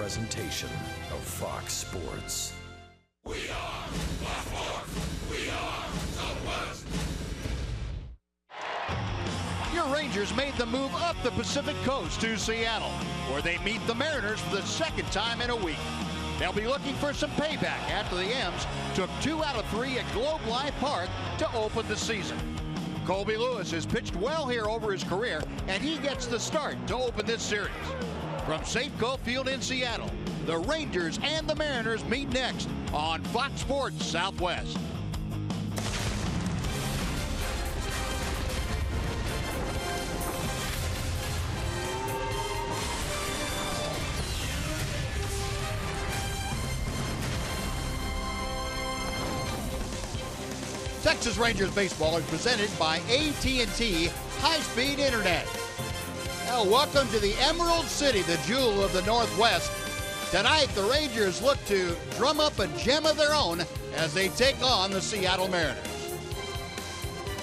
presentation of Fox Sports. We are Baltimore. We are Southwest. Your Rangers made the move up the Pacific Coast to Seattle, where they meet the Mariners for the second time in a week. They'll be looking for some payback after the M's took 2 out of 3 at Globe Life Park to open the season. Colby Lewis has pitched well here over his career, and he gets the start to open this series. From Safeco Field in Seattle, the Rangers and the Mariners meet next on Fox Sports Southwest. Texas Rangers baseball is presented by AT&T High-Speed Internet. Now, welcome to the Emerald City, the jewel of the Northwest. Tonight, the Rangers look to drum up a gem of their own as they take on the Seattle Mariners.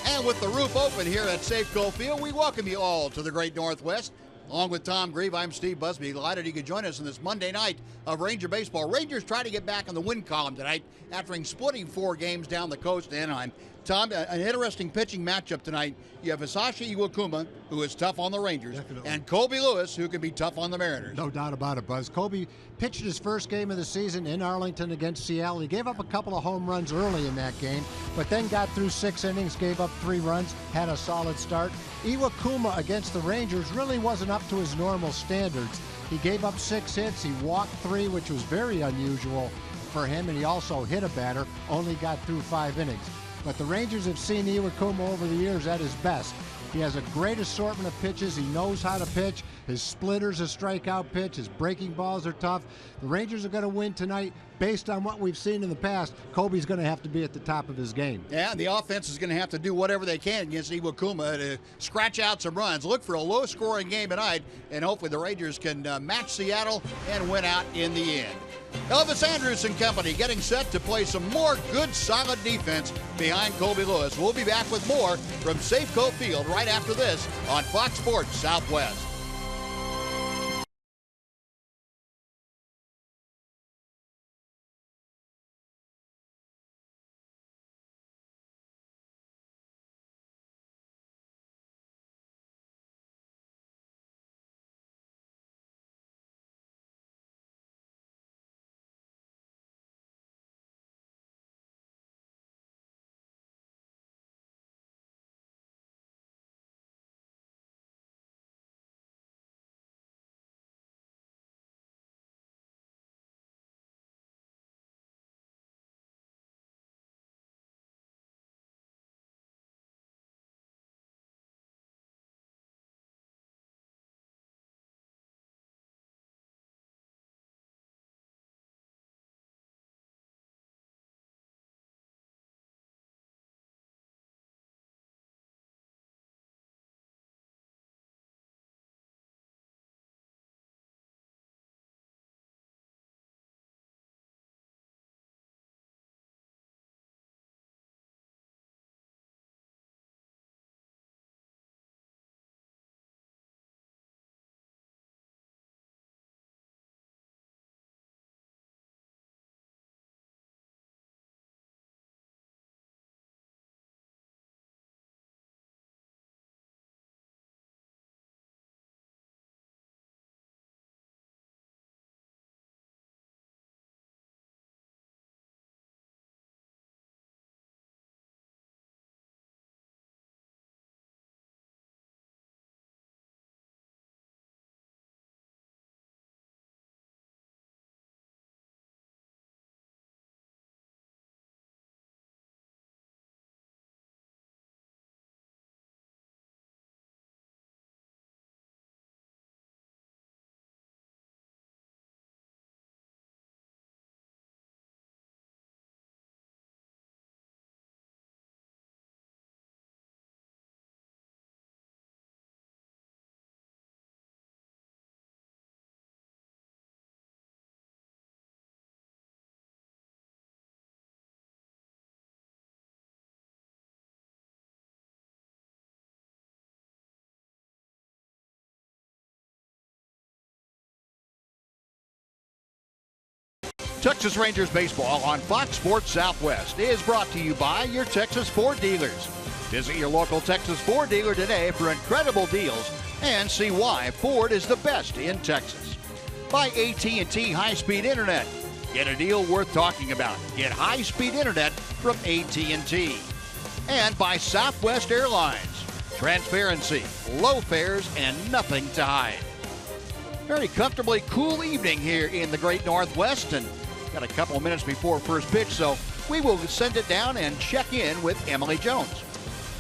And with the roof open here at Safeco Field, we welcome you all to the great Northwest. Along with Tom Grieve, I'm Steve Busby. Delighted you could join us on this Monday night of Ranger baseball. Rangers try to get back on the win column tonight after splitting 4 games down the coast to Anaheim. Tom, an interesting pitching matchup tonight. You have Hisashi Iwakuma, who is tough on the Rangers, Definitely. and Colby Lewis, who can be tough on the Mariners. No doubt about it, Buzz. Colby pitched his first game of the season in Arlington against Seattle. He gave up a couple of home runs early in that game, but then got through 6 innings, gave up 3 runs, had a solid start. Iwakuma against the Rangers really wasn't up to his normal standards. He gave up 6 hits, he walked 3, which was very unusual for him, and he also hit a batter, only got through 5 innings. But the Rangers have seen Iwakuma over the years at his best. He has a great assortment of pitches. He knows how to pitch. His splitter's a strikeout pitch. His breaking balls are tough. The Rangers are going to win tonight based on what we've seen in the past. Colby's going to have to be at the top of his game. Yeah, and the offense is going to have to do whatever they can against Iwakuma to scratch out some runs. Look for a low-scoring game tonight, and hopefully the Rangers can match Seattle and win out in the end. Elvis Andrus and company getting set to play some more good, solid defense behind Colby Lewis. We'll be back with more from Safeco Field right after this on Fox Sports Southwest. Texas Rangers baseball on Fox Sports Southwest is brought to you by your Texas Ford dealers. Visit your local Texas Ford dealer today for incredible deals and see why Ford is the best in Texas. By AT&T High-Speed Internet. Get a deal worth talking about. Get high-speed internet from AT&T. And by Southwest Airlines. Transparency, low fares, and nothing to hide. Very comfortably cool evening here in the Great Northwest, and got a couple of minutes before first pitch, so we will send it down and check in with Emily Jones.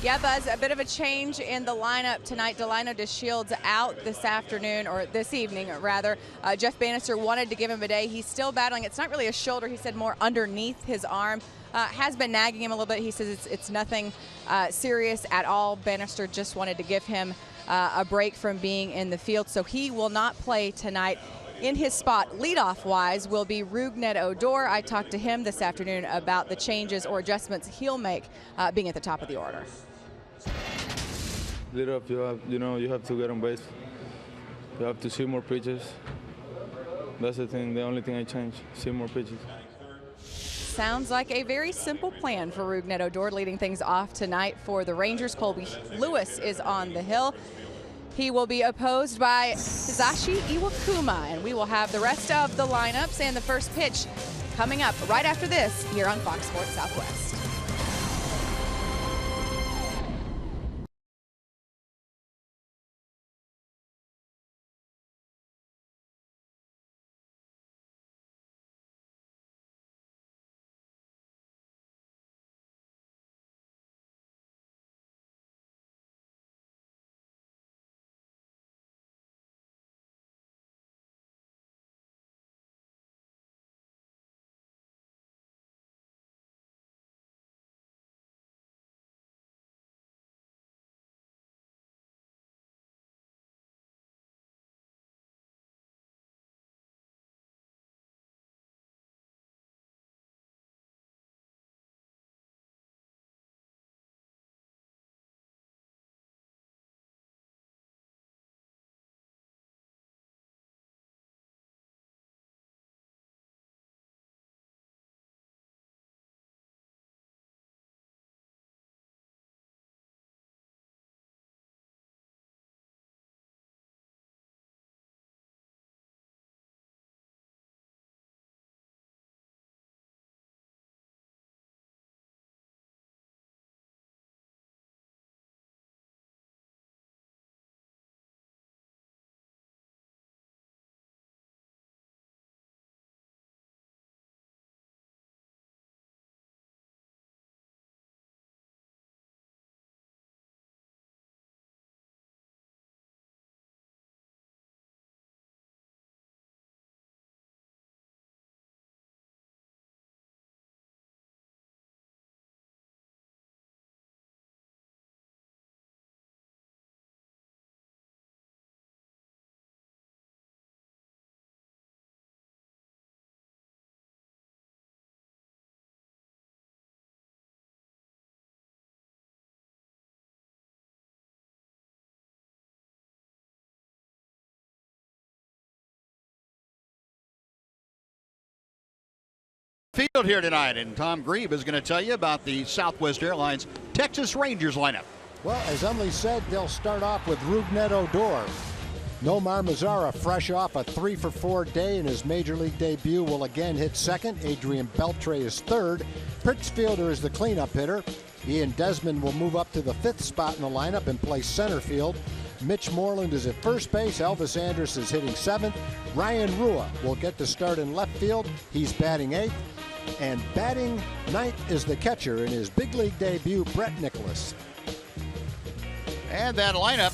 Yeah, Buzz, a bit of a change in the lineup tonight. Delino DeShields out this afternoon, or this evening, rather. Jeff Bannister wanted to give him a day. He's still battling. It's not really a shoulder. He said more underneath his arm. Has been nagging him a little bit. He says it's nothing serious at all. Bannister just wanted to give him a break from being in the field, so he will not play tonight. In his spot, leadoff-wise, will be Rougned Odor. I talked to him this afternoon about the changes or adjustments he'll make being at the top of the order. Leadoff, you have to get on base. You have to see more pitches. That's the thing. The only thing I change, see more pitches. Sounds like a very simple plan for Rougned Odor leading things off tonight for the Rangers. Colby Lewis is on the hill. He will be opposed by Hisashi Iwakuma, and we will have the rest of the lineups and the first pitch coming up right after this here on Fox Sports Southwest. Field here tonight, and Tom Grieve is going to tell you about the Southwest Airlines Texas Rangers lineup. Well, as Emily said, they'll start off with Rougned Odor. Nomar Mazara, fresh off a 3-for-4 day in his major league debut, will again hit second. Adrian Beltre is third. Pritzfielder is the cleanup hitter. Ian Desmond will move up to the 5th spot in the lineup and play center field. Mitch Moreland is at first base. Elvis Andrus is hitting 7th. Ryan Rua will get the start in left field. He's batting 8th. And batting 9th is the catcher in his big league debut, Brett Nicholas. And that lineup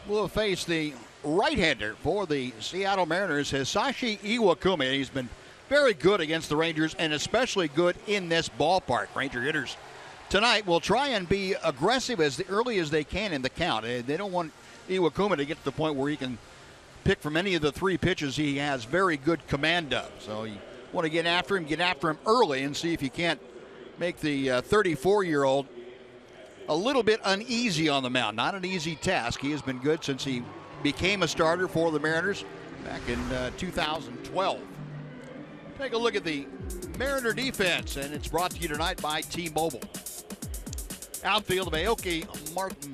will face the right-hander for the Seattle Mariners, Hisashi Iwakuma. He's been very good against the Rangers and especially good in this ballpark. Ranger hitters tonight will try and be aggressive as early as they can in the count. They don't want Iwakuma to get to the point where he can pick from any of the 3 pitches he has very good command of. So you want to get after him early and see if you can't make the 34-year-old a little bit uneasy on the mound. Not an easy task. He has been good since he became a starter for the Mariners back in 2012. Take a look at the Mariner defense, and it's brought to you tonight by T-Mobile. Outfield, Aoki, Martin,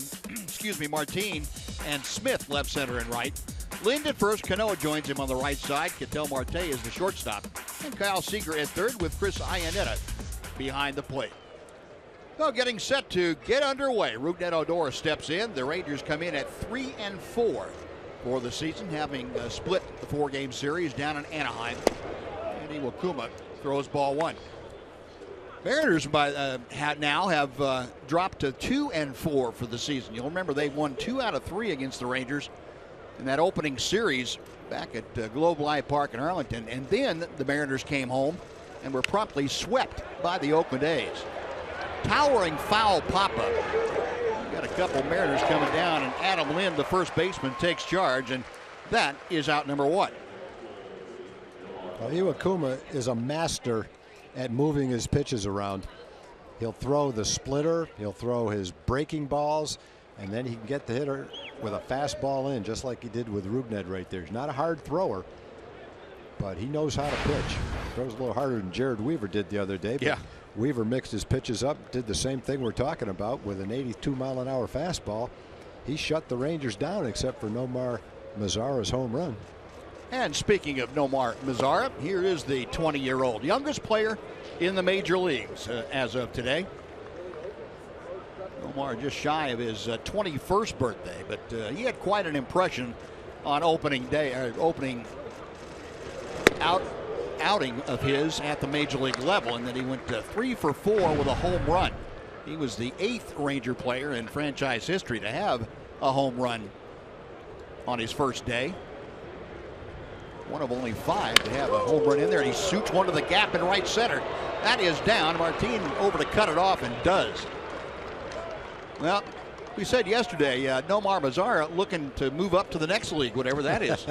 and Smith left, center, and right. Lind at first, Cano joins him on the right side. Ketel Marte is the shortstop. And Kyle Seager at third with Chris Iannetta behind the plate. So getting set to get underway. Rougned Odor steps in. The Rangers come in at 3-4 for the season, having split the 4-game series down in Anaheim. And Iwakuma throws ball one. Mariners now have dropped to 2-4 for the season. You'll remember they won 2 out of 3 against the Rangers in that opening series back at Globe Life Park in Arlington. And then the Mariners came home and were promptly swept by the Oakland A's. Towering foul pop-up. Got a couple Mariners coming down, and Adam Lind, the first baseman, takes charge, and that is out number 1. Well, Iwakuma is a master at moving his pitches around. He'll throw the splitter, he'll throw his breaking balls, and then he can get the hitter with a fastball in, just like he did with Rougned right there. He's not a hard thrower, but he knows how to pitch. Throws a little harder than Jared Weaver did the other day. But yeah. Weaver mixed his pitches up, did the same thing we're talking about with an 82-mile-an-hour fastball. He shut the Rangers down except for Nomar Mazara's home run. And speaking of Nomar Mazara, here is the 20-year-old youngest player in the major leagues as of today. Nomar just shy of his 21st birthday, but he had quite an impression on opening day, outing of his at the major league level, and then he went 3 for 4 with a home run. He was the 8th Ranger player in franchise history to have a home run on his first day. One of only 5 to have a home run in there, and he shoots one to the gap in right center. That is down. Martin over to cut it off, and does. Well, we said yesterday, Nomar Mazara looking to move up to the next league, whatever that is.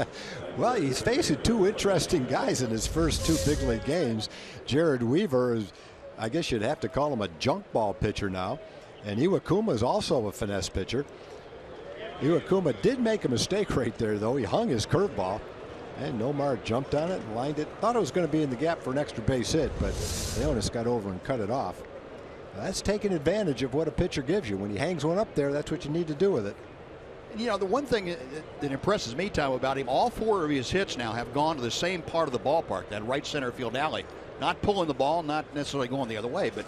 Well, he's facing 2 interesting guys in his first 2 big league games. Jared Weaver is, I guess you'd have to call him a junk ball pitcher now. And Iwakuma is also a finesse pitcher. Iwakuma did make a mistake right there, though. He hung his curveball, and Nomar jumped on it and lined it. Thought it was going to be in the gap for an extra base hit, but Leonis got over and cut it off. That's taking advantage of what a pitcher gives you. When he hangs one up there, that's what you need to do with it. You know, the one thing that impresses me, Tom, about him, all 4 of his hits now have gone to the same part of the ballpark, that right center field alley. Not pulling the ball, not necessarily going the other way, but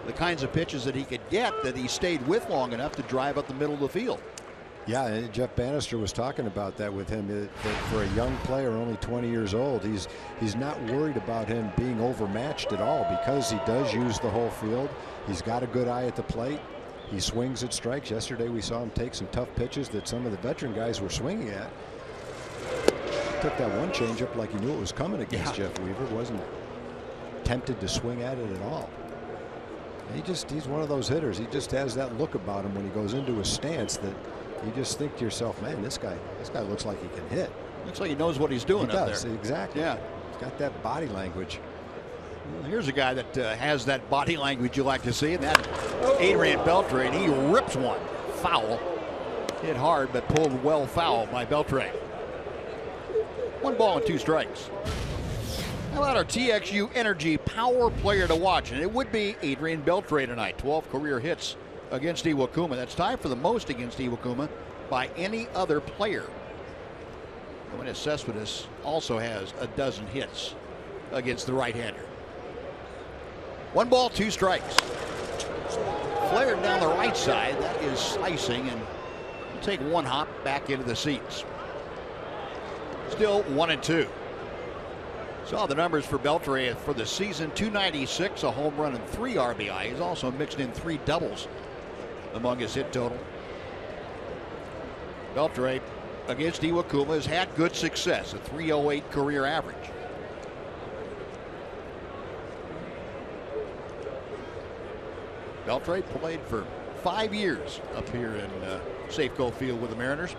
the kinds of pitches that he could get that he stayed with long enough to drive up the middle of the field. Yeah, Jeff Bannister was talking about that with him, that for a young player, only 20 years old, he's not worried about him being overmatched at all, because he does use the whole field. He's got a good eye at the plate. He swings at strikes. Yesterday we saw him take some tough pitches that some of the veteran guys were swinging at. Took that one changeup like he knew it was coming against Jeff Weaver. Wasn't tempted to swing at it at all. He's one of those hitters. He just has that look about him when he goes into a stance that you just think to yourself, man, this guy looks like he can hit. Looks like he knows what he's doing up there. Exactly. Yeah. He's got that body language. Well, here's a guy that has that body language you like to see, and that's Adrian Beltre, and he rips one foul. Hit hard, but pulled well foul by Beltre. 1 ball and 2 strikes. How about our TXU Energy power player to watch? And it would be Adrian Beltre tonight. 12 career hits against Iwakuma. That's tied for the most against Iwakuma by any other player. When Cespedes also has a dozen hits against the right-hander. 1 ball, 2 strikes. Flared down the right side. That is slicing, and we'll take 1 hop back into the seats. Still 1-2. Saw the numbers for Beltre for the season: 296, a home run, and 3 RBI. He's also mixed in 3 doubles among his hit total. Beltre against Iwakuma has had good success, a 308 career average. Beltre played for 5 years up here in Safeco Field with the Mariners.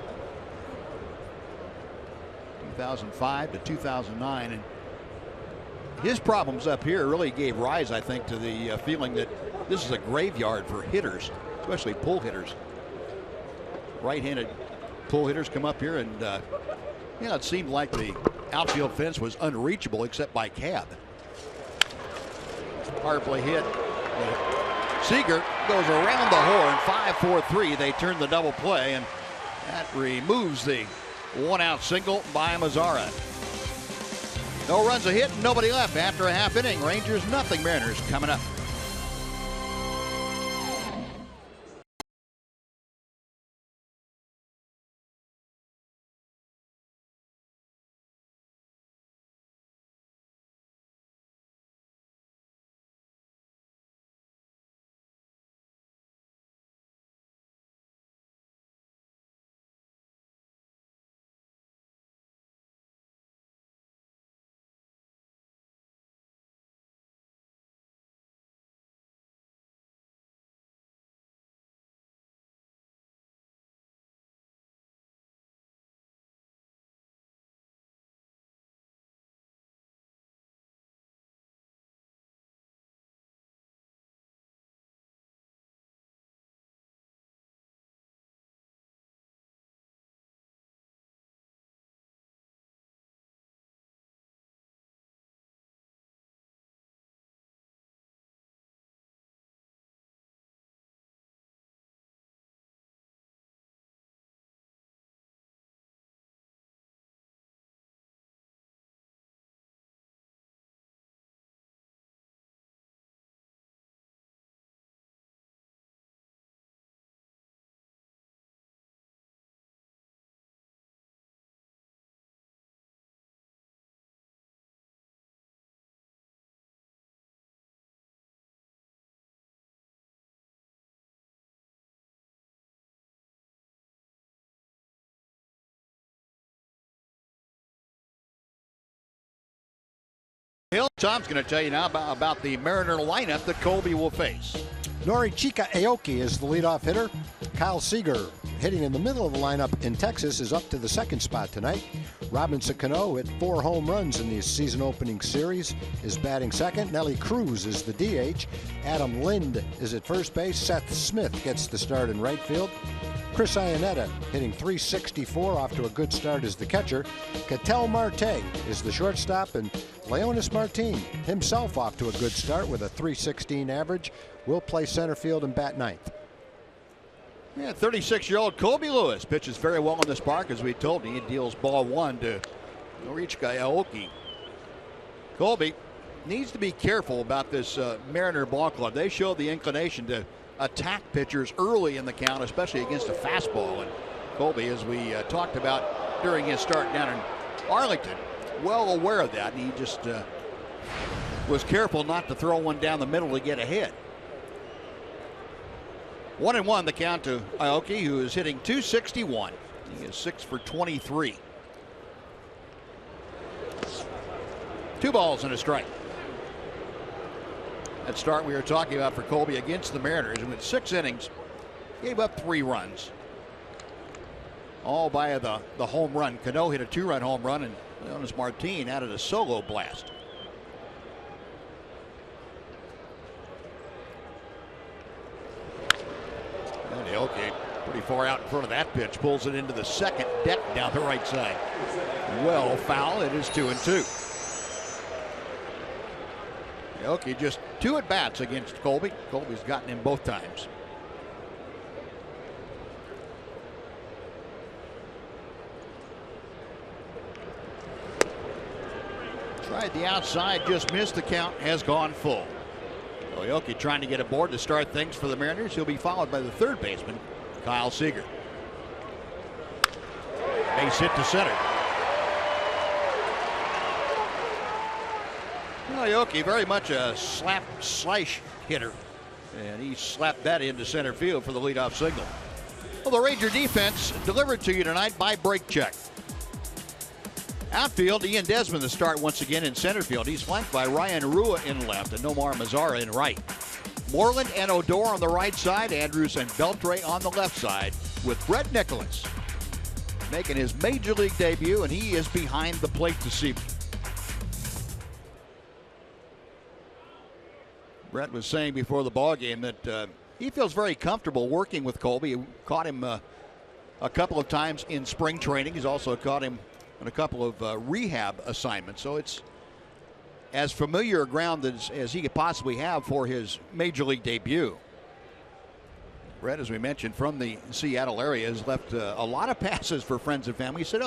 2005 to 2009, and his problems up here really gave rise, I think, to the feeling that this is a graveyard for hitters, especially pull hitters. Right-handed pull hitters come up here, and it seemed like the outfield fence was unreachable except by Cab. Hard play hit. Seager goes around the horn. 5-4-3. They turn the double play, and that removes the one-out single by Mazzara. No runs a hit, nobody left after a half inning. Rangers nothing. Mariners coming up. Tom's going to tell you now about the Mariner lineup that Colby will face. Norichika Aoki is the leadoff hitter. Kyle Seager, hitting in the middle of the lineup in Texas, is up to the second spot tonight. Robinson Cano hit 4 home runs in the season opening series, is batting second. Nelly Cruz is the DH. Adam Lind is at first base. Seth Smith gets the start in right field. Chris Iannetta hitting .364, off to a good start as the catcher. Ketel Marte is the shortstop, and Leonis Martin himself off to a good start with a .316 average. Will play center field and bat ninth. Yeah, 36-year-old Colby Lewis pitches very well in this park, as we told you. He deals ball 1 to Norichika Aoki. Colby needs to be careful about this Mariner ball club. They show the inclination to attack pitchers early in the count, especially against a fastball. And Colby, as we talked about during his start down in Arlington, well aware of that. And he just was careful not to throw one down the middle to get ahead. 1-1 the count to Aoki, who is hitting .261. He is 6 for 23. 2 balls and a strike. That start we were talking about for Colby against the Mariners, and with 6 innings, gave up 3 runs. All by the home run. Cano hit a 2-run home run, and Leonis Martin added a solo blast. And Aoki, pretty far out in front of that pitch, pulls it into the second deck down the right side. Well, foul. It is 2-2. Aoki just 2 at-bats against Colby. Colby's gotten him both times. Tried the outside, just missed the count, has gone full. Aoki trying to get aboard to start things for the Mariners. He'll be followed by the third baseman, Kyle Seager. Base hit to center. Aoki very much a slap slash hitter, and he slapped that into center field for the leadoff single. Well, the Ranger defense delivered to you tonight by Break Check. Outfield, Ian Desmond the start once again in center field. He's flanked by Ryan Rua in left and Nomar Mazzara in right. Moreland and Odor on the right side, Andrews and Beltre on the left side, with Brett Nicholas making his major league debut, and he is behind the plate this evening. Brett was saying before the ball game that he feels very comfortable working with Colby. He caught him a couple of times in spring training. He's also caught him on a couple of rehab assignments. So it's as familiar a ground as he could possibly have for his major league debut. Brett, as we mentioned, from the Seattle area, has left a lot of passes for friends and family. He said,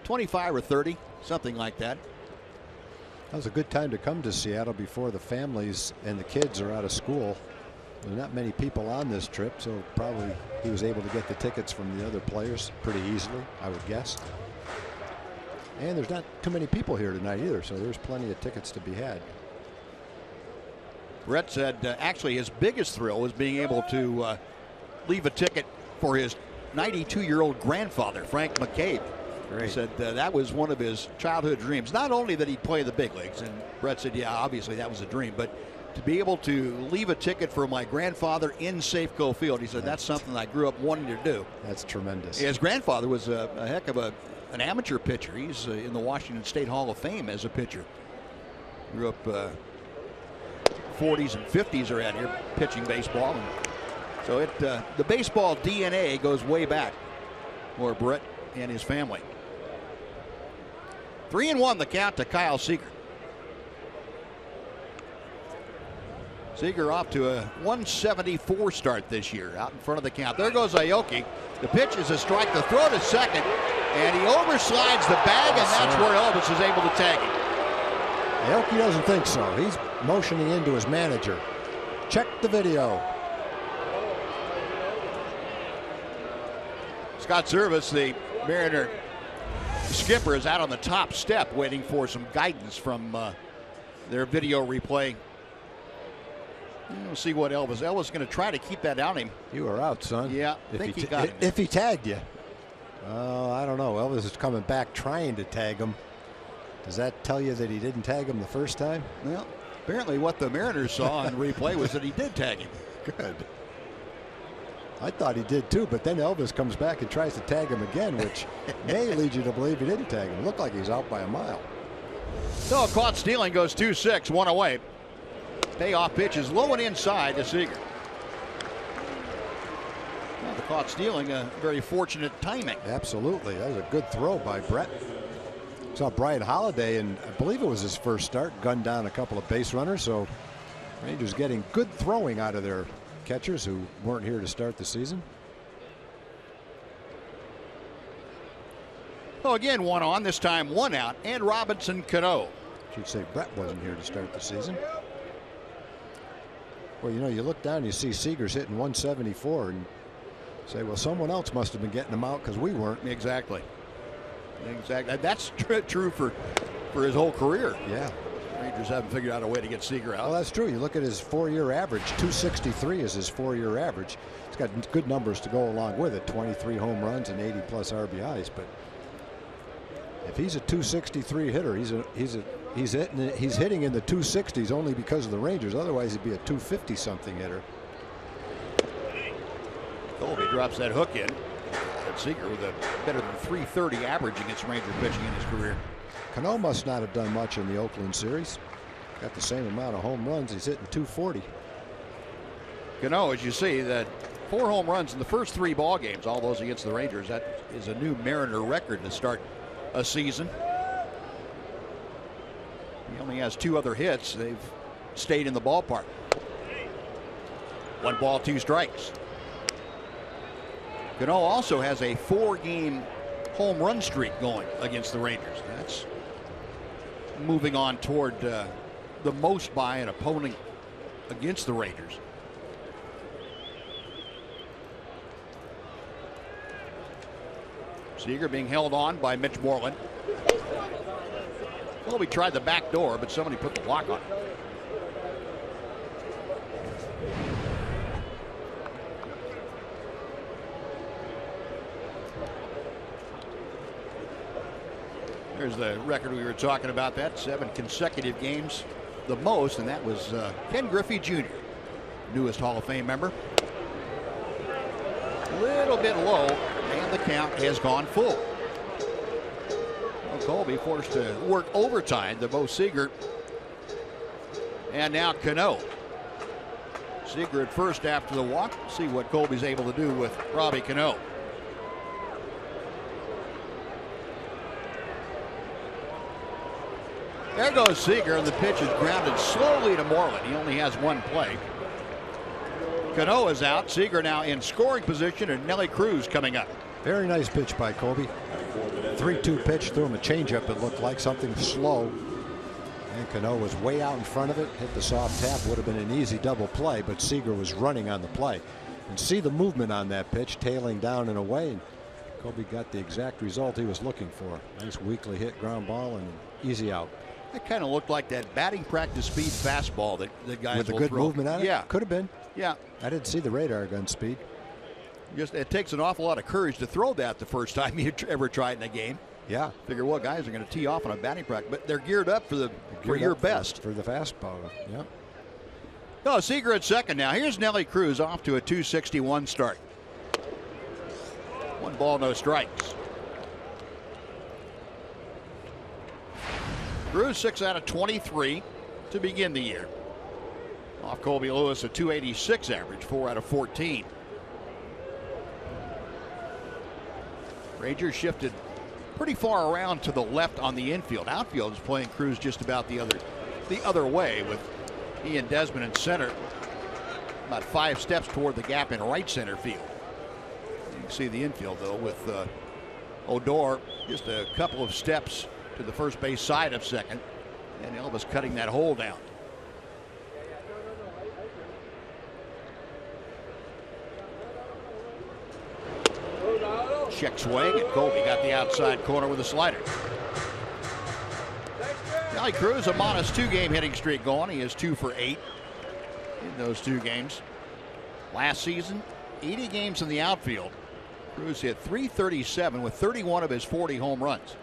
25 or 30, something like that. That was a good time to come to Seattle before the families and the kids are out of school. There's not many people on this trip, so probably he was able to get the tickets from the other players pretty easily, I would guess. And there's not too many people here tonight either, so there's plenty of tickets to be had. Brett said actually his biggest thrill was being able to leave a ticket for his 92-year-old grandfather, Frank McCabe. Great. He said that was one of his childhood dreams. Not only that he'd play the big leagues, and Brett said, yeah, obviously that was a dream, but to be able to leave a ticket for my grandfather in Safeco Field, he said that's something I grew up wanting to do. That's tremendous. His grandfather was a heck of an amateur pitcher. He's in the Washington State Hall of Fame as a pitcher. Grew up 40s and 50s around here pitching baseball. And so the baseball DNA goes way back for Brett and his family. 3-1 the count to Kyle Seager. Seager off to a 174 start this year, out in front of the count. There goes Aoki. The pitch is a strike. The throw to second, and he overslides the bag, and that's where Elvis is able to tag him. Aoki doesn't think so. He's motioning into his manager. Check the video. Scott Servais, the Mariner skipper, is out on the top step waiting for some guidance from their video replay. We'll see what Elvis is going to try to keep that on him. You are out, son. Yeah, I think he got him. If he tagged you. I don't know. Elvis is coming back trying to tag him. Does that tell you that he didn't tag him the first time? Well, apparently what the Mariners saw on replay was that he did tag him. Good. I thought he did too, but then Elvis comes back and tries to tag him again, which may lead you to believe he didn't tag him. It looked like he's out by a mile. So caught stealing goes 2-6, one away. Payoff pitch is low and inside to Seager. Well, the caught stealing, a very fortunate timing. Absolutely. That was a good throw by Brett. Saw Brian Holiday, and I believe it was his first start, gunned down a couple of base runners. So Rangers getting good throwing out of their catchers who weren't here to start the season. Well, again, one on, this time one out, and Robinson Cano. Should say Brett wasn't here to start the season. Well, you know, you look down, you see Seager's hitting 174, and say, well, someone else must have been getting him out because we weren't. Exactly. That's true for his whole career. Yeah. Rangers haven't figured out a way to get Seager out. Well, that's true. You look at his 4-year average. 263 is his 4-year average. He's got good numbers to go along with it. 23 home runs and 80+ RBIs. But if he's a 263 hitter, he's hitting in the 260s only because of the Rangers. Otherwise, he'd be a 250-something hitter. Colby drops that hook in. But Seager with a better than 330 average against Ranger pitching in his career. Cano must not have done much in the Oakland series. Got the same amount of home runs. He's hitting 240. Cano, as you see, that 4 home runs in the first 3 ball games, all those against the Rangers. That is a new Mariner record to start a season. He only has 2 other hits. They've stayed in the ballpark. 1 ball, 2 strikes. Cano also has a 4-game home run streak going against the Rangers. That's moving on toward the most by an opponent against the Rangers. Seager being held on by Mitch Moreland. Well, we tried the back door, but somebody put the lock on it. There's the record we were talking about. That 7 consecutive games, the most, and that was Ken Griffey Jr., newest Hall of Fame member. A little bit low, and the count has gone full. Well, Colby forced to work overtime to Bo Seager, and now Cano. Seager at first after the walk. See what Colby's able to do with Robbie Cano. There goes Seager, and the pitch is grounded slowly to Moreland. He only has one play. Cano is out. Seager now in scoring position, and Nelly Cruz coming up. Very nice pitch by Kobe. 3-2 pitch, threw him a changeup, it looked like, something slow. And Cano was way out in front of it, hit the soft tap. Would have been an easy double play, but Seager was running on the play. And see the movement on that pitch, tailing down and away. And Kobe got the exact result he was looking for. Nice weakly hit ground ball and an easy out. It kind of looked like that batting practice speed fastball that the guys with a will good throw. movement on it? Yeah. Could have been. Yeah. I didn't see the radar gun speed. It takes an awful lot of courage to throw that the first time you ever try it in a game. Yeah. Figure, well, guys are going to tee off on a batting practice, but they're geared up for your best. For the fastball, yeah. No, Seager at second now. Here's Nelly Cruz off to a 261 start. 1 ball, no strikes. Cruz 6 out of 23 to begin the year. Off Colby Lewis, a 286 average, 4 out of 14. Rangers shifted pretty far around to the left on the infield. Outfield is playing Cruz just about the other way, with Ian Desmond in center, about 5 steps toward the gap in right center field. You can see the infield though with Odor just a couple of steps to the first base side of second, and Elvis cutting that hole down. Check swing, and Colby got the outside corner with a slider. Nelly Cruz, a modest 2-game hitting streak going. He is 2 for 8 in those 2 games. Last season, 80 games in the outfield. Cruz hit .337 with 31 of his 40 home runs.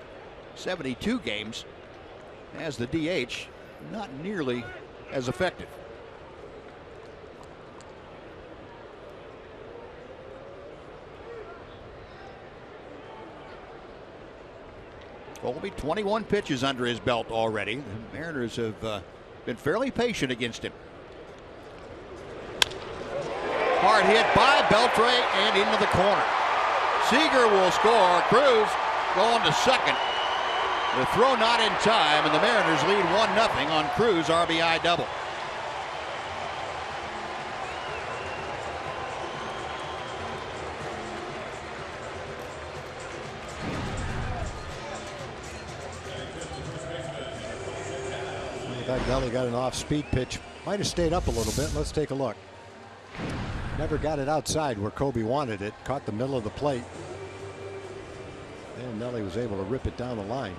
72 games as the DH, not nearly as effective. Colby, 21 pitches under his belt already. The Mariners have been fairly patient against him. Hard hit by Beltre and into the corner. Seager will score. Cruz going to second. The throw not in time, and the Mariners lead 1-0 on Cruz RBI double. Nelly got an off-speed pitch. Might have stayed up a little bit. Let's take a look. Never got it outside where Kobe wanted it. Caught the middle of the plate. And Nelly was able to rip it down the line.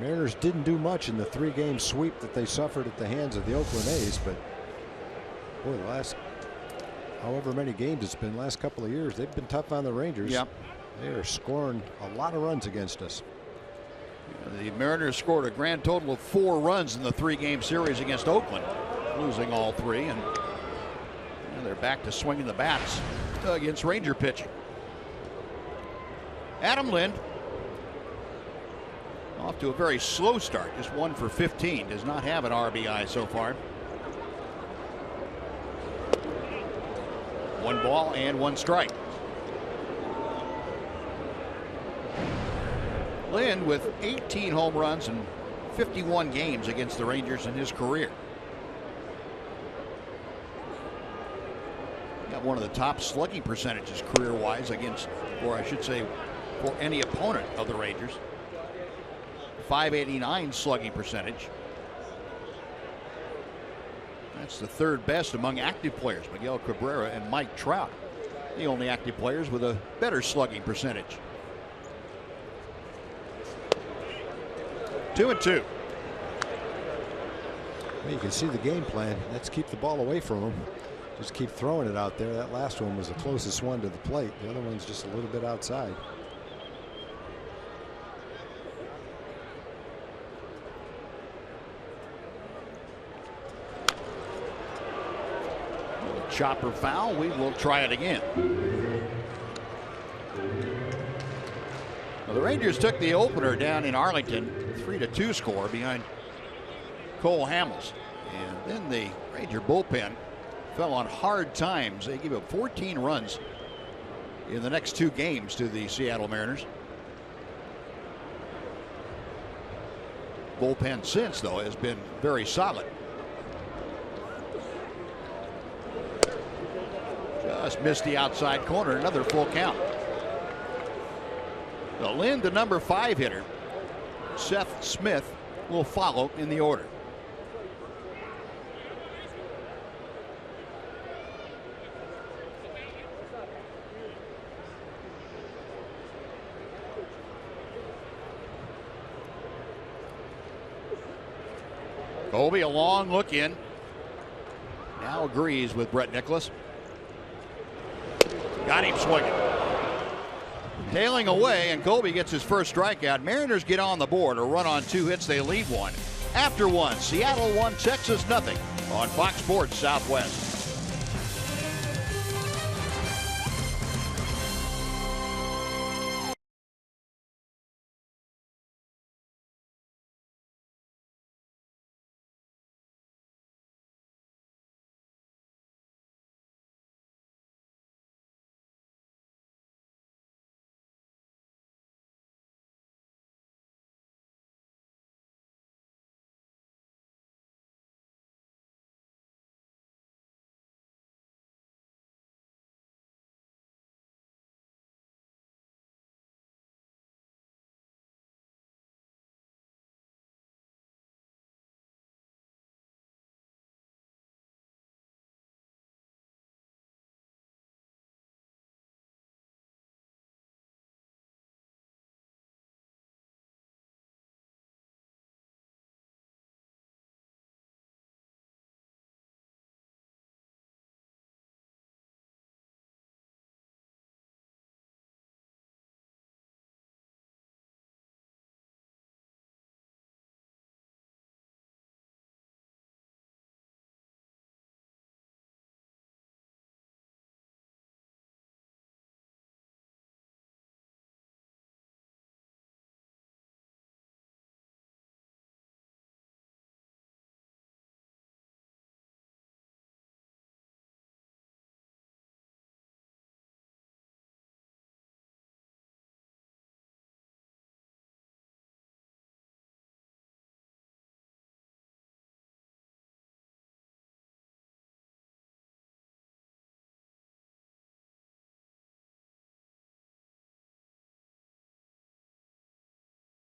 Mariners didn't do much in the 3-game sweep that they suffered at the hands of the Oakland A's, but boy, the last however many games it's been, last couple of years, they've been tough on the Rangers. Yep. They are scoring a lot of runs against us. The Mariners scored a grand total of 4 runs in the 3-game series against Oakland, losing all 3, and they're back to swinging the bats against Ranger pitching. Adam Lind off to a very slow start, just 1 for 15, does not have an RBI so far. 1 ball and 1 strike. Lind with 18 home runs and 51 games against the Rangers in his career. Got one of the top slugging percentages career-wise against, or I should say, for any opponent of the Rangers. .589 slugging percentage. That's the 3rd best among active players. Miguel Cabrera and Mike Trout, the only active players with a better slugging percentage. 2-2. Well, you can see the game plan. Let's keep the ball away from him. Just keep throwing it out there. That last one was the closest one to the plate. The other one's just a little bit outside. Chopper foul. We will try it again. Well, the Rangers took the opener down in Arlington, 3-2 score behind Cole Hamels, and then the Ranger bullpen fell on hard times. They gave up 14 runs in the next 2 games to the Seattle Mariners. bullpen since, though, has been very solid. Just missed the outside corner. Another full count. So Lynn, the number 5 hitter. Seth Smith will follow in the order. Colby, a long look in. Now agrees with Brett Nicholas. Got him swinging. Tailing away, and Colby gets his first strikeout. Mariners get on the board. A run on 2 hits. They lead 1. After 1, Seattle 1, Texas nothing on Fox Sports Southwest.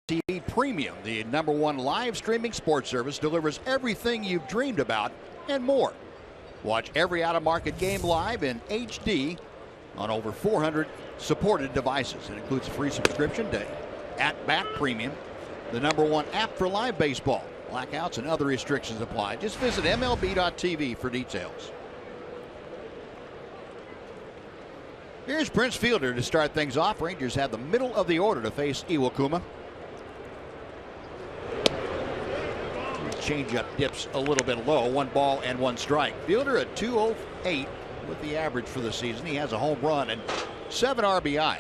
TV Premium, the #1 live streaming sports service, delivers everything you've dreamed about and more. Watch every out-of-market game live in HD on over 400 supported devices. It includes a free subscription to At Bat Premium, the #1 app for live baseball. Blackouts and other restrictions apply. Just visit MLB.tv for details. Here's Prince Fielder to start things off. Rangers have the middle of the order to face Iwakuma. Changeup dips a little bit low. 1 ball and 1 strike. Fielder at .208 with the average for the season. He has a home run and 7 RBI.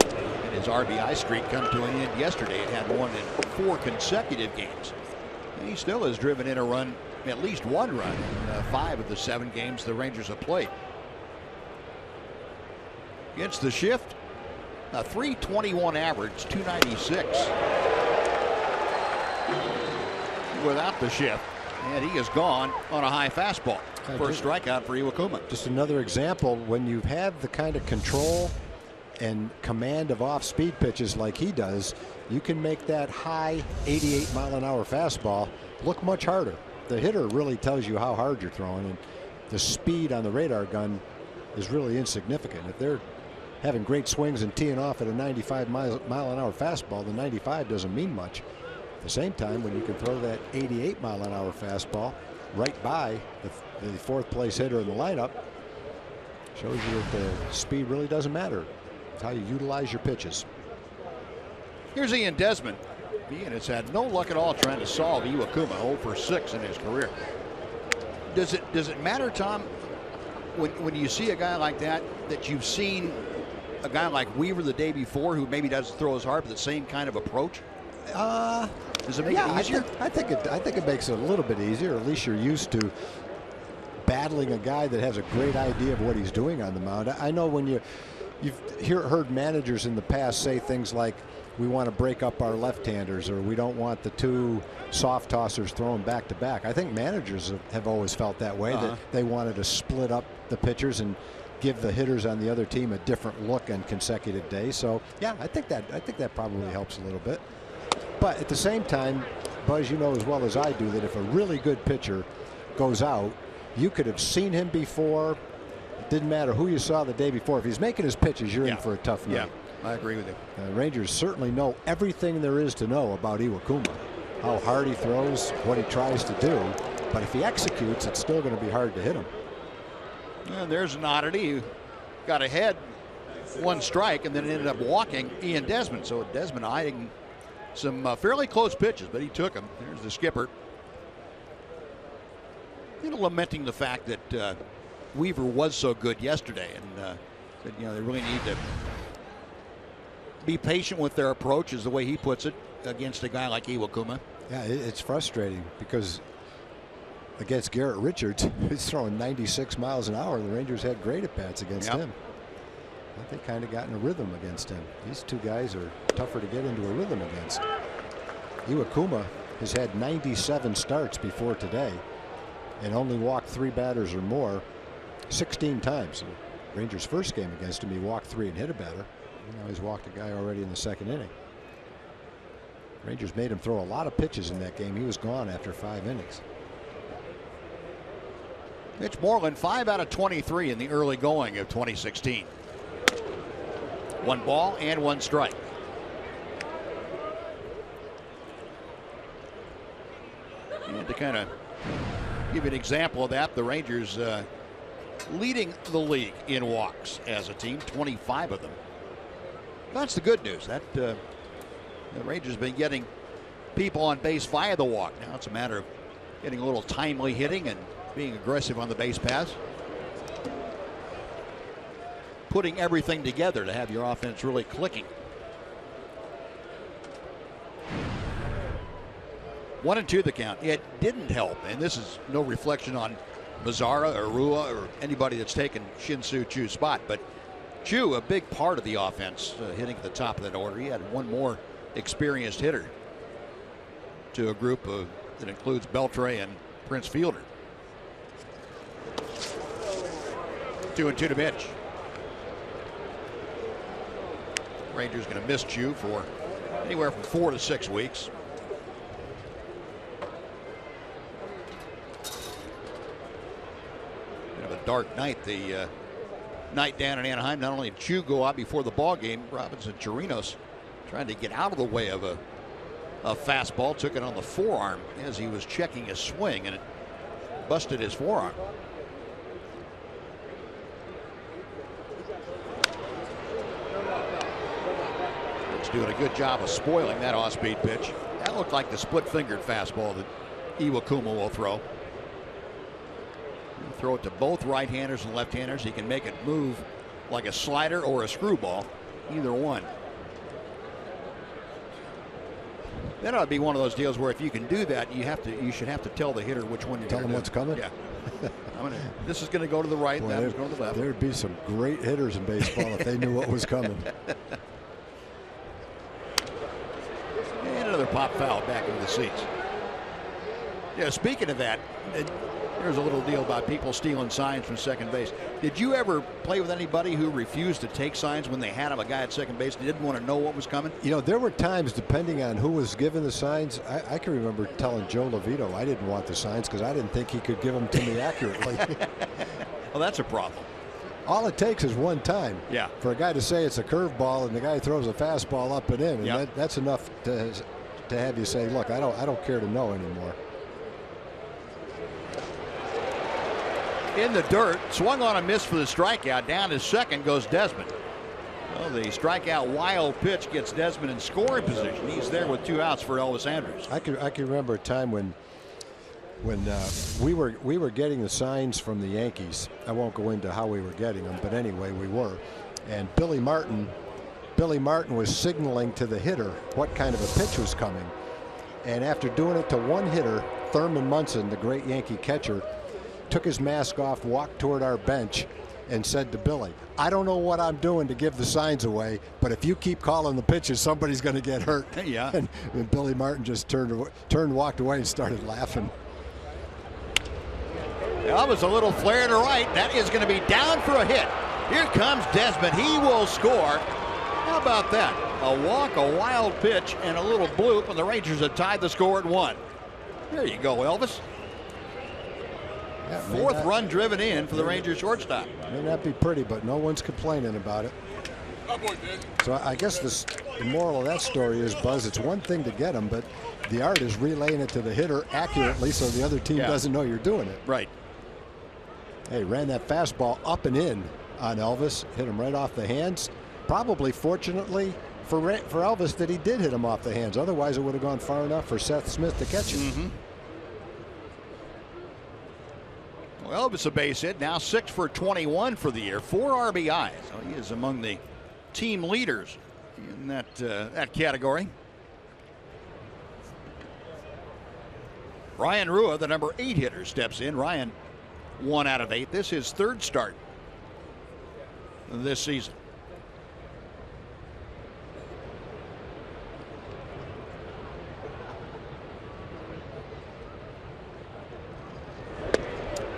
And his RBI streak come to an end yesterday. It had one in 4 consecutive games. And he still has driven in a run, at least 1 run in 5 of the 7 games the Rangers have played. Against the shift, a .321 average, .296 without the shift, and he is gone on a high fastball. First strikeout for Iwakuma. Just another example, when you have the kind of control and command of off-speed pitches like he does, you can make that high 88-mile-an-hour fastball look much harder. The hitter really tells you how hard you're throwing, and the speed on the radar gun is really insignificant. If they're having great swings and teeing off at a 95-mile-an-hour fastball, the 95 doesn't mean much. At the same time, when you can throw that 88-mile-an-hour fastball right by the 4th place hitter in the lineup, shows you that the speed really doesn't matter. It's how you utilize your pitches. Here's Ian Desmond. Ian has had no luck at all trying to solve Iwakuma. 0 for 6 in his career. Does it matter, Tom, when you see a guy like that you've seen a guy like Weaver the day before who maybe doesn't throw as hard but the same kind of approach? Does it make it easier? I think it makes it a little bit easier. At least you're used to battling a guy that has a great idea of what he's doing on the mound. I know when you You've heard managers in the past say things like, we want to break up our left-handers, or we don't want the two soft tossers thrown back to back. I think managers have always felt that way, that they wanted to split up the pitchers and give the hitters on the other team a different look on consecutive days. So yeah, I think that probably helps a little bit. But at the same time, Buzz, you know as well as I do that if a really good pitcher goes out, you could have seen him before. It didn't matter who you saw the day before. If he's making his pitches, you're in for a tough night. I agree with you. Rangers certainly know everything there is to know about Iwakuma. How hard he throws, what he tries to do. But if he executes, it's still going to be hard to hit him. And there's an oddity. He got ahead, 1 strike, and then ended up walking Ian Desmond. So Desmond eyeing some fairly close pitches, but he took them. There's the skipper. Lamenting the fact that Weaver was so good yesterday, and said, they really need to be patient with their approach, is the way he puts it, against a guy like Iwakuma. Yeah, it's frustrating because against Garrett Richards, he's throwing 96 miles an hour. The Rangers had great at-bats against him. I think they kind of got in a rhythm against him. These two guys are tougher to get into a rhythm against. Iwakuma has had 97 starts before today and only walked 3 batters or more 16 times. So Rangers' first game against him, he walked 3 and hit a batter. Now he's walked a guy already in the 2nd inning. Rangers made him throw a lot of pitches in that game. He was gone after 5 innings. Mitch Moreland, 5 out of 23 in the early going of 2016. 1 ball and 1 strike. And to kind of give you an example of that, the Rangers leading the league in walks as a team, 25 of them. That's the good news. That the Rangers have been getting people on base via the walk. Now it's a matter of getting a little timely hitting and being aggressive on the base paths. Putting everything together to have your offense really clicking. 1-2 the count. It didn't help, and this is no reflection on Mazzara or Rua or anybody that's taken Shin-Soo Chu's spot, but Chu, a big part of the offense, hitting at the top of that order. He had 1 more experienced hitter to a group that includes Beltre and Prince Fielder. 2-2 to Mitch. Rangers going to miss Chu for anywhere from 4 to 6 weeks. Bit of a dark night. The night down in Anaheim. Not only did Chu go out before the ball game, Robinson Chirinos trying to get out of the way of a fastball, took it on the forearm as he was checking his swing, and it busted his forearm. It's doing a good job of spoiling that off-speed pitch. That looked like the split-fingered fastball that Iwakuma will throw. He'll throw it to both right-handers and left-handers. He can make it move like a slider or a screwball, either one. That ought to be one of those deals where if you can do that, you should have to tell the hitter which one you're tell him what's coming. Yeah. This is going to go to the right. Boy, that is going to the left. There'd be some great hitters in baseball if they knew what was coming. And another pop foul back into the seats. Yeah, speaking of that, there's a little deal about people stealing signs from second base. Did you ever play with anybody who refused to take signs when they had a guy at second base and didn't want to know what was coming? You know, there were times, depending on who was given the signs, I can remember telling Joe Levito I didn't want the signs because I didn't think he could give them to me accurately. Well, that's a problem. All it takes is one time for a guy to say it's a curveball and the guy throws a fastball up and in, and that's enough to have you say, look, I don't care to know anymore. In the dirt, swung on a miss for the strikeout. Down to second goes Desmond. Well, the strikeout wild pitch gets Desmond in scoring position. He's there with 2 outs for Elvis Andrus. I can remember a time when we were getting the signs from the Yankees. I won't go into how we were getting them, but anyway, we were. And Billy Martin was signaling to the hitter what kind of a pitch was coming. And after doing it to one hitter, Thurman Munson, the great Yankee catcher, took his mask off, walked toward our bench, and said to Billy, I don't know what I'm doing to give the signs away, but if you keep calling the pitches, somebody's going to get hurt. Yeah. And Billy Martin just turned, walked away, and started laughing. That was a little flare to right. That is going to be down for a hit. Here comes Desmond. He will score. How about that? A walk, a wild pitch, and a little bloop, and the Rangers have tied the score at 1. There you go, Elvis. Yeah, Fourth run driven in for the Rangers shortstop. May not be pretty, but no one's complaining about it. So I guess the moral of that story is, Buzz, it's one thing to get them, but the art is relaying it to the hitter accurately so the other team doesn't know you're doing it. Right. Hey, ran that fastball up and in on Elvis, hit him right off the hands. Probably fortunately for Elvis that he did hit him off the hands. Otherwise, it would have gone far enough for Seth Smith to catch it. Mm-hmm. Well, Elvis a base hit, now 6 for 21 for the year, 4 RBIs. So he is among the team leaders in that category. Ryan Rua, the number 8 hitter, steps in. Ryan 1 out of 8. This is his 3rd start this season.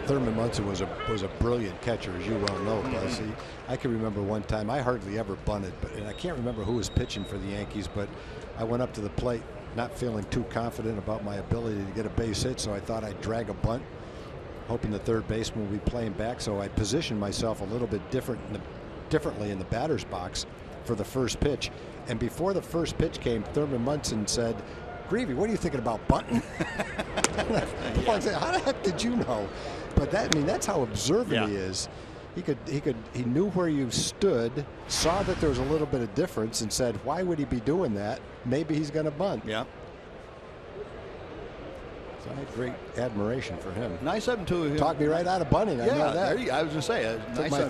Thurman Munson was a brilliant catcher, as you well know, Buzz. I can remember one time I hardly ever bunted, and I can't remember who was pitching for the Yankees, but I went up to the plate not feeling too confident about my ability to get a base hit, so I thought I'd drag a bunt, hoping the third baseman would be playing back. So I positioned myself a little bit differently in the batter's box for the first pitch. And before the first pitch came, Thurman Munson said, Greavy, what are you thinking about bunting? I said, how the heck did you know? But that's how observant he is. He knew where you stood, saw that there was a little bit of difference, and said, why would he be doing that? Maybe he's going to bunt. Yeah. So I had great admiration for him. Nice of him to talk me right out of bunting. I know that. I was going to say, took my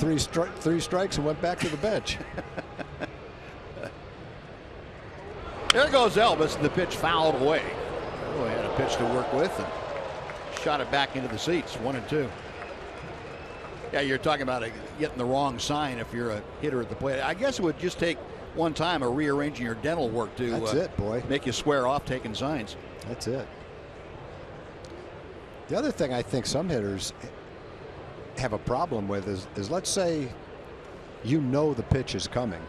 three strikes and went back to the bench. There goes Elvis, and the pitch fouled away. Oh, he had a pitch to work with and shot it back into the seats. 1-2. Yeah, you're talking about getting the wrong sign if you're a hitter at the plate. I guess it would just take one time of rearranging your dental work to That's it, boy. Make you swear off taking signs. That's it. The other thing I think some hitters have a problem with is let's say you know the pitch is coming.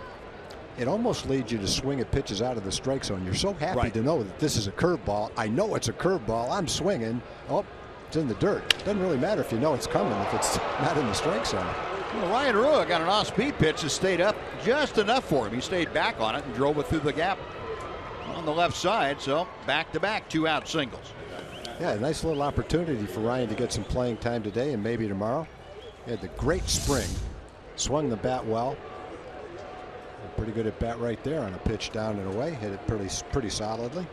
It almost leads you to swing at pitches out of the strike zone. You're so happy to know that this is a curveball. I know it's a curveball. I'm swinging. Oh, it's in the dirt. Doesn't really matter if you know it's coming if it's not in the strike zone. Well, Ryan Rua got an off-speed pitch that stayed up just enough for him. He stayed back on it and drove it through the gap on the left side. So back-to-back 2-out singles. Yeah, a nice little opportunity for Ryan to get some playing time today and maybe tomorrow. He had the great spring. Swung the bat well. Pretty good at bat right there on a pitch down and away. Hit it pretty solidly.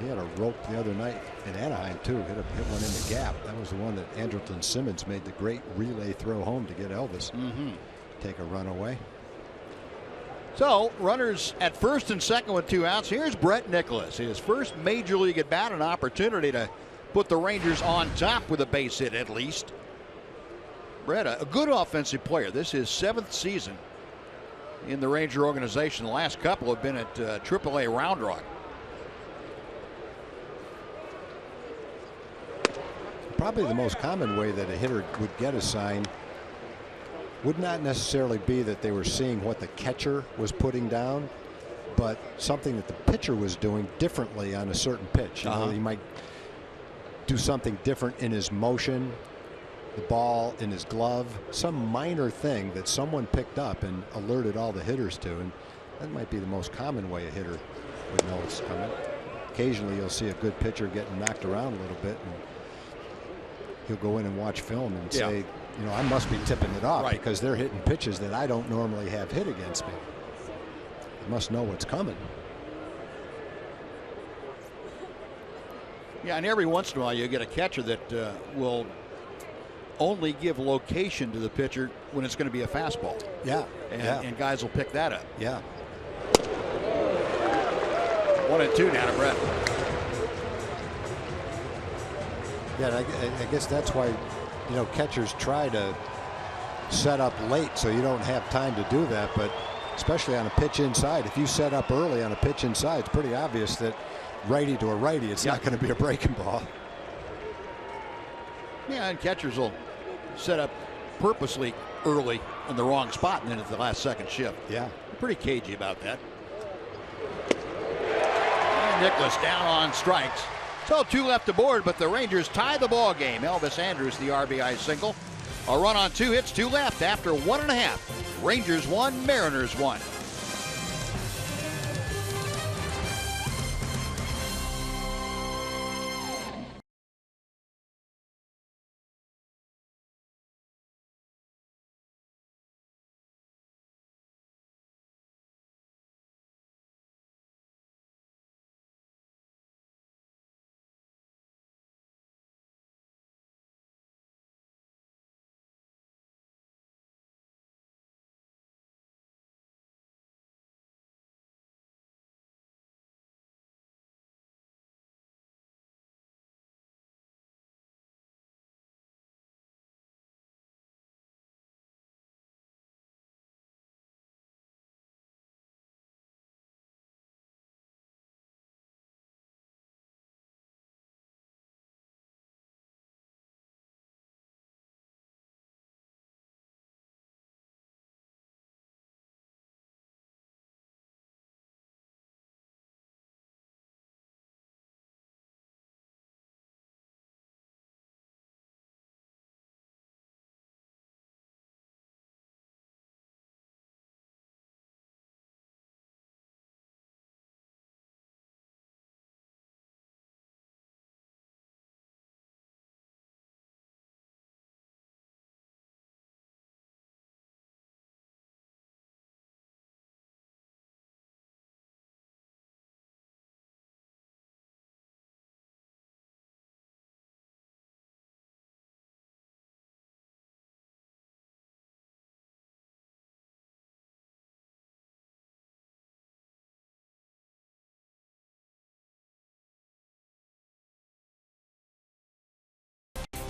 He had a rope the other night in Anaheim too. Hit one in the gap. That was the one that Andrelton Simmons made the great relay throw home to get Elvis. Take a run away. So runners at first and second with 2 outs. Here's Brett Nicholas, his first major league at bat, an opportunity to put the Rangers on top with a base hit at least. Brett, a good offensive player. This is his 7th season in the Ranger organization. The last couple have been at AAA Round Rock. Probably the most common way that a hitter would get a sign would not necessarily be that they were seeing what the catcher was putting down, but something that the pitcher was doing differently on a certain pitch. You know, he might do something different in his motion, the ball in his glove, some minor thing that someone picked up and alerted all the hitters to, and that might be the most common way a hitter would know it's coming. Occasionally you'll see a good pitcher getting knocked around a little bit and he'll go in and watch film and say, you know, I must be tipping it off because they're hitting pitches that I don't normally have hit against me. I must know what's coming. Yeah, and every once in a while you get a catcher that will only give location to the pitcher when it's going to be a fastball. And guys will pick that up. 1-2 now to Brett. Yeah, I guess that's why You know, catchers try to set up late so you don't have time to do that, but especially on a pitch inside, if you set up early on a pitch inside, it's pretty obvious that righty to a righty, it's not going to be a breaking ball. Yeah, and catchers will set up purposely early in the wrong spot and then at the last second shift. Yeah. Pretty cagey about that. And Nicholas down on strikes. So 2 left to board, but the Rangers tie the ball game. Elvis Andrus, the RBI single. A run on 2 hits, 2 left after 1.5. Rangers 1, Mariners 1.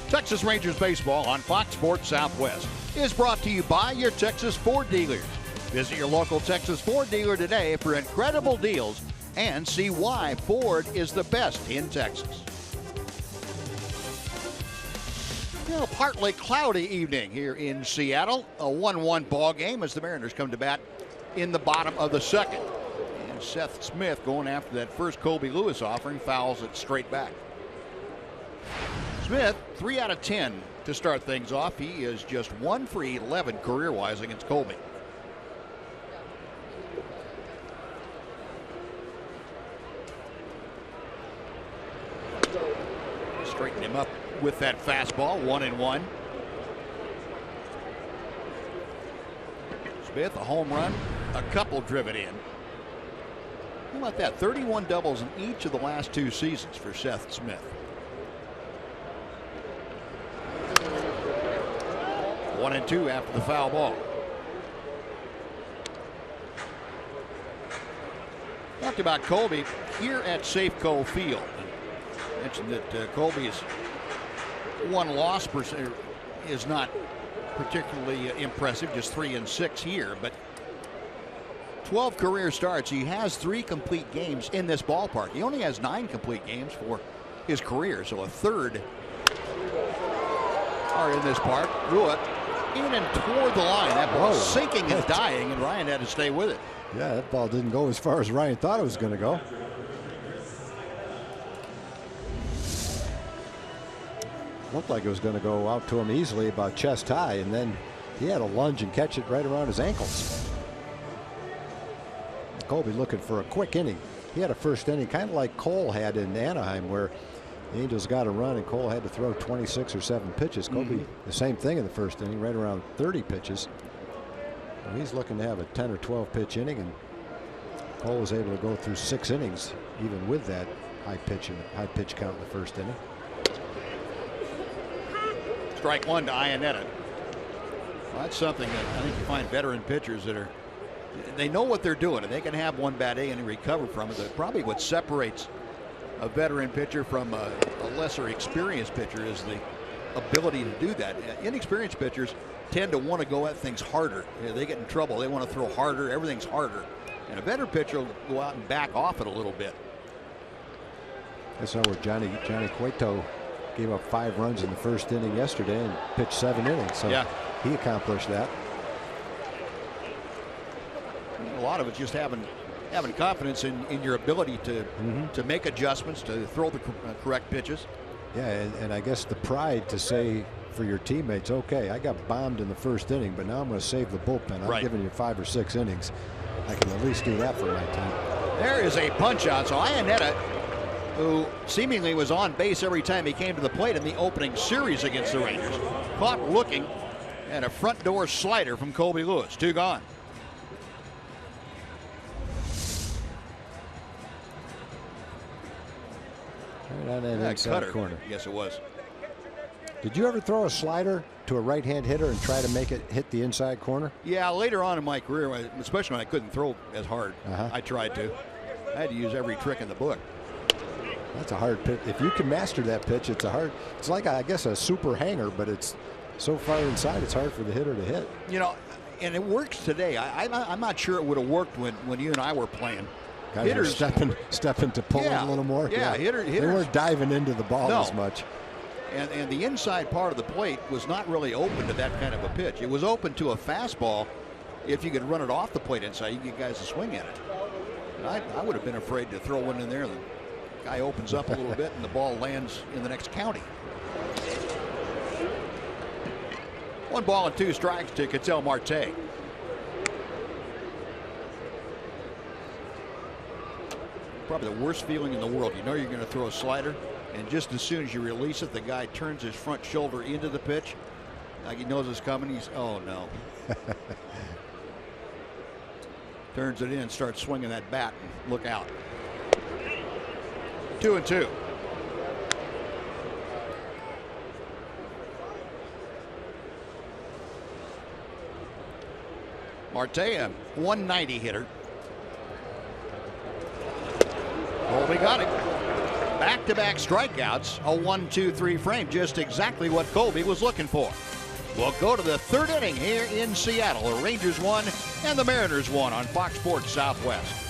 Texas Rangers baseball on Fox Sports Southwest is brought to you by your Texas Ford dealers. Visit your local Texas Ford dealer today for incredible deals and see why Ford is the best in Texas. You know, partly cloudy evening here in Seattle. A 1-1 ball game as the Mariners come to bat in the bottom of the second. And Seth Smith going after that first Colby Lewis offering, fouls it straight back. Smith, 3 out of 10 to start things off. He is just 1 for 11 career-wise against Colby. Straighten him up with that fastball, 1-1. Smith, a home run, a couple driven in. How about that? 31 doubles in each of the last 2 seasons for Seth Smith. 1-2 after the foul ball. Talked about Colby here at Safeco Field. I mentioned that Colby's 1 loss is not particularly impressive, just 3-6 here, but 12 career starts. He has 3 complete games in this ballpark. He only has 9 complete games for his career, so a third are in this park. Threw it in and toward the line. That ball sinking and dying, and Ryan had to stay with it. Yeah, that ball didn't go as far as Ryan thought it was going to go. Looked like it was going to go out to him easily, about chest high, and then he had to lunge and catch it right around his ankles. Colby looking for a quick inning. He had a first inning kind of like Cole had in Anaheim, where the Angels got a run and Cole had to throw 26 or 7 pitches. Colby, the same thing in the first inning, right around 30 pitches. And he's looking to have a 10 or 12 pitch inning, and Cole was able to go through 6 innings even with that high pitch count in the first inning. Strike 1 to Iannetta. Well, that's something that I think you find veteran pitchers that are, they know what they're doing, and they can have one bad day and recover from it. But probably what separates a veteran pitcher from a lesser experienced pitcher is the ability to do that. Inexperienced pitchers tend to want to go at things harder. They get in trouble. They want to throw harder. Everything's harder. And a veteran pitcher will go out and back off it a little bit. I saw where Johnny Cueto gave up 5 runs in the first inning yesterday and pitched 7 innings. So yeah, he accomplished that. A lot of it's just having confidence in your ability to make adjustments, to throw the correct pitches. Yeah, and I guess the pride to say for your teammates, okay, I got bombed in the first inning, but now I'm going to save the bullpen. I'm giving you 5 or 6 innings. I can at least do that for my team. There is a punch out. So Iannetta, who seemingly was on base every time he came to the plate in the opening series against the Rangers, caught looking at a front door slider from Colby Lewis. 2 gone. Right on that inside corner. Yes, it was. Did you ever throw a slider to a right-hand hitter and try to make it hit the inside corner? Yeah, later on in my career, especially when I couldn't throw as hard, I tried to. I had to use every trick in the book. That's a hard pitch. If you can master that pitch, it's like, I guess, a super hanger, but it's so far inside, it's hard for the hitter to hit. You know, and it works today. I'm not sure it would have worked when you and I were playing. Guys hitters stepping to pull a little more. Yeah, hitters. They weren't diving into the ball as much. And the inside part of the plate was not really open to that kind of a pitch. It was open to a fastball. If you could run it off the plate inside, you get guys to swing at it. I would have been afraid to throw one in there. The guy opens up a little bit and the ball lands in the next county. 1 ball and 2 strikes to Ketel Marte. Probably the worst feeling in the world. You know you're going to throw a slider, and just as soon as you release it, the guy turns his front shoulder into the pitch. Like he knows it's coming. He's, oh no. Turns it in, starts swinging that bat, and look out. 2-2. Marte, a 190 hitter. Colby got it. Back-to-back strikeouts, a 1-2-3 frame, just exactly what Colby was looking for. We'll go to the 3rd inning here in Seattle. The Rangers won and the Mariners won on Fox Sports Southwest.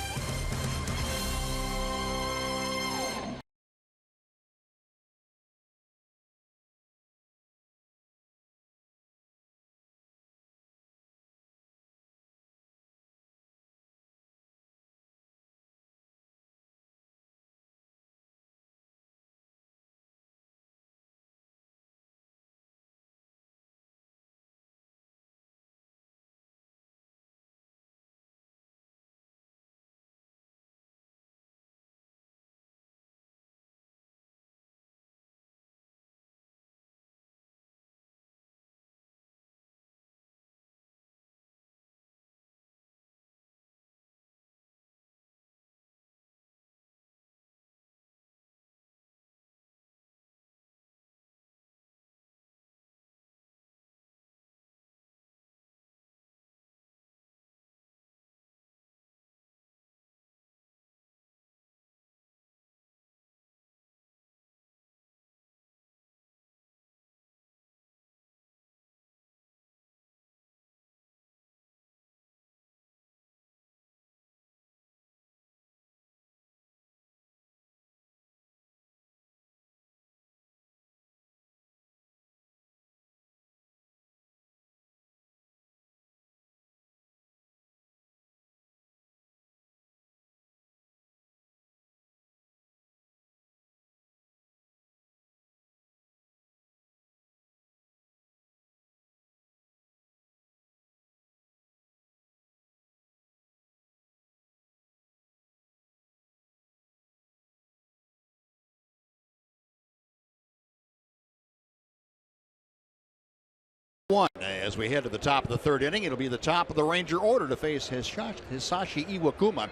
One as we head to the top of the 3rd inning. It'll be the top of the Ranger order to face Hisashi Iwakuma.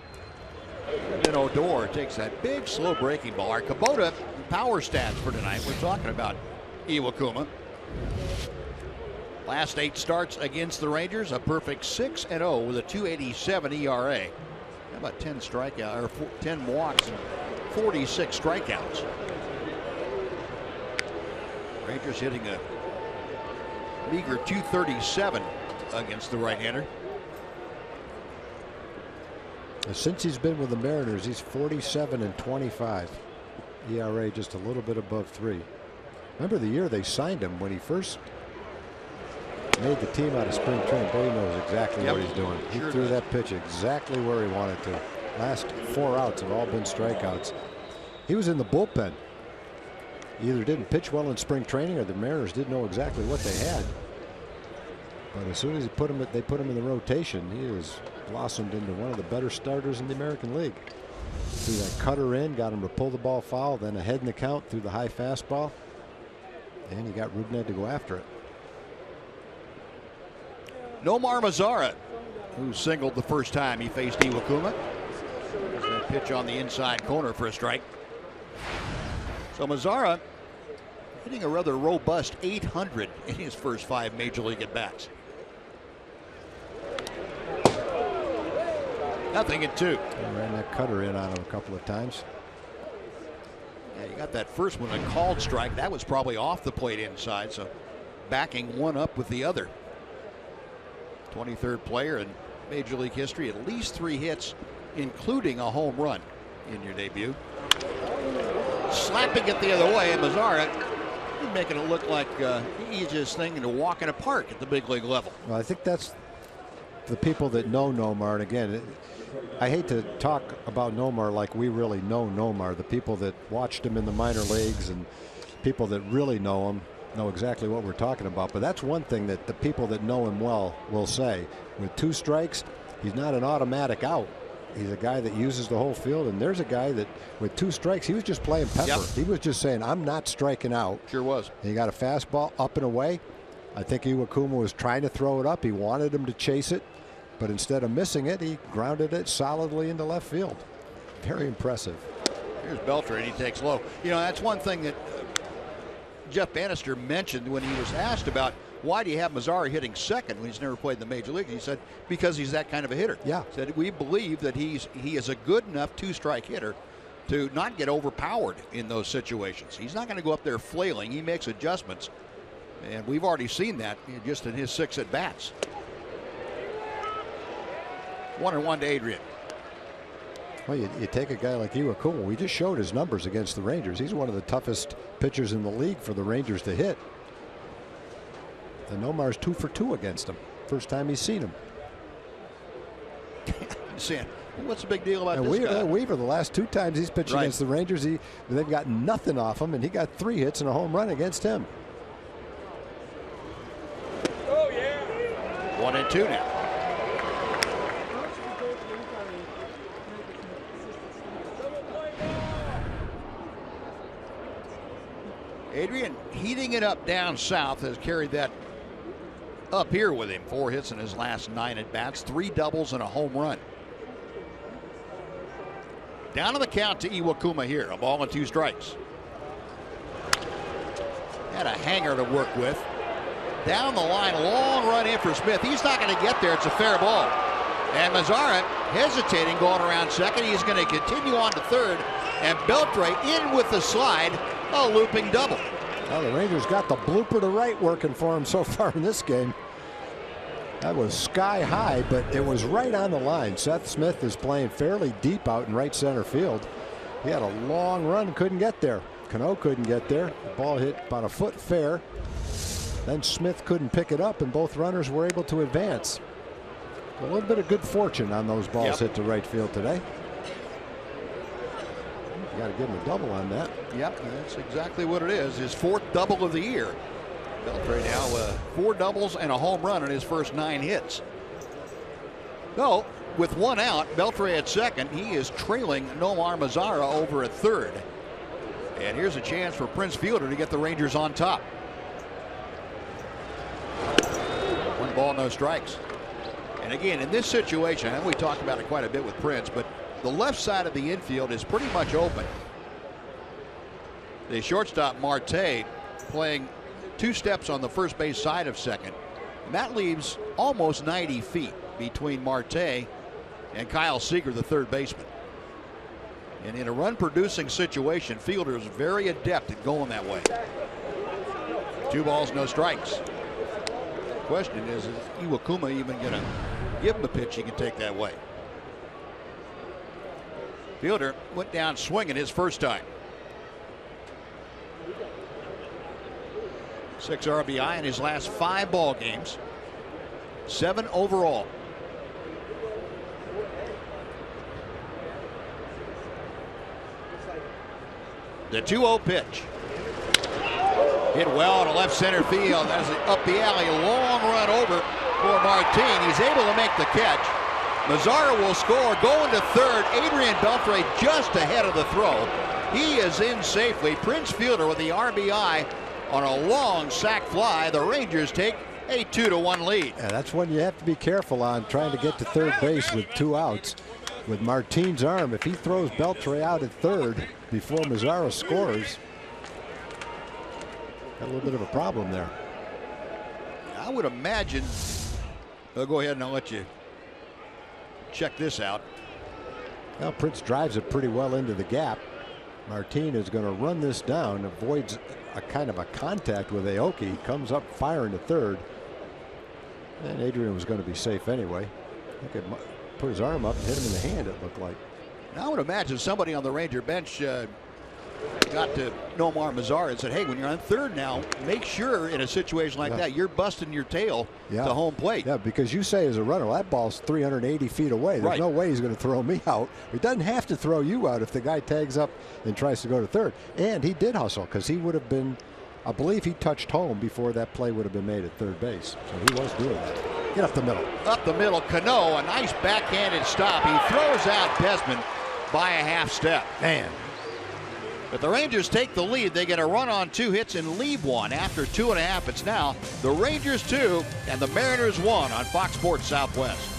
Then Odor takes that big slow breaking ball. Our Kubota power stats for tonight. We're talking about Iwakuma. Last 8 starts against the Rangers, a perfect 6-0 with a 2.87 ERA. How about 10 strikeouts or 10 walks and 46 strikeouts? Rangers hitting a meager .237 against the right-hander. Since he's been with the Mariners, he's 47-25. ERA just a little bit above 3. Remember the year they signed him when he first made the team out of spring training. Boy, he knows exactly what he's doing. He threw that pitch exactly where he wanted to. Last 4 outs have all been strikeouts. He was in the bullpen. He either didn't pitch well in spring training or the Mariners didn't know exactly what they had. But as soon as they put him in the rotation, he has blossomed into one of the better starters in the American League. Threw that cutter in, got him to pull the ball foul, then ahead in the count through the high fastball. And he got Rudned to go after it. Nomar Mazara, who singled the first time he faced Iwakuma. There's that pitch on the inside corner for a strike. So Mazara hitting a rather robust .800 in his first 5 major league at bats. 0-2. He ran that cutter in on him a couple of times. Yeah, you got that first one, a called strike. That was probably off the plate inside, so backing one up with the other. 23rd player in major league history, at least 3 hits, including a home run in your debut. Slapping it the other way, and Mazara making it look like the easiest thing to walk in a park at the big league level. Well, I think that's the people that know Nomar, and again, I hate to talk about Nomar like we really know Nomar. The people that watched him in the minor leagues and people that really know him know exactly what we're talking about. But that's one thing that the people that know him well will say. With 2 strikes, he's not an automatic out. He's a guy that uses the whole field, and there's a guy that with 2 strikes, he was just playing pepper. Yep. He was just saying, I'm not striking out. Sure was. And he got a fastball up and away. I think Iwakuma was trying to throw it up. He wanted him to chase it, but instead of missing it, he grounded it solidly into left field. Very impressive. Here's Beltre, and he takes low. You know, that's one thing that Jeff Bannister mentioned when he was asked about why do you have Mazara hitting second when he's never played in the major league. He said because he's that kind of a hitter. Yeah. He said we believe that he is a good enough 2-strike hitter to not get overpowered in those situations. He's not going to go up there flailing. He makes adjustments, and we've already seen that just in his 6 at bats. 1-1 to Adrian. Well, you take a guy like Iwakuma. We just showed his numbers against the Rangers. He's one of the toughest pitchers in the league for the Rangers to hit. And Nomar's 2 for 2 against him. First time he's seen him. Saying, what's the big deal about this guy? Weaver, the last 2 times he's pitched against the Rangers, they've got nothing off him, and he got 3 hits and a home run against him. Oh yeah. 1-2 now. Adrian heating it up down south, has carried that up here with him. 4 hits in his last 9 at bats, 3 doubles and a home run. Down to the count to Iwakuma here, a ball and 2 strikes. Had a hanger to work with. Down the line, a long run in for Smith. He's not going to get there. It's a fair ball. And Mazara hesitating, going around second. He's going to continue on to third. And Beltre in with the slide. A looping double. Well, the Rangers got the blooper to right working for him so far in this game. That was sky high, but it was right on the line. Seth Smith is playing fairly deep out in right center field. He had a long run, couldn't get there. Cano couldn't get there. The ball hit about a foot fair. Then Smith couldn't pick it up, and both runners were able to advance. A little bit of good fortune on those balls hit to right field today. You got to give him a double on that. Yep, that's exactly what it is. His 4th double of the year. Beltre now 4 doubles and a home run in his first 9 hits. Though, with 1 out, Beltre at second. He is trailing Nomar Mazara over at third. And here's a chance for Prince Fielder to get the Rangers on top. 1 ball, no strikes. And again, in this situation, I know we talked about it quite a bit with Prince, but the left side of the infield is pretty much open. The shortstop Marte playing 2 steps on the first base side of second. And that leaves almost 90 feet between Marte and Kyle Seager, the third baseman. And in a run producing situation, Fielder is very adept at going that way. 2 balls, no strikes. Question is Iwakuma even going to give him a pitch he can take that way? Fielder went down swinging his first time. 6 RBI in his last 5 ball games. 7 overall. The 2-0 pitch. Hit well to left center field. That's up the alley. Long run over for Martin. He's able to make the catch. Mazzara will score. Going to third. Adrian Beltre just ahead of the throw. He is in safely. Prince Fielder with the RBI on a long sac fly. The Rangers take a 2-1 lead. Yeah, that's one you have to be careful on, trying to get to third base with 2 outs. With Martin's arm, if he throws Beltre out at third before Mazzara scores, got a little bit of a problem there. I would imagine. I'll go ahead and I'll let you check this out. Well, Prince drives it pretty well into the gap. Martin is going to run this down, avoids a kind of a contact with Aoki, comes up firing to third. And Adrian was going to be safe anyway. He could put his arm up and hit him in the hand, it looked like. Now I would imagine somebody on the Ranger bench got to Nomar Mazzara and said, hey, when you're on third now, make sure in a situation like that you're busting your tail to home plate. Yeah, because you say as a runner, that ball's 380 feet away. There's no way he's going to throw me out. He doesn't have to throw you out if the guy tags up and tries to go to third. And he did hustle because he would have been, I believe he touched home before that play would have been made at third base. So he was doing that. Get up the middle. Up the middle, Cano, a nice backhanded stop. He throws out Desmond by a half step. Man. But the Rangers take the lead. They get a run on 2 hits and leave 1. After 2.5, it's now the Rangers 2 and the Mariners 1 on Fox Sports Southwest.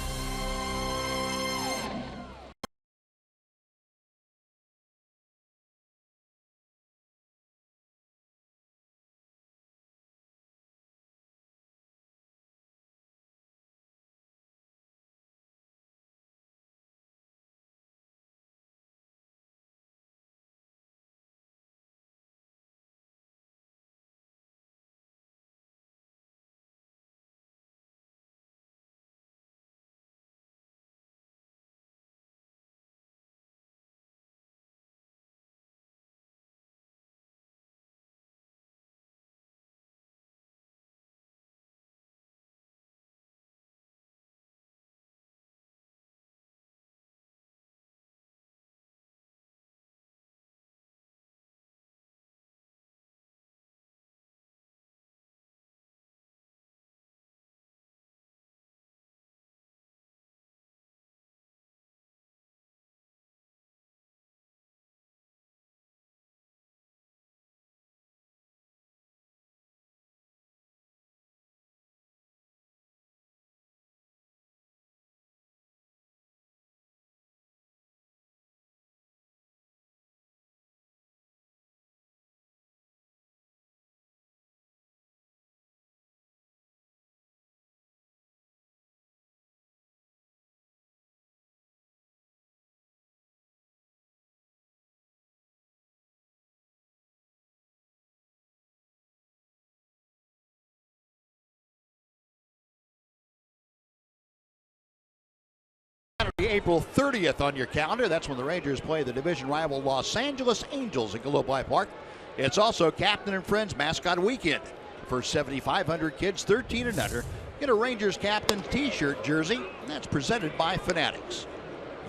April 30th on your calendar. That's when the Rangers play the division rival Los Angeles Angels at Globe Park. It's also Captain and Friends Mascot Weekend. For 7,500 kids 13 and under, get a Rangers Captain t-shirt jersey, and that's presented by Fanatics.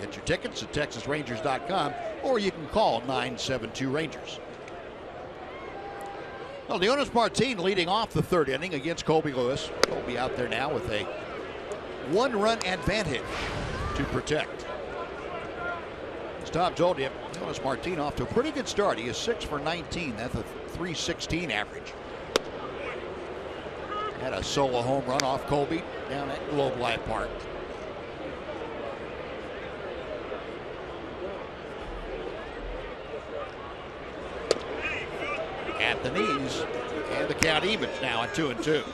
Get your tickets at TexasRangers.com, or you can call 972-RANGERS. Well, Leonis Martin leading off the 3rd inning against Colby Lewis. Colby out there now with a 1-run advantage to protect. As Tom told you, Leonis Martin off to a pretty good start. He is 6 for 19. That's a .316 average. Had a solo home run off Colby down at Globe Life Park. At the knees, and the count evens now at 2-2.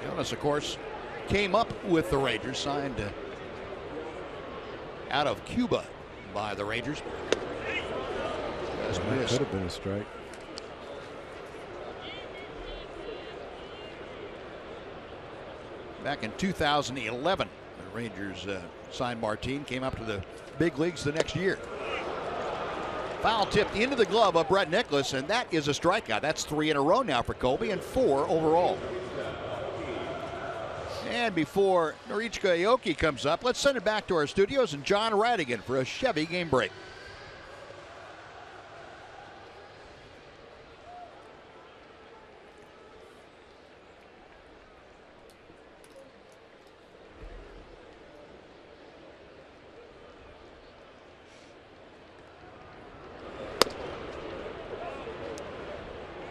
Leonis, of course, came up with the Rangers, signed out of Cuba by the Rangers. Just That missed. could have been a strike. Back in 2011, the Rangers signed Martin, came up to the big leagues the next year. Foul tipped into the glove of Brett Nicholas, and that is a strikeout. That's 3 in a row now for Colby and 4 overall. And before Norichika Aoki comes up, let's send it back to our studios and John Radigan for a Chevy game break.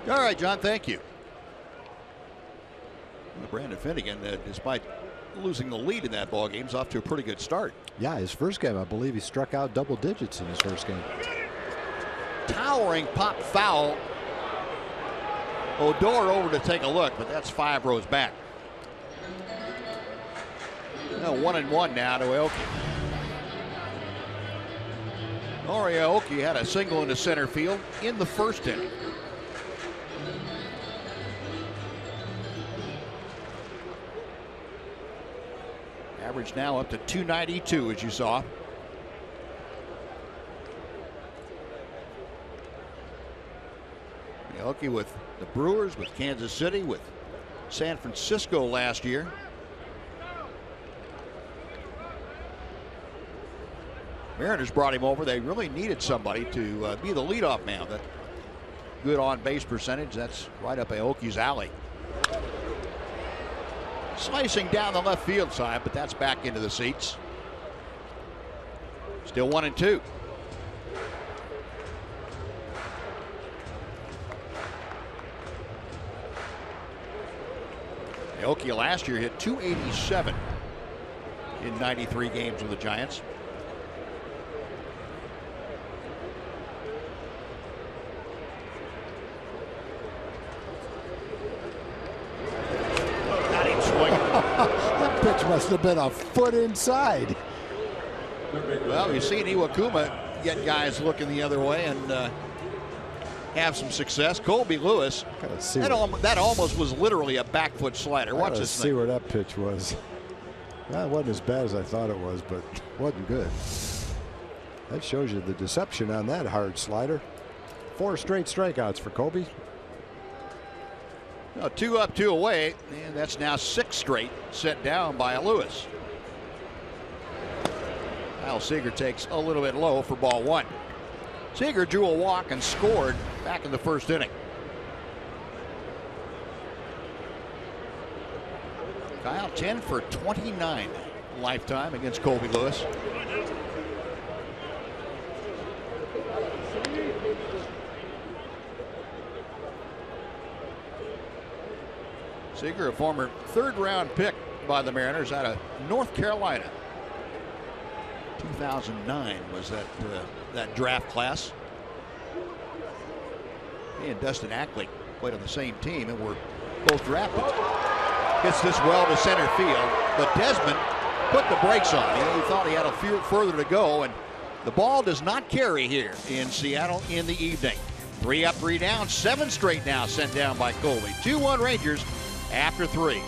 All right, John, thank you. Brandon Finnegan, despite losing the lead in that ball game, is off to a pretty good start. Yeah, his first game, I believe he struck out double digits in his first game. Towering pop foul. Odor over to take a look, but that's 5 rows back. 1-1 now to Aoki. Aoki had a single into center field in the first inning. Average now up to 292, as you saw. Aoki with the Brewers, with Kansas City, with San Francisco last year. Mariners brought him over. They really needed somebody to be the leadoff man. That good on base percentage. That's right up Aoki's alley. Slicing down the left field side, but that's back into the seats. Still 1-2. Aoki last year hit .287 in 93 games with the Giants. That pitch must have been a foot inside. Well, you've seen Iwakuma get guys looking the other way and have some success. Colby Lewis, that almost was literally a back foot slider. Watch this see thing. where that pitch was. Well, it wasn't as bad as I thought it was, but it wasn't good. That shows you the deception on that hard slider. 4 straight strikeouts for Colby. 2 up, 2 away, and that's now 6 straight set down by Lewis. Kyle Seager takes a little bit low for ball 1. Seager drew a walk and scored back in the first inning. Kyle 10 for 29 lifetime against Colby Lewis. Seager, a former 3rd-round pick by the Mariners out of North Carolina. 2009 was that draft class. He and Dustin Ackley played on the same team and were both drafted. Hits this well to center field, but Desmond put the brakes on. He thought he had a few further to go, and the ball does not carry here in Seattle in the evening. 3 up, 3 down, 7 straight now sent down by Colby. 2-1 Rangers after 3.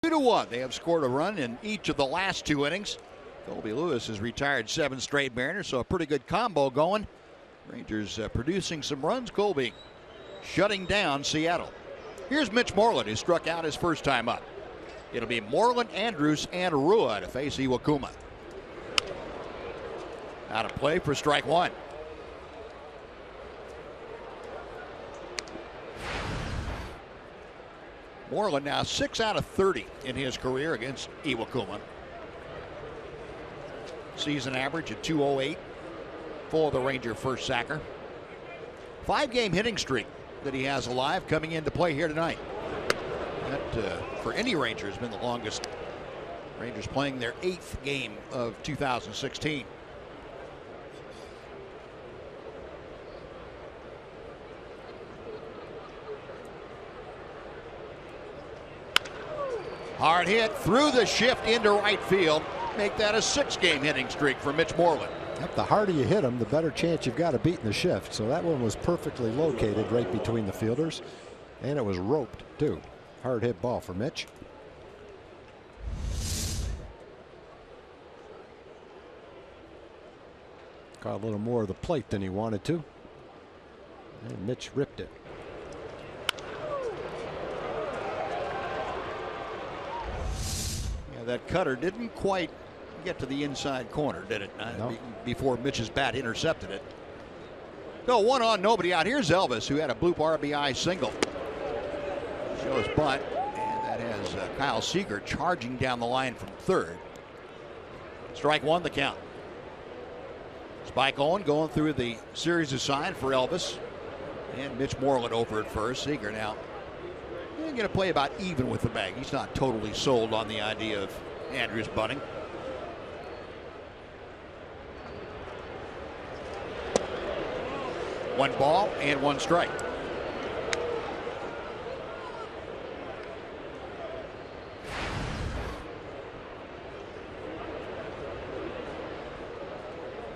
2-1. They have scored a run in each of the last 2 innings. Colby Lewis has retired 7 straight Mariners, so a pretty good combo going. Rangers producing some runs. Colby shutting down Seattle. Here's Mitch Moreland, who struck out his first time up. It'll be Moreland, Andrus, and Rua to face Iwakuma. Out of play for strike 1. Moreland now 6 out of 30 in his career against Iwakuma. Season average at 208 for the Ranger first sacker. 5-game hitting streak that he has alive coming into play here tonight. That for any Ranger has been the longest. Rangers playing their 8th game of 2016. Hard hit through the shift into right field. Make that a 6-game hitting streak for Mitch Moreland. Yep, the harder you hit him, the better chance you've got of beating the shift. So that one was perfectly located right between the fielders. And it was roped, too. Hard hit ball for Mitch. Caught a little more of the plate than he wanted to. And Mitch ripped it. That cutter didn't quite get to the inside corner, did it? No. Before Mitch's bat intercepted it. So 1 on, nobody out. Here's Elvis, who had a bloop RBI single. Shows bunt, and that has Kyle Seager charging down the line from third. Strike 1, the count. Spike Owen going through the series aside for Elvis. And Mitch Moreland over at first. Seager now going to play about even with the bag. He's not totally sold on the idea of Andrus bunting. One ball and 1 strike.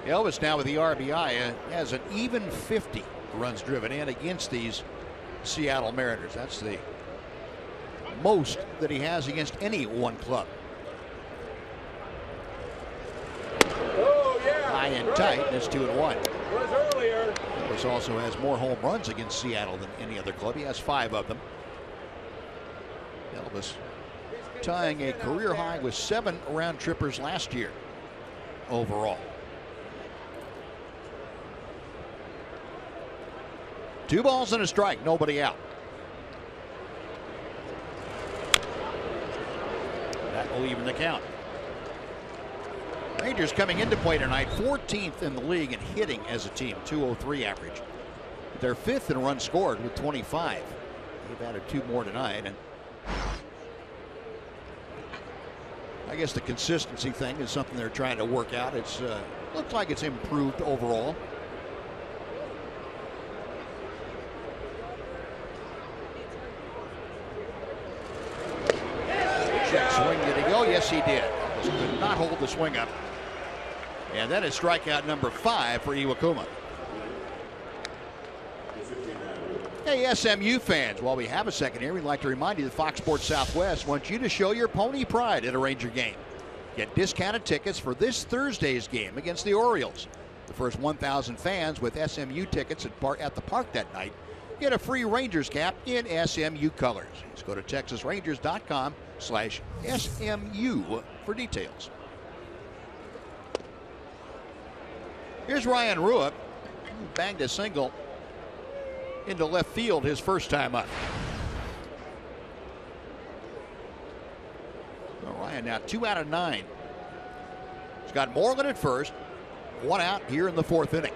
Elvis now with the RBI has an even 50 runs driven in against these Seattle Mariners. That's the most that he has against any one club. High and tight, and it's 2-1. Elvis also has more home runs against Seattle than any other club. He has 5 of them. Elvis tying a career high with 7 round trippers last year overall. 2 balls and a strike, nobody out. That will even the count. Rangers coming into play tonight 14th in the league in hitting as a team, 203 average. They're 5th in runs scored with 25. They've added 2 more tonight, and I guess the consistency thing is something they're trying to work out. It's looks like it's improved overall. Check swing, did he go? Yes, he did. Could not hold the swing up. And that is strikeout number 5 for Iwakuma. Hey, SMU fans, while we have a second here, we'd like to remind you that Fox Sports Southwest wants you to show your pony pride at a Ranger game. Get discounted tickets for this Thursday's game against the Orioles. The first 1,000 fans with SMU tickets at the park that night get a free Rangers cap in SMU colors. Just go to TexasRangers.com/SMU for details. Here's Ryan Rua, who banged a single into left field his first time up. So Ryan now 2 out of 9. He's got Moreland at first, 1 out here in the 4th inning.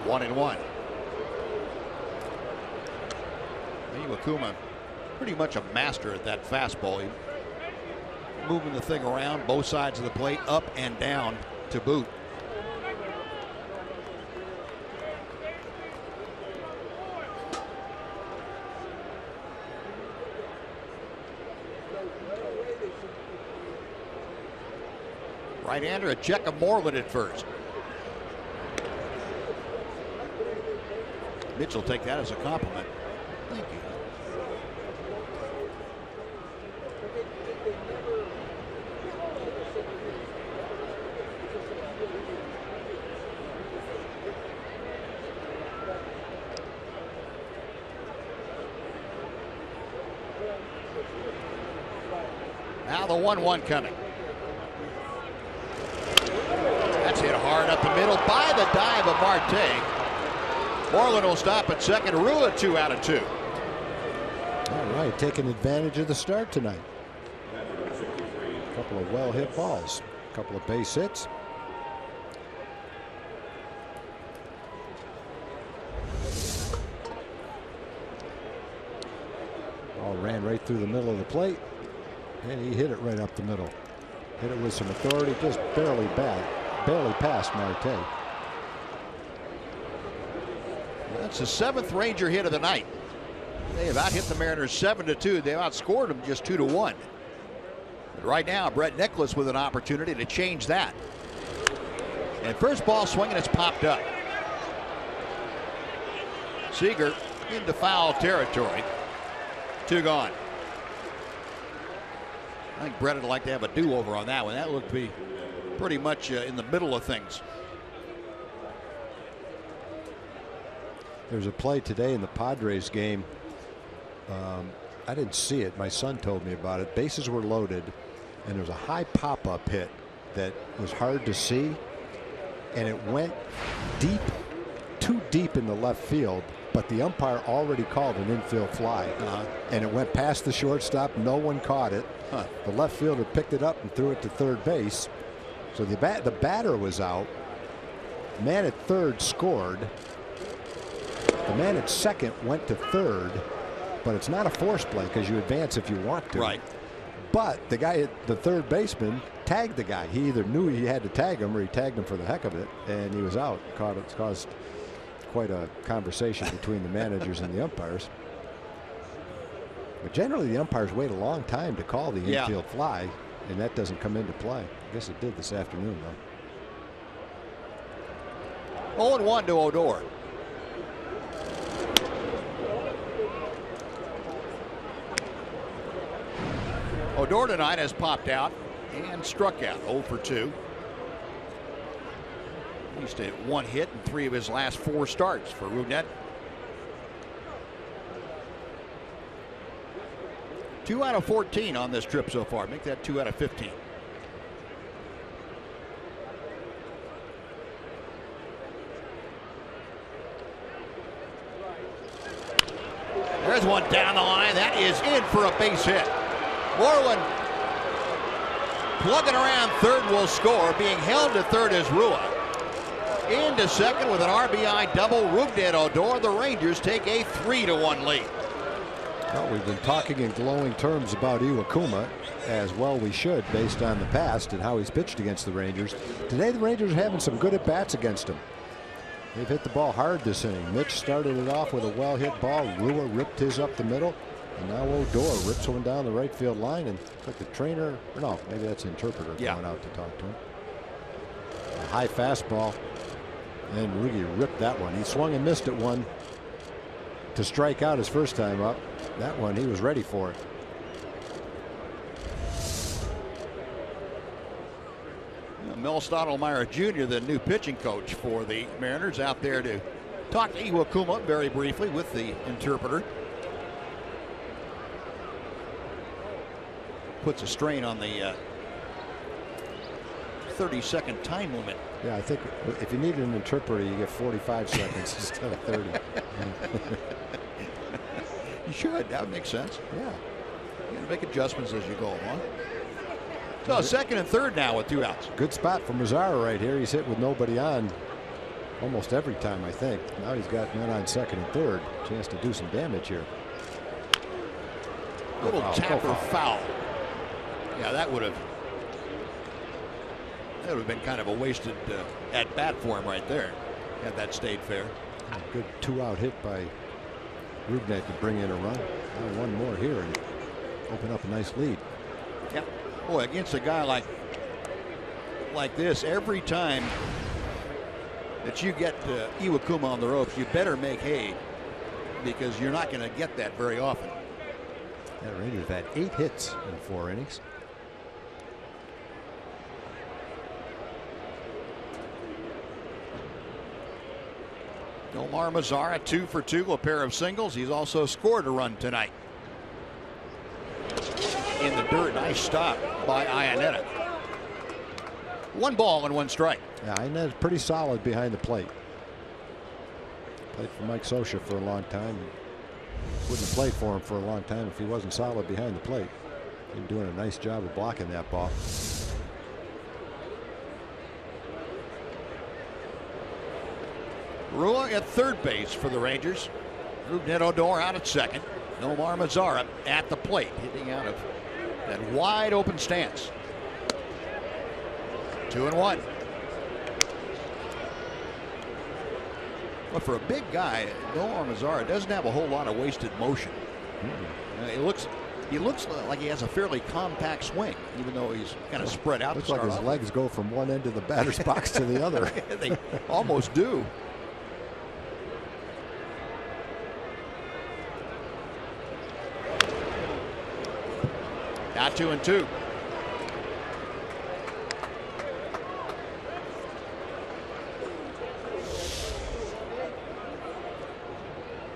One and 1. Iwakuma pretty much a master at that fastball. He moving the thing around both sides of the plate, up and down to boot. Right-hander, a check of Moreland at first. Mitch will take that as a compliment. Thank you. Now the 1-1 coming. That's hit hard up the middle by the dive of Marte. Moreland will stop at second. Rua 2 out of 2. All right, taking advantage of the start tonight. A couple of well hit balls, a couple of base hits. Ball ran right through the middle of the plate. And he hit it right up the middle. Hit it with some authority, just barely past Marte. That's the 7th Ranger hit of the night. They have out-hit the Mariners 7-2. They've outscored them just 2-1. But right now, Brett Nicholas with an opportunity to change that. And first ball swinging, it's popped up. Seager into foul territory. 2 gone. I think Brett would like to have a do-over on that one. That looked to be pretty much in the middle of things. There's a play today in the Padres game. I didn't see it. My son told me about it. Bases were loaded, and there was a high pop-up hit that was hard to see, and it went deep, too deep in the left field. But the umpire already called an infield fly, and it went past the shortstop. No one caught it. The left fielder picked it up and threw it to third base. So the batter was out. The man at third scored. The man at second went to third, but it's not a force play because you advance if you want to. Right. But the guy at the third baseman tagged the guy. He either knew he had to tag him or he tagged him for the heck of it, and he was out. Caused quite a conversation between the managers and the umpires. But generally the umpires wait a long time to call the infield fly, and that doesn't come into play. I guess it did this afternoon though. 0-1 to Odor. Odor tonight has popped out and struck out. 0 for 2. He's had 1 hit in 3 of his last 4 starts for Rougned. 2 out of 14 on this trip so far. Make that 2 out of 15. There's one down the line. That is in for a base hit. Moreland plugging around third will score. Being held to third is Rua. Into second with an RBI double. Rougned Odor. The Rangers take a 3-1 lead. Well, we've been talking in glowing terms about Iwakuma, as well we should, based on the past and how he's pitched against the Rangers. Today the Rangers are having some good at-bats against him. They've hit the ball hard this inning. Mitch started it off with a well-hit ball. Rua ripped his up the middle. And now Odor rips one down the right field line, and it's like the trainer, or no, maybe that's the interpreter going out to talk to him. A high fastball, and Rugi ripped that one. He swung and missed at one to strike out his first time up. That one, he was ready for it. Mel Stottlemyre Jr., the new pitching coach for the Mariners, out there to talk to Iwakuma very briefly with the interpreter. Puts a strain on the 30-second time limit. Yeah, I think if you need an interpreter, you get 45 seconds instead of 30. You should. That would make sense. Yeah. You gotta make adjustments as you go along. So second and third now with 2 outs. Good spot from Rosario right here. He's hit with nobody on almost every time, I think. Now he's got men on second and third. Chance to do some damage here. Little tapper foul. Yeah, that would have been kind of a wasted at bat for him right there, had that stayed fair. A good 2-out hit by Rougned to bring in a run. Now one more here and open up a nice lead. Yeah, boy, against a guy like this, every time that you get Iwakuma on the ropes, you better make hay, because you're not going to get that very often. The Rangers had 8 hits in 4 innings. Nomar Mazara 2 for 2, a pair of singles. He's also scored a run tonight. In the dirt, nice stop by Iannetta. 1 ball and 1 strike. Yeah, Ianetta's pretty solid behind the plate. Played for Mike Scioscia for a long time. Wouldn't have played for him for a long time if he wasn't solid behind the plate. He's doing a nice job of blocking that ball. Rua at third base for the Rangers. Rougned Odor out at second. Nomar Mazara at the plate, hitting out of that wide open stance. 2-1. But for a big guy, Nomar Mazara doesn't have a whole lot of wasted motion. He looks like he has a fairly compact swing, even though he's kind of spread out. Looks like his legs go from one end of the batter's box to the other. They almost do. Now 2-2.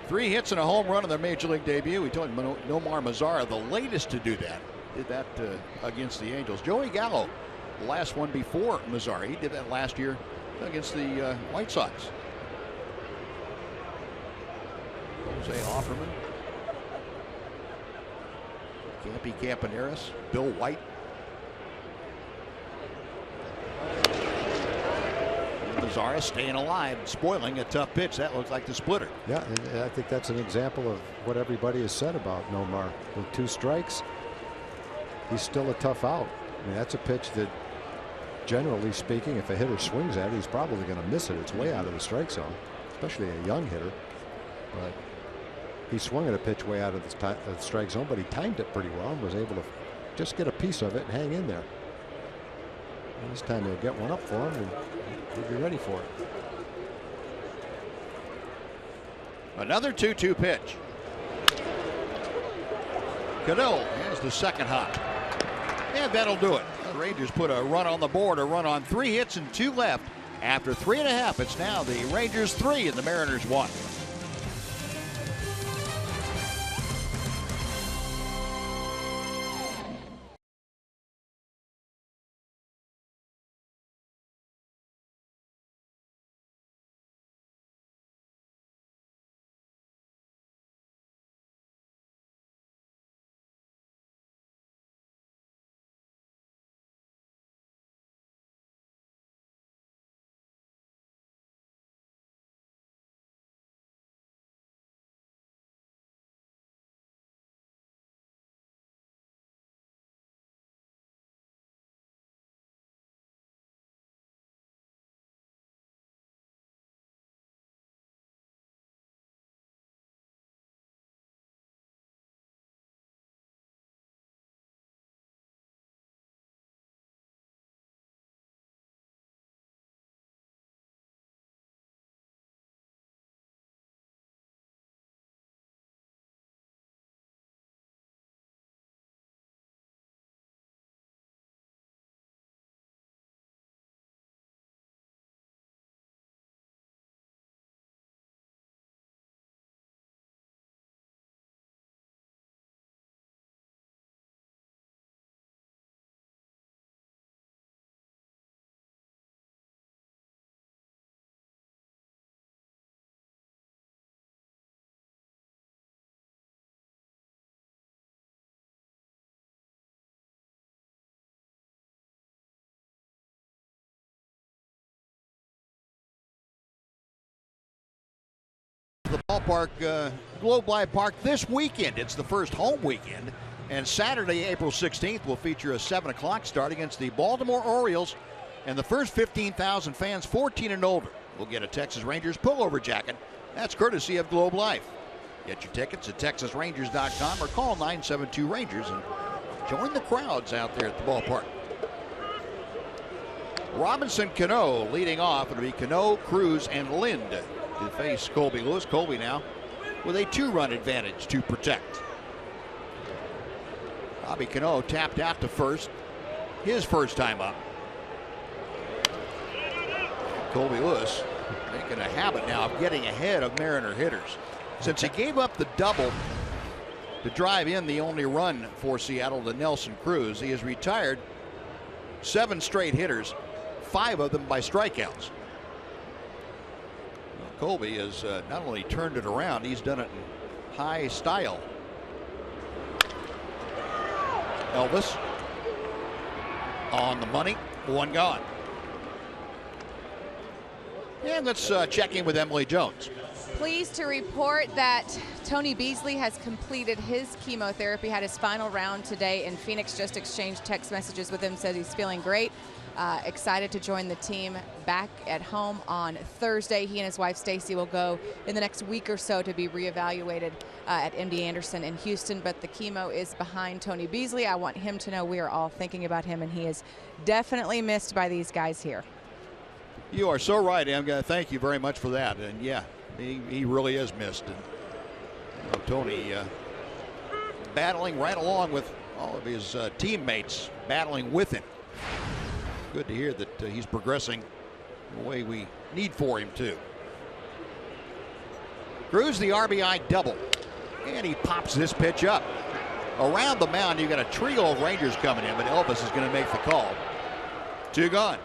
Three hits and a home run in their major league debut. We told him Nomar Mazara, the latest to do that. Did that against the Angels. Joey Gallo, the last one before Mazara. He did that last year against the White Sox. Jose Offerman. Campy Campaneris, Bill White. Mazara staying alive, spoiling a tough pitch. That looks like the splitter. Yeah, and I think that's an example of what everybody has said about Nomar. With 2 strikes, he's still a tough out. I mean, that's a pitch that, generally speaking, if a hitter swings at it, he's probably going to miss it. It's way out of the strike zone, especially a young hitter. But he swung at a pitch way out of the strike zone, but he timed it pretty well and was able to just get a piece of it and hang in there. And this time he'll get one up for him, and he'll be ready for it. Another 2-2 pitch. Cano has the second hop. And that'll do it. The Rangers put a run on the board, a run on 3 hits and 2 left. After 3.5, it's now the Rangers 3 and the Mariners 1. The ballpark, Globe Life Park, this weekend. It's the first home weekend, and Saturday, April 16th, will feature a 7 o'clock start against the Baltimore Orioles, and the first 15,000 fans 14 and older will get a Texas Rangers pullover jacket. That's courtesy of Globe Life. Get your tickets at TexasRangers.com or call 972-RANGERS and join the crowds out there at the ballpark. Robinson Cano leading off. It'll be Cano, Cruz, and Lind to face Colby Lewis. Colby now with a 2-run advantage to protect. Bobby Cano tapped out to first, his first time up. Colby Lewis making a habit now of getting ahead of Mariner hitters. Since he gave up the double to drive in the only run for Seattle to Nelson Cruz, he has retired 7 straight hitters, 5 of them by strikeouts. Well, Colby has not only turned it around, he's done it in high style. Elvis on the money, 1 gone. And let's check in with Emily Jones. Pleased to report that Tony Beasley has completed his chemotherapy, had his final round today in Phoenix. Just exchanged text messages with him, said he's feeling great. Excited to join the team back at home on Thursday. He and his wife Stacy will go in the next week or so to be reevaluated at MD Anderson in Houston, but the chemo is behind Tony Beasley. I want him to know we are all thinking about him, and he is definitely missed by these guys here. You are so right, Em. Thank you very much for that. And yeah, he really is missed. And Tony battling right along with all of his teammates, battling with him. Good to hear that he's progressing the way we need for him to. Cruz the RBI double, and he pops this pitch up. Around the mound, you've got a trio of Rangers coming in, but Elvis is going to make the call. 2 gone.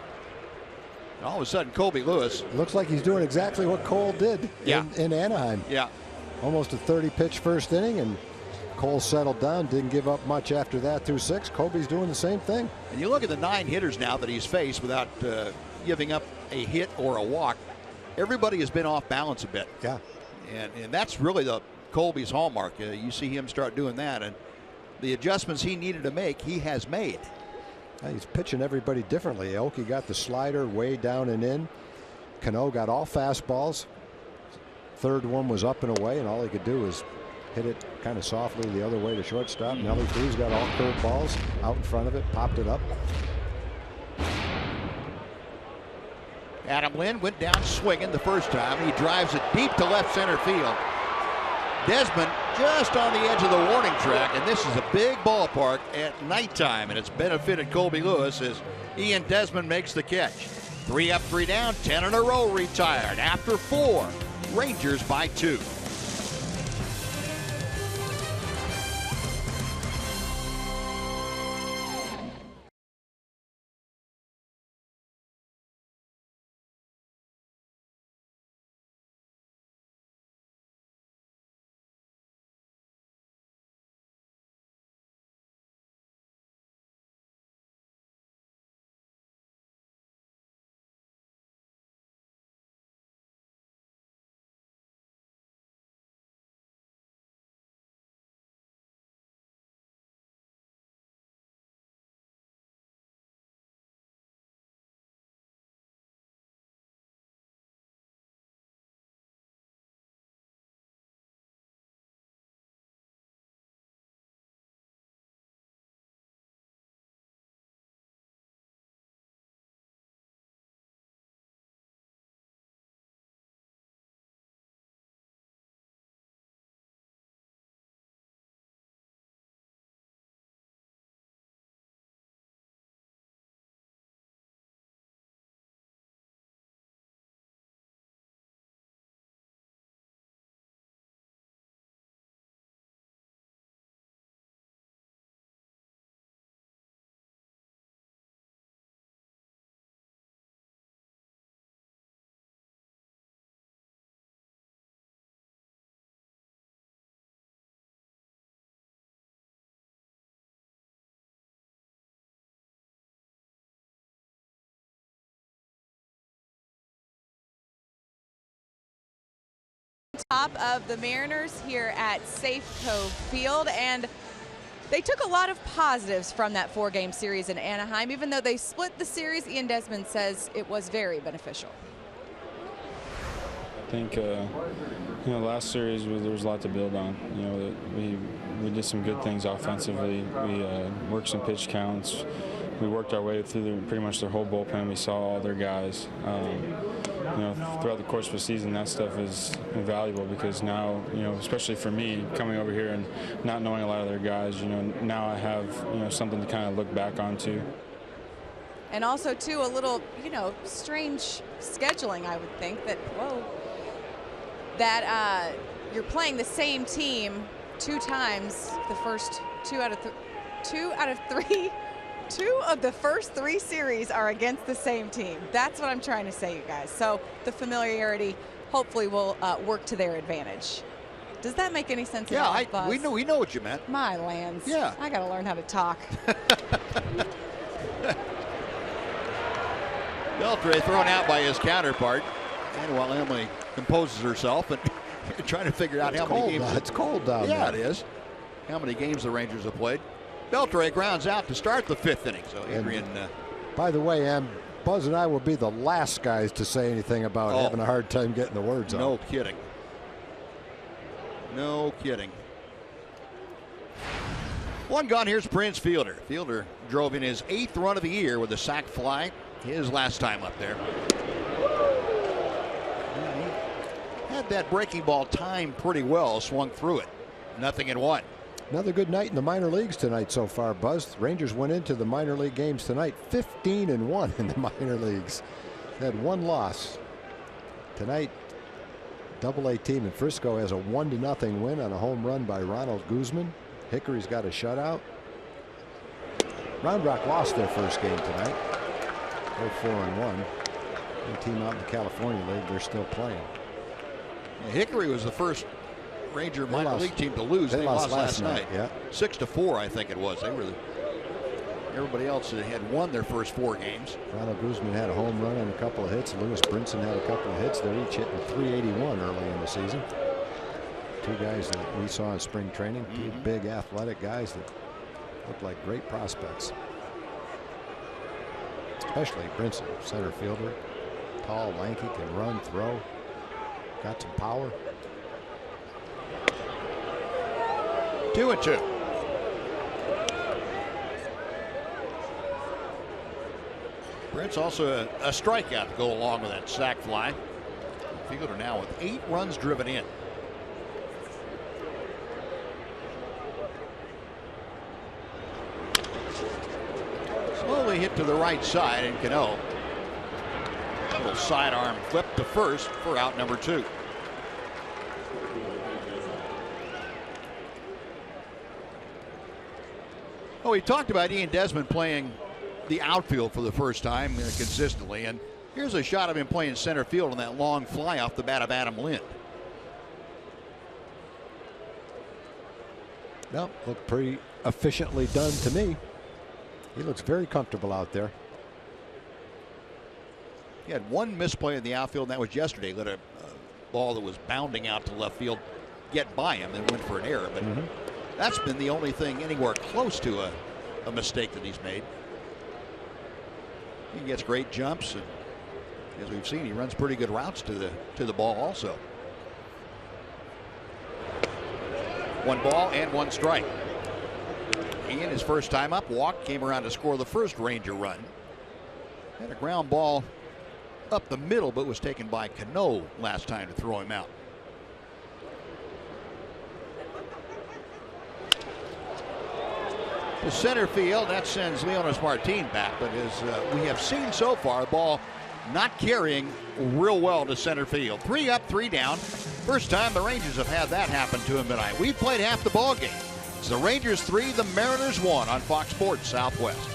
And all of a sudden, Colby Lewis. Looks like he's doing exactly what Cole did in Anaheim. Yeah. Almost a 30-pitch first inning, and Cole settled down, didn't give up much after that through 6. Colby's doing the same thing. And you look at the 9 hitters now that he's faced without giving up a hit or a walk. Everybody has been off balance a bit. Yeah. And that's really the Colby's hallmark. You see him start doing that, and the adjustments he needed to make, he has made. He's pitching everybody differently. Aoki got the slider way down and in. Cano got all fastballs. Third one was up and away, and all he could do was hit it kind of softly the other way to shortstop. Nelly Cruz got all curved balls out in front of it, popped it up. Adam Lind went down swinging the first time. He drives it deep to left center field. Desmond just on the edge of the warning track, and this is a big ballpark at nighttime, and it's benefited Colby Lewis as Ian Desmond makes the catch. 3 up, 3 down, 10 in a row retired after 4. Rangers by 2. Top of the Mariners here at Safeco Field, and they took a lot of positives from that 4-game series in Anaheim. Even though they split the series, Ian Desmond says it was very beneficial. I think last series there was a lot to build on. We did some good things offensively. We worked some pitch counts, we worked our way through pretty much their whole bullpen. We saw all their guys. Throughout the course of the season, that stuff is invaluable because now, especially for me, coming over here and not knowing a lot of their guys, now I have, something to kind of look back onto. And also, too, a little, strange scheduling, I would think, that, you're playing the same team 2 times the first 2 out of 3. 2 of the first 3 series are against the same team. That's what I'm trying to say, you guys. So the familiarity hopefully will work to their advantage. Does that make any sense at all, Buzz? we know what you meant. My lands. Yeah. I got to learn how to talk. Beltre thrown out by his counterpart. And while Emily composes herself and trying to figure out how many games. It's cold down there. Yeah, it is. How many games the Rangers have played. Beltre grounds out to start the 5th inning. So Adrian. By the way, Buzz and I will be the last guys to say anything about having a hard time getting the words out. No kidding. No kidding. 1 gone. Here's Prince Fielder. Fielder drove in his 8th run of the year with a sac fly. His last time up there. Had that breaking ball timed pretty well. Swung through it. 0-1. Another good night in the minor leagues tonight so far, Buzz. Rangers went into the minor league games tonight 15-1 in the minor leagues. Had 1 loss. Tonight, Double-A team in Frisco has a 1-0 win on a home run by Ronald Guzman. Hickory's got a shutout. Round Rock lost their first game tonight. They're 4-1. The team out in the California League, they're still playing. Hickory was the first Ranger minor league team to lose. They lost last night. Yeah. 6-4, I think it was. Everybody else had won their first 4 games. Ronald Guzman had a home run and a couple of hits. Lewis Brinson had a couple of hits. They're each hitting .381 early in the season. 2 guys that we saw in spring training. 2 big athletic guys that look like great prospects. Especially Brinson, center fielder. Tall, lanky, can run, throw. Got some power. 2-2. Prince also a strikeout to go along with that sac fly. Fielder now with 8 runs driven in. Slowly hit to the right side, and Cano. Little sidearm flip to first for out number 2. Oh, we talked about Ian Desmond playing the outfield for the first time consistently, and here's a shot of him playing center field on that long fly off the bat of Adam Lind. Well, looked pretty efficiently done to me. He looks very comfortable out there. He had 1 misplay in the outfield, and that was yesterday. Let a ball that was bounding out to left field get by him and went for an error. But that's been the only thing anywhere close to a mistake that he's made. He gets great jumps, and as we've seen, he runs pretty good routes to the ball also. 1 ball and 1 strike. Ian, his first time up, walked, came around to score the first Ranger run. Had a ground ball up the middle, but was taken by Cano last time to throw him out. To center field, that sends Leonis Martin back, but as we have seen so far, the ball not carrying real well to center field. 3 up, 3 down. First time the Rangers have had that happen to him tonight. We've played half the ball game. It's the Rangers 3, the Mariners 1 on Fox Sports Southwest.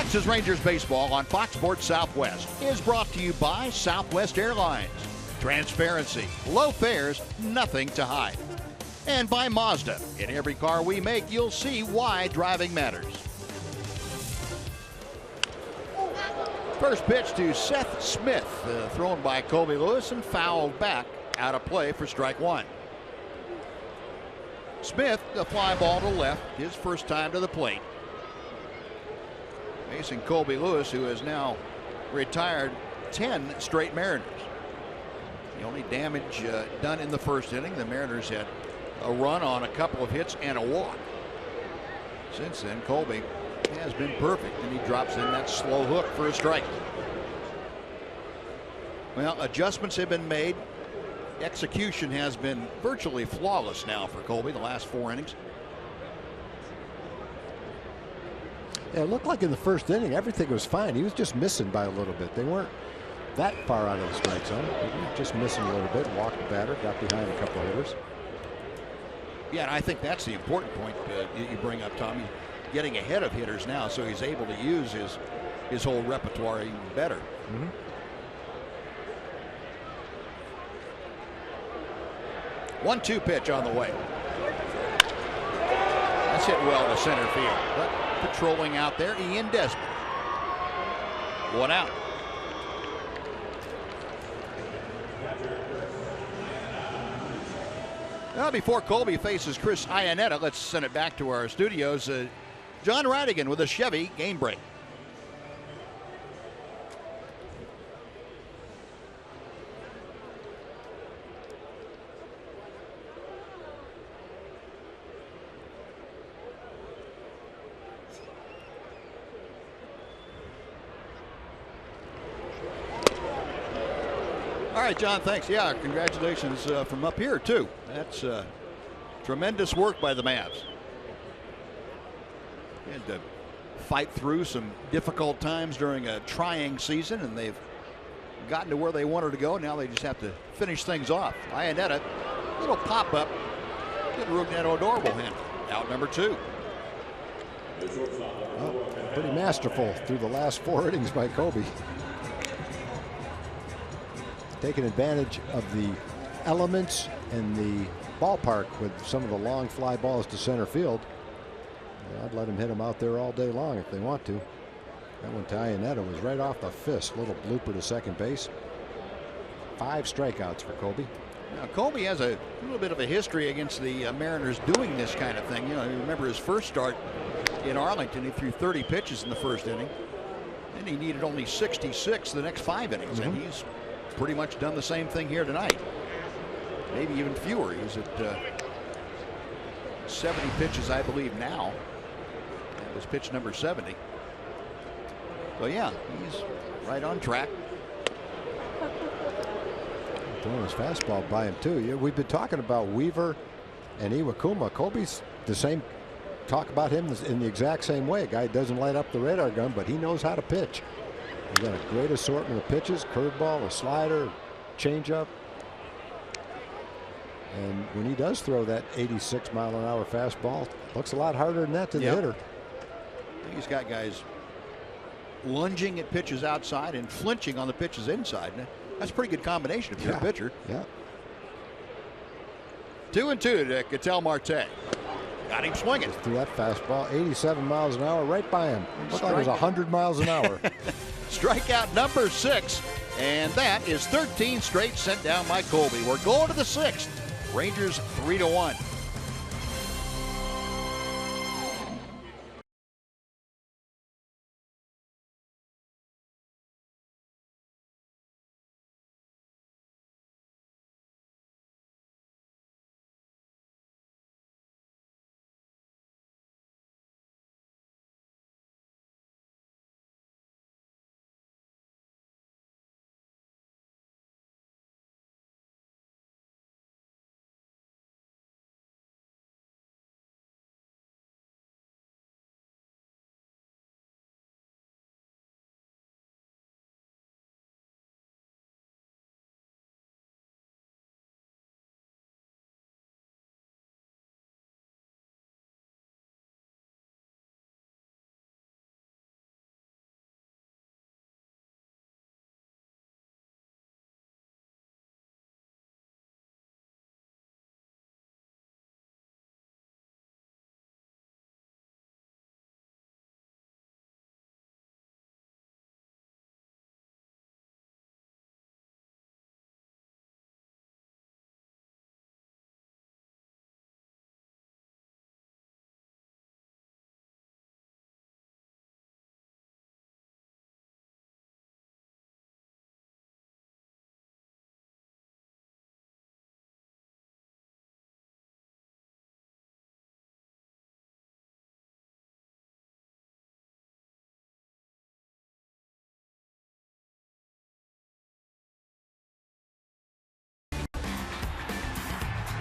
Texas Rangers baseball on Fox Sports Southwest is brought to you by Southwest Airlines. Transparency, low fares, nothing to hide. And by Mazda. In every car we make, you'll see why driving matters. First pitch to Seth Smith, thrown by Colby Lewis and fouled back out of play for strike one. Smith, the fly ball to left, his first time to the plate. Facing Colby Lewis, who has now retired 10 straight Mariners. The only damage done in the first inning, the Mariners had a run on a couple of hits and a walk. Since then, Colby has been perfect, and he drops in that slow hook for a strike. Well, adjustments have been made. Execution has been virtually flawless now for Colby the last 4 innings. Yeah, it looked like in the first inning everything was fine. He was just missing by a little bit. They weren't that far out of the strike zone. He was just missing a little bit. Walked the batter, got behind a couple of hitters. Yeah, and I think that's the important point you bring up, Tom. He's getting ahead of hitters now, so he's able to use his whole repertoire even better. Mm-hmm. One-two pitch on the way. That's hit well to center field. But patrolling out there, Ian Desmond. One out. Now, before Colby faces Chris Iannetta, let's send it back to our studios. John Radigan with a Chevy game break. All right, John, thanks. Yeah, congratulations from up here, too. That's tremendous work by the Mavs. Had to fight through some difficult times during a trying season, and they've gotten to where they wanted to go. Now they just have to finish things off. Iannetta, little pop-up. Good Rougned Odor will handle. Out number 2. Well, pretty masterful through the last 4 innings by Colby. Taking advantage of the elements and the ballpark with some of the long fly balls to center field. I'd let them hit them out there all day long if they want to. That one to Iannetta was right off the fist. Little blooper to second base. 5 strikeouts for Colby. Now, Colby has a little bit of a history against the Mariners doing this kind of thing. You know, you remember his first start in Arlington. He threw 30 pitches in the first inning. And he needed only 66 the next 5 innings. And he's pretty much done the same thing here tonight. Maybe even fewer. He's at 70 pitches, I believe, now. That was pitch number 70. So, yeah, he's right on track. Throwing his fastball by him, too. Yeah, we've been talking about Weaver and Iwakuma. Colby's the same. Talk about him in the exact same way. A guy doesn't light up the radar gun, but he knows how to pitch. He's got a great assortment of pitches, curveball, a slider, changeup. And when he does throw that 86-mile-an-hour fastball, looks a lot harder than that to the hitter. He's got guys lunging at pitches outside and flinching on the pitches inside. That's a pretty good combination if you're a pitcher. Yeah. 2-2 to Ketel Marte. Got him swinging. Just threw that fastball, 87 miles an hour, right by him. Looked like it was 100 miles an hour. Strikeout number 6, and that is 13 straight sent down by Colby. We're going to the 6th. Rangers 3-1.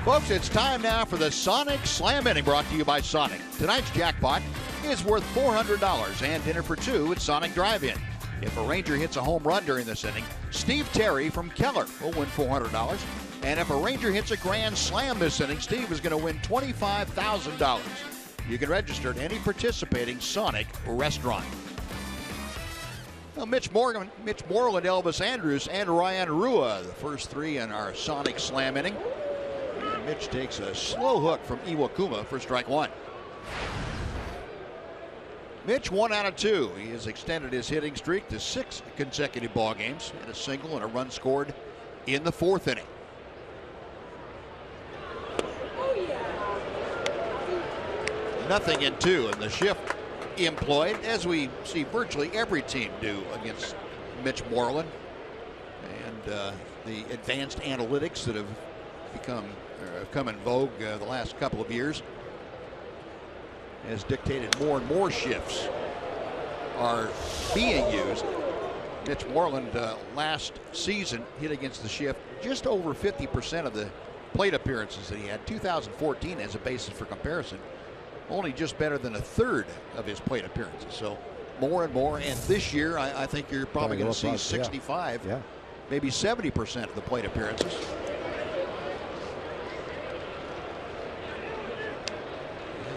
Folks, it's time now for the Sonic Slam Inning, brought to you by Sonic. Tonight's jackpot is worth $400 and dinner for two at Sonic Drive-In. If a Ranger hits a home run during this inning, Steve Terry from Keller will win $400. And if a Ranger hits a grand slam this inning, Steve is going to win $25,000. You can register at any participating Sonic restaurant. Well, Mitch Moreland, Elvis Andrus, and Ryan Rua, the first three in our Sonic Slam Inning. And Mitch takes a slow hook from Iwakuma for strike one. Mitch 1 out of 2. He has extended his hitting streak to 6 consecutive ball games. Had a single and a run scored in the fourth inning. Nothing in 2, and the shift employed, as we see virtually every team do against Mitch Moreland. And the advanced analytics that have come in vogue the last couple of years has dictated more and more shifts are being used. Mitch Moreland last season hit against the shift just over 50% of the plate appearances that he had. 2014 as a basis for comparison, only just better than a third of his plate appearances. So more and more, and this year I think you're probably going to see 65, maybe 70% of the plate appearances.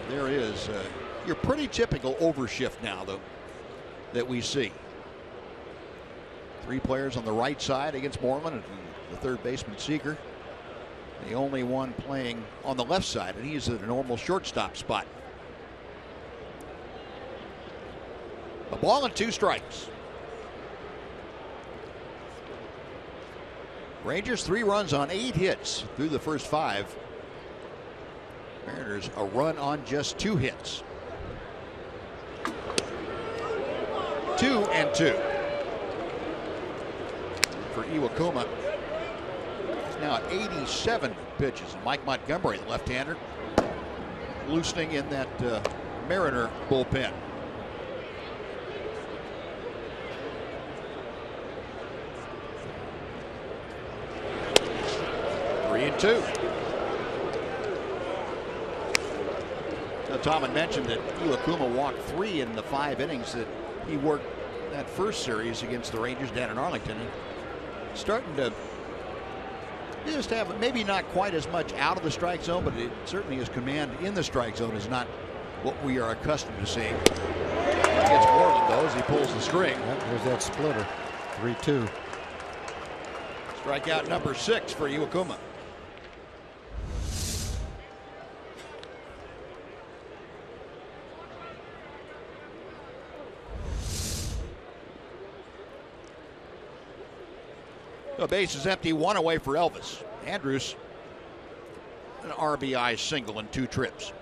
There is your pretty typical overshift now, though, that we see. 3 players on the right side against Moreland, and the third baseman Seager, the only one playing on the left side, and he's at a normal shortstop spot. A ball and 2 strikes. Rangers 3 runs on 8 hits through the first 5. Mariners a run on just 2 hits. 2-2 for Iwakuma. He's now at 87 pitches. And Mike Montgomery, the left-hander, loosening in that Mariner bullpen. Three and 2. Tom had mentioned that Iwakuma walked 3 in the 5 innings that he worked that first series against the Rangers down in Arlington. And starting to just have maybe not quite as much out of the strike zone, but it certainly his command in the strike zone is not what we are accustomed to seeing. Gets Moreland though as he pulls the string. There's that splitter. 3-2. Strikeout number 6 for Iwakuma. The base is empty, 1 away for Elvis. Andrus, an RBI single in 2 trips.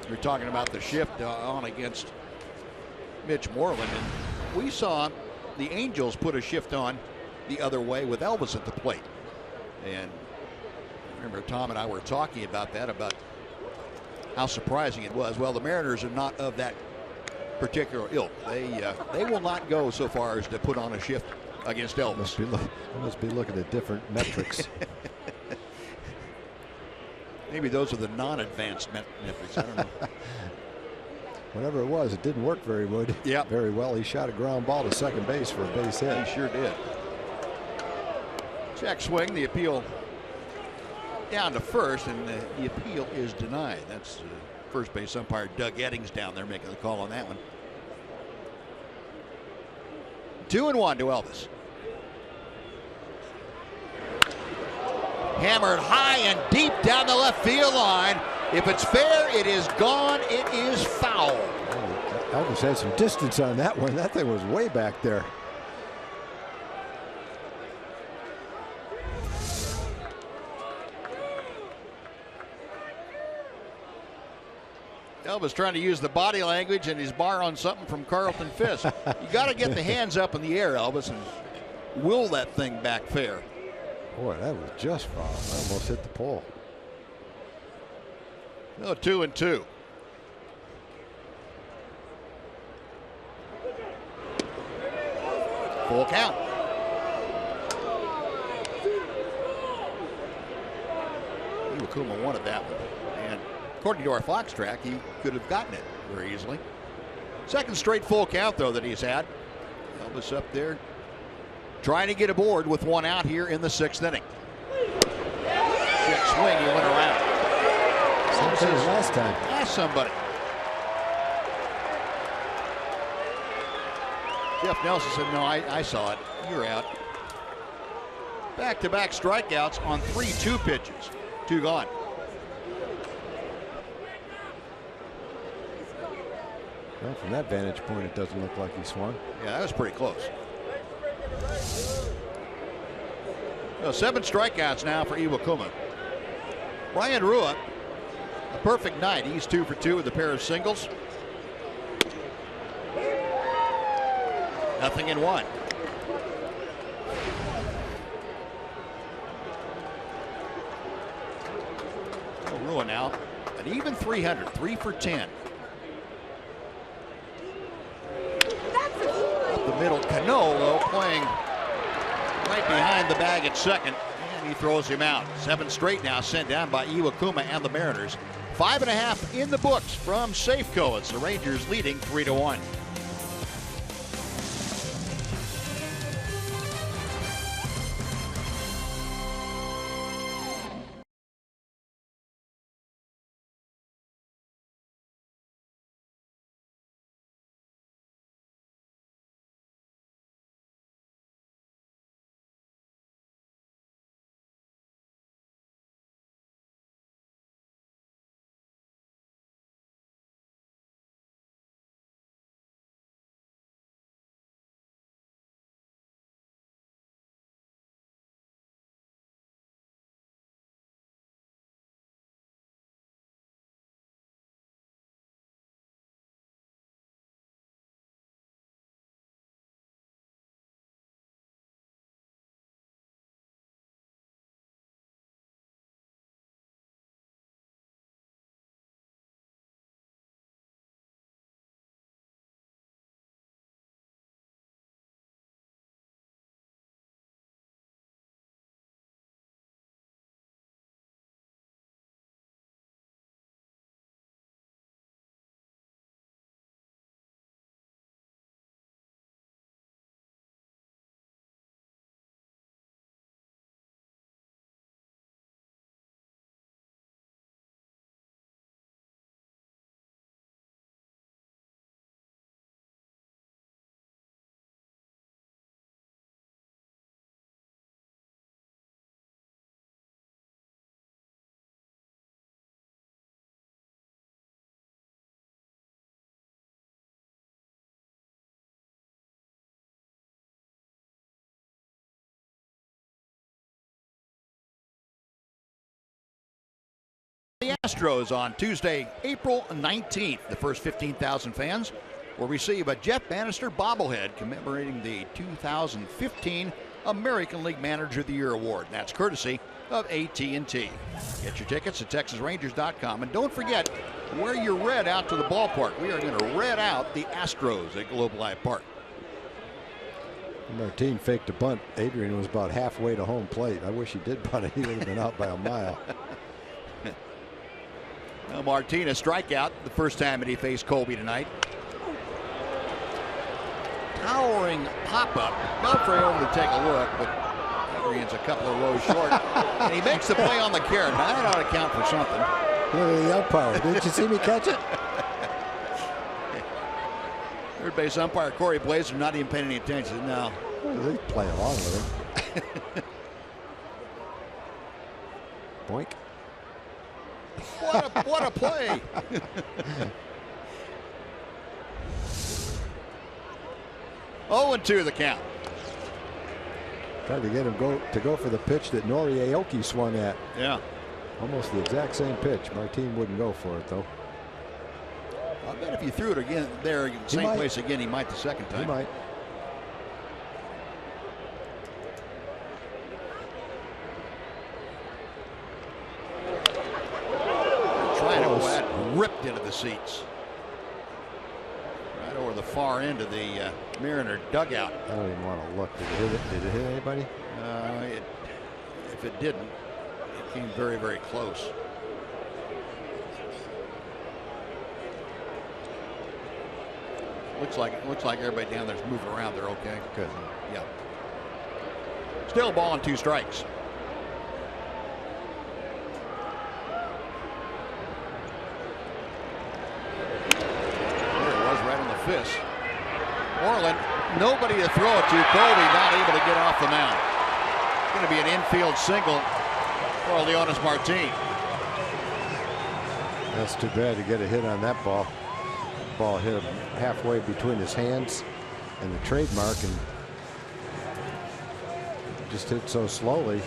You're talking about the shift on against Mitch Moreland, and we saw the Angels put a shift on the other way with Elvis at the plate. And remember, Tom and I were talking about that, about how surprising it was. Well, the Mariners are not of that particular ilk. They will not go so far as to put on a shift against Elvis. Must be looking at different metrics. Maybe those are the non-advanced metrics. I don't know. Whatever it was, it didn't work very good. Yeah, very well. He shot a ground ball to second base for a base hit. He sure did. Check swing, the appeal down to first, and the appeal is denied. That's first base umpire Doug Eddings down there making the call on that one. 2-1 to Elvis. Hammered high and deep down the left field line. If it's fair, it is gone. It is foul. Elvis had some distance on that one. That thing was way back there. Elvis trying to use the body language, and he's borrowing something from Carlton Fisk. You got to get the hands up in the air, Elvis, and will that thing back fair. Boy, that was just foul. I almost hit the pole. No, 2-2. Full count. Iwakuma wanted that one. And according to our Fox track, he could have gotten it very easily. Second straight full count, though, that he's had. Elvis up there trying to get aboard with one out here in the 6th inning. Quick swing, he went around. Same thing as last time. Ask somebody. Jeff Nelson said, no, I saw it. You're out. Back-to-back strikeouts on 3-2 pitches. 2 gone. Well, from that vantage point, it doesn't look like he swung. Yeah, that was pretty close. So 7 strikeouts now for Iwakuma. Brian Rua, a perfect night. He's 2 for 2 with a pair of singles. Nothing in 1. Oh, Rua now an even 300, 3 for 10. Up the middle, Cano, though, playing right behind the bag at second, and he throws him out. 7 straight now sent down by Iwakuma and the Mariners. 5.5 in the books from Safeco. It's the Rangers leading 3-1. The Astros on Tuesday, April 19th. The first 15,000 fans will receive a Jeff Bannister bobblehead commemorating the 2015 American League Manager of the Year award. That's courtesy of AT&T. Get your tickets at TexasRangers.com. And don't forget, wear your red out to the ballpark. We are going to red out the Astros at Globe Life Park. Martin faked a bunt. Adrian was about halfway to home plate. I wish he did bunt it. He would have been out by a mile. Well, Martinez strikeout the first time that he faced Colby tonight. Towering pop-up. Belfry over to take a look, but Adrian's a couple of rows short. And he makes the play on the carrot. Now that ought to count for something. Look at the umpire. Didn't you see me catch it? Third base umpire Corey Blazer not even paying any attention. No. They play along with him. Boink. What a play. Oh, 0-2 the count. Tried to get him to go for the pitch that Nori Aoki swung at. Yeah. Almost the exact same pitch. Martin wouldn't go for it, though. I bet if you threw it again there, same place again, he might the second time. He might. Trying to ripped into the seats. Right over toward the far end of the Mariner dugout. I don't even want to look. Did it hit it? Did it hit anybody? If it didn't, it came very, very close. Looks like everybody down there's moving around. They're okay. Good. Yeah. Still a ball and 2 strikes. There it was, right on the fist. Orland, nobody to throw it to. Colby not able to get off the mound. Going to be an infield single for Leonis Martin. That's too bad to get a hit on that ball. Ball hit him halfway between his hands and the trademark, and just hit so slowly.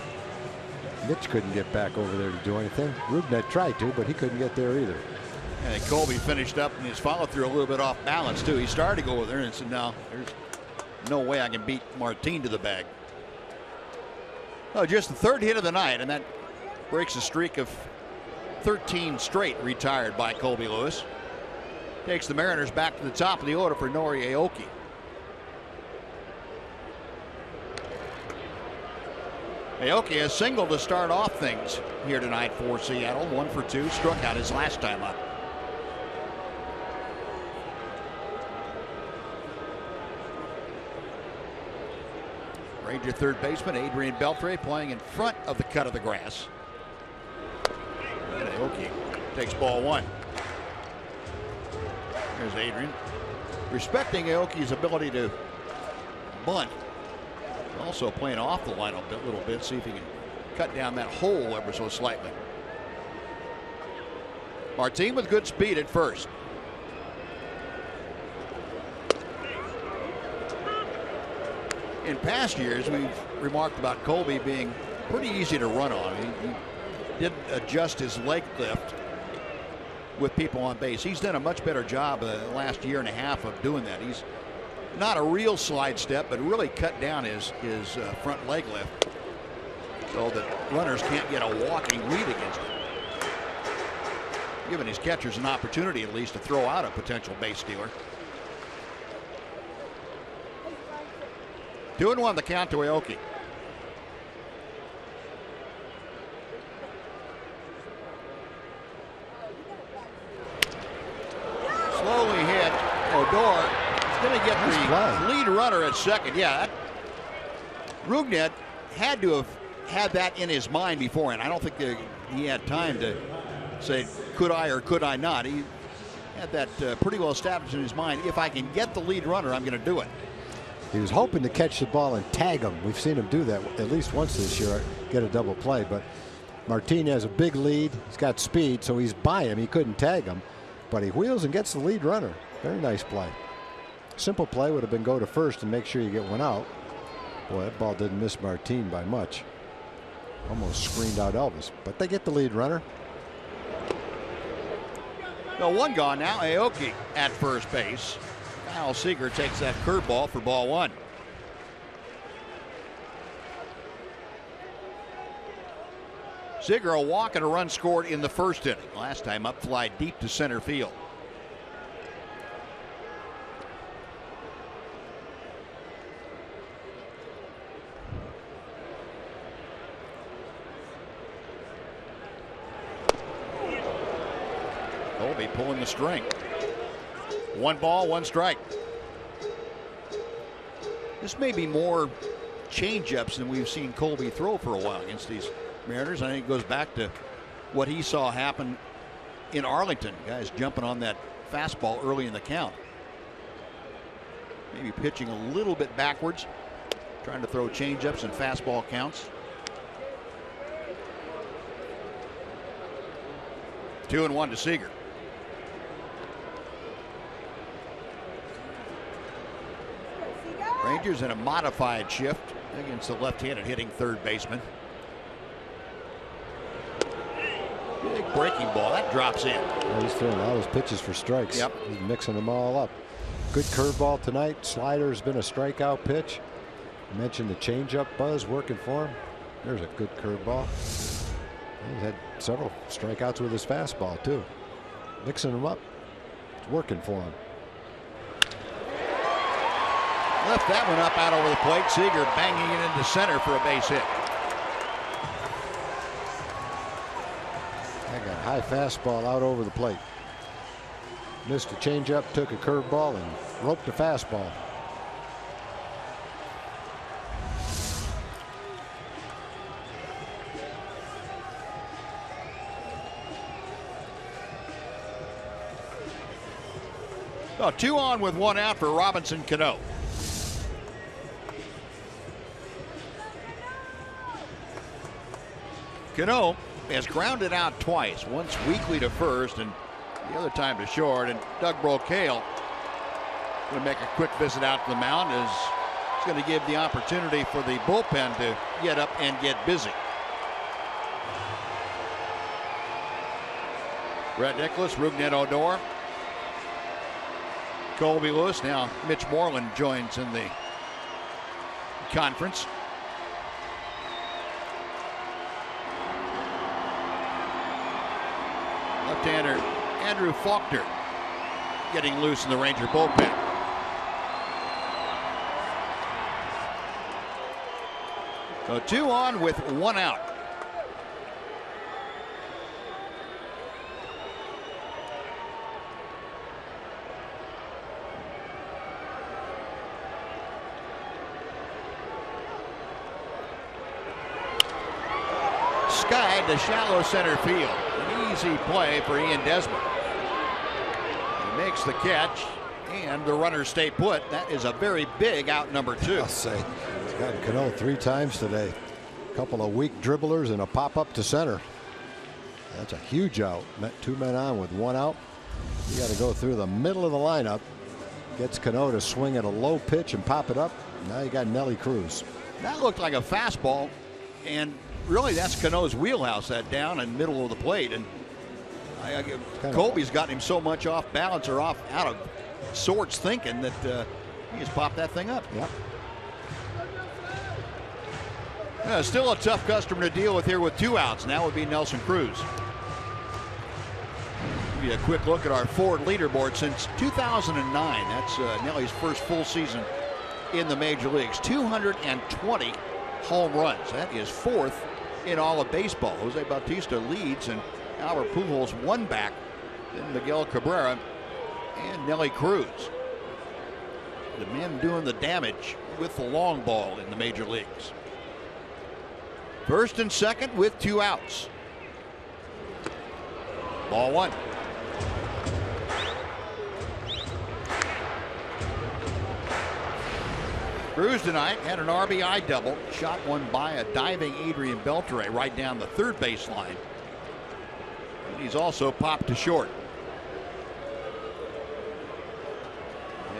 Mitch couldn't get back over there to do anything. Rubnet tried to, but he couldn't get there either. And Colby finished up and his follow through a little bit off balance too. He started to go over there and said, "No, there's no way I can beat Martin to the bag." Oh, just the 3rd hit of the night, and that breaks a streak of 13 straight retired by Colby Lewis. Takes the Mariners back to the top of the order for Nori Aoki. Aoki has singled to start off things here tonight for Seattle. 1 for 2, struck out his last time up. Ranger third baseman Adrian Beltre playing in front of the cut of the grass. And Aoki takes ball 1. There's Adrian. Respecting Aoki's ability to bunt. Also playing off the line a little bit, see if he can cut down that hole ever so slightly. Martin with good speed at first. In past years, we've remarked about Colby being pretty easy to run on. He did adjust his leg lift with people on base. He's done a much better job the last year and a half of doing that. He's not a real slide step, but really cut down his front leg lift so that runners can't get a walking lead against him, giving his catchers an opportunity at least to throw out a potential base stealer. 2-1 the count to Aoki. Slowly hit. Odor is going to get the lead runner at second. Yeah, Rugnet had to have had that in his mind beforehand. I don't think he had time to say, could I or could I not? He had that pretty well established in his mind. If I can get the lead runner, I'm going to do it. He was hoping to catch the ball and tag him. We've seen him do that at least once this year, get a double play. But Martin has a big lead. He's got speed, so he's by him. He couldn't tag him, but he wheels and gets the lead runner. Very nice play. Simple play would have been go to first and make sure you get one out. Boy, that ball didn't miss Martin by much. Almost screened out Elvis, but they get the lead runner. No, one gone now. Aoki at first base. Kyle Seager takes that curveball for ball 1. Seager a walk and a run scored in the first inning. Last time up, fly deep to center field. Colby pulling the string. 1 ball, 1 strike. This may be more changeups than we've seen Colby throw for a while against these Mariners. I think it goes back to what he saw happen in Arlington. Guys jumping on that fastball early in the count. Maybe pitching a little bit backwards, trying to throw changeups and fastball counts. 2-1 to Seager. Rangers in a modified shift against the left-handed hitting third baseman. Big breaking ball. That drops in. Well, he's throwing all those pitches for strikes. Yep. He's mixing them all up. Good curveball tonight. Slider has been a strikeout pitch. I mentioned the changeup buzz working for him. There's a good curveball. He's had several strikeouts with his fastball, too. Mixing them up. It's working for him. Left that one up out over the plate. Seager banging it into center for a base hit. I got high fastball out over the plate. Missed a changeup, took a curveball, and roped a fastball. Oh, 2 on with 1 out for Robinson Cano. Cano has grounded out twice, once weakly to first and the other time to short. And Doug Brocail going to make a quick visit out to the mound as it's going to give the opportunity for the bullpen to get up and get busy. Brett Nicholas, Rougned Odor, Colby Lewis. Now Mitch Moreland joins in the conference. Left-hander Andrew Faulkner getting loose in the Ranger bullpen. So 2 on with 1 out. Skied to shallow center field. An easy play for Ian Desmond. He makes the catch, and the runners stay put. That is a very big out, number 2. I'll say. He's gotten Cano 3 times today. A couple of weak dribblers and a pop up to center. That's a huge out. Met 2 men on with 1 out. You got to go through the middle of the lineup. Gets Cano to swing at a low pitch and pop it up. Now you got Nelly Cruz. That looked like a fastball, and really that's Cano's wheelhouse, that down and middle of the plate. And Colby's gotten him so much off balance or out of sorts thinking that he just popped that thing up. Yep. Still a tough customer to deal with here with 2 outs. Now would be Nelson Cruz. Give you a quick look at our Ford leaderboard since 2009. That's Nelly's first full season in the major leagues. 220 home runs. That is 4th in all of baseball. Jose Bautista leads, and Albert Pujols 1 back. Then Miguel Cabrera and Nelly Cruz. The men doing the damage with the long ball in the major leagues. First and second with 2 outs. Ball 1. Cruz tonight had an RBI double, shot one by a diving Adrian Beltre right down the third baseline. And he's also popped to short.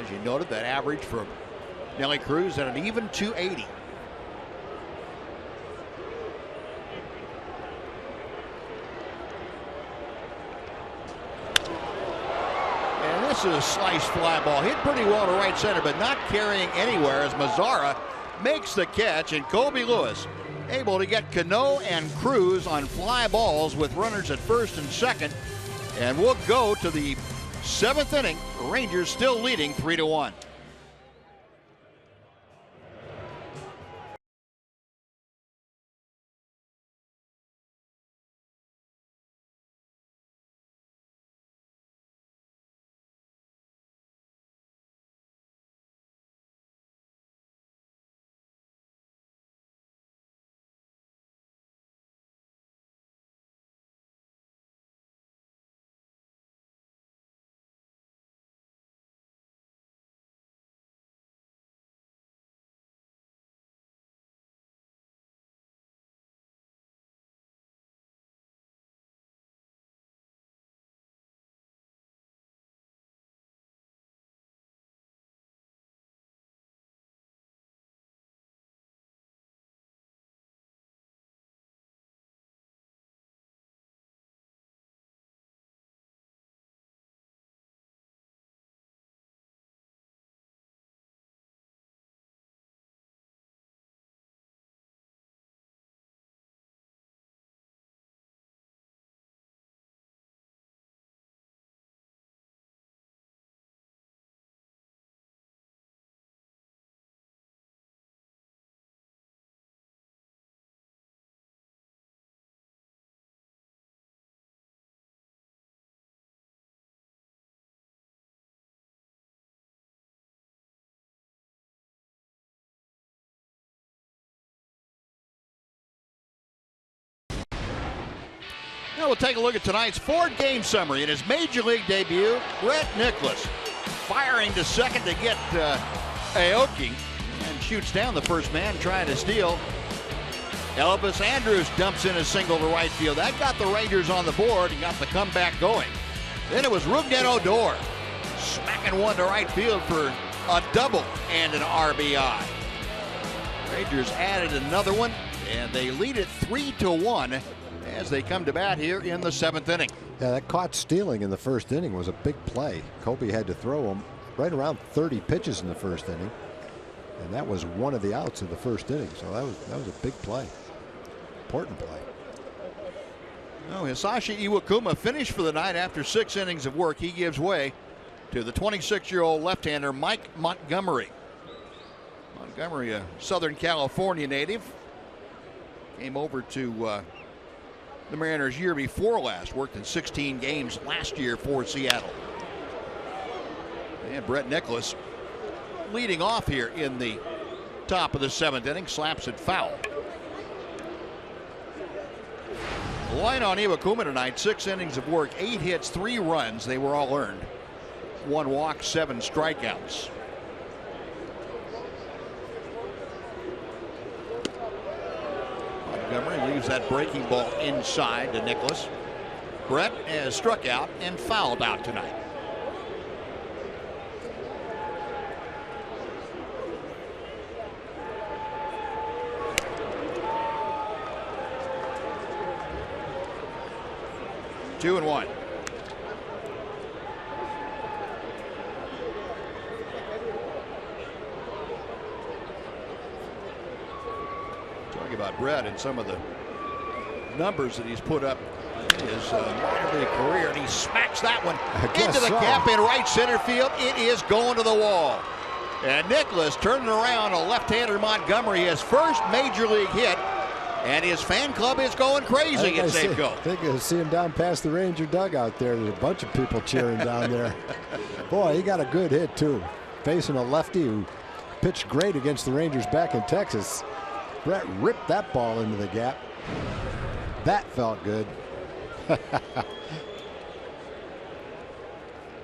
As you noted, that average for Nelly Cruz at an even 280. This is a sliced fly ball. Hit pretty well to right center, but not carrying anywhere as Mazzara makes the catch, and Colby Lewis able to get Cano and Cruz on fly balls with runners at first and second. And we'll go to the 7th inning. Rangers still leading 3-1. Now we'll take a look at tonight's 4-game summary. In his Major League debut, Brett Nicholas firing to second to get Aoki, and shoots down the first man trying to steal. Elvis Andrus dumps in a single to right field. That got the Rangers on the board and got the comeback going. Then it was Rougned Odor smacking one to right field for a double and an RBI. Rangers added another one, and they lead it 3-1 as they come to bat here in the 7th inning. Yeah, that caught stealing in the first inning was a big play. Kobe had to throw him right around 30 pitches in the first inning, and that was one of the outs of the first inning. So that was a big play, important play. Oh, Hisashi Iwakuma finished for the night after 6 innings of work. He gives way to the 26-year-old left-hander Mike Montgomery. Montgomery, a Southern California native, came over to the Mariners year before last. Worked in 16 games last year for Seattle. And Brett Nicholas leading off here in the top of the 7th inning, slaps it foul. The line on Iwakuma tonight: 6 innings of work, 8 hits, 3 runs. They were all earned. 1 walk, 7 strikeouts. Montgomery leaves that breaking ball inside to Nicholas. Brett has struck out and fouled out tonight. Two and one. Talking about Brett and some of the numbers that he's put up in his minor league career, and he smacks that one into the gap in right center field. It is going to the wall. And Nicholas turning around a left-hander Montgomery, his first major league hit. And his fan club is going crazy at Safeco. I think you'll see him down past the Ranger dugout there. There's a bunch of people cheering down there. Boy, he got a good hit, too. Facing a lefty who pitched great against the Rangers back in Texas. Brett ripped that ball into the gap. That felt good.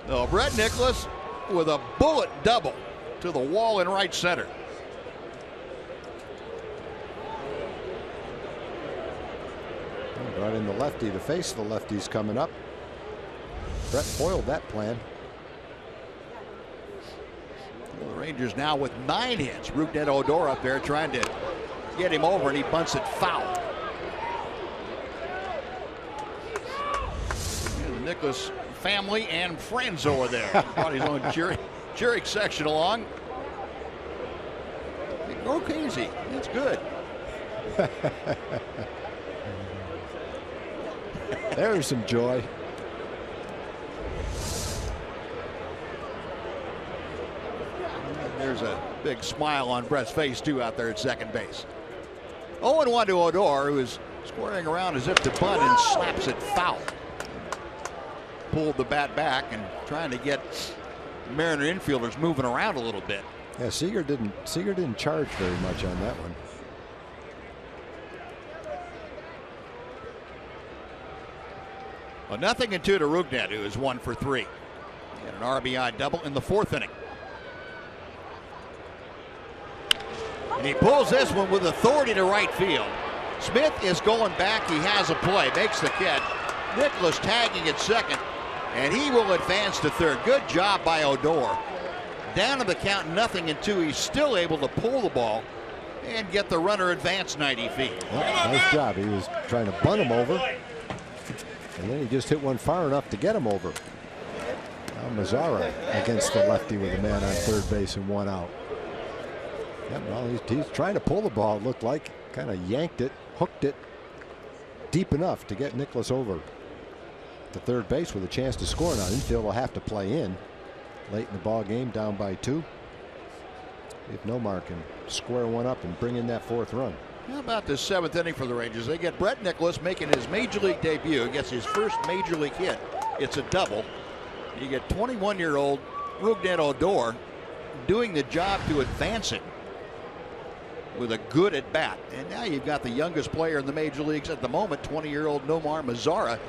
No, Brett Nicholas with a bullet double to the wall in right center. Right in the lefty to face the lefties coming up. Brett foiled that plan. Well, the Rangers now with 9 hits. Rougned Odor up there trying to get him over, and he bunts it foul. And the Nicholas family and friends over there. Brought his own cheering section along. Go crazy. That's good. There's some joy. There's a big smile on Brett's face, too, out there at second base. 0-1 to Odor, who is squaring around as if to bunt and slaps it foul. Pulled the bat back and trying to get Mariner infielders moving around a little bit. Yeah, Seager didn't charge very much on that one. Well, 0-2 to Rougned, who is 1 for 3. And an RBI double in the 4th inning. And he pulls this one with authority to right field. Smith is going back. He has a play, makes the catch. Nicholas tagging at second, and he will advance to third. Good job by Odor. Down to the count, 0-2. He's still able to pull the ball and get the runner advance 90 feet. Well, nice job. He was trying to bunt him over. And then he just hit one far enough to get him over. Now Mazzara against the lefty with a man on third base and 1 out. Yeah, well, he's trying to pull the ball, it looked like. Kind of yanked it, hooked it deep enough to get Nicholas over to third base with a chance to score. Now infield will have to play in late in the ball game, down by 2. If Nomar can square one up and bring in that 4th run. How about this 7th inning for the Rangers? They get Brett Nicholas making his major league debut. He gets his first major league hit. It's a double. You get 21-year-old Rougned Odor doing the job to advance it. with a good at bat. And now you've got the youngest player in the major leagues at the moment, 20-year-old Nomar Mazara,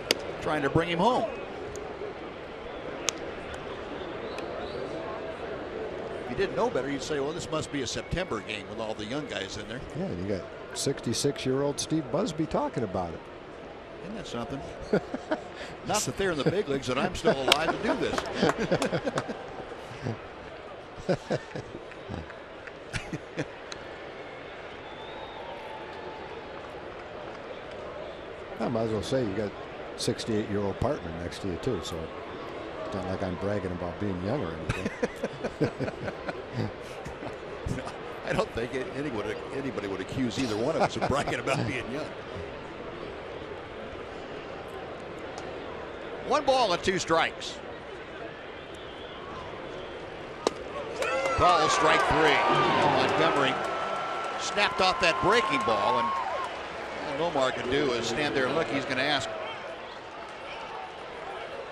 trying to bring him home. If you didn't know better, you'd say, well, this must be a September game with all the young guys in there. Yeah, you got 66-year-old Steve Busby talking about it. Isn't that something? Not that they're in the big leagues and I'm still alive to do this. I might as well say you got 68-year-old partner next to you too, so it's not like I'm bragging about being young or anything. No, I don't think anybody would accuse either one of us of bragging about being young. 1 ball and 2 strikes. Call strike 3. Montgomery snapped off that breaking ball, and all Nomar can do is stand there and look. He's going to ask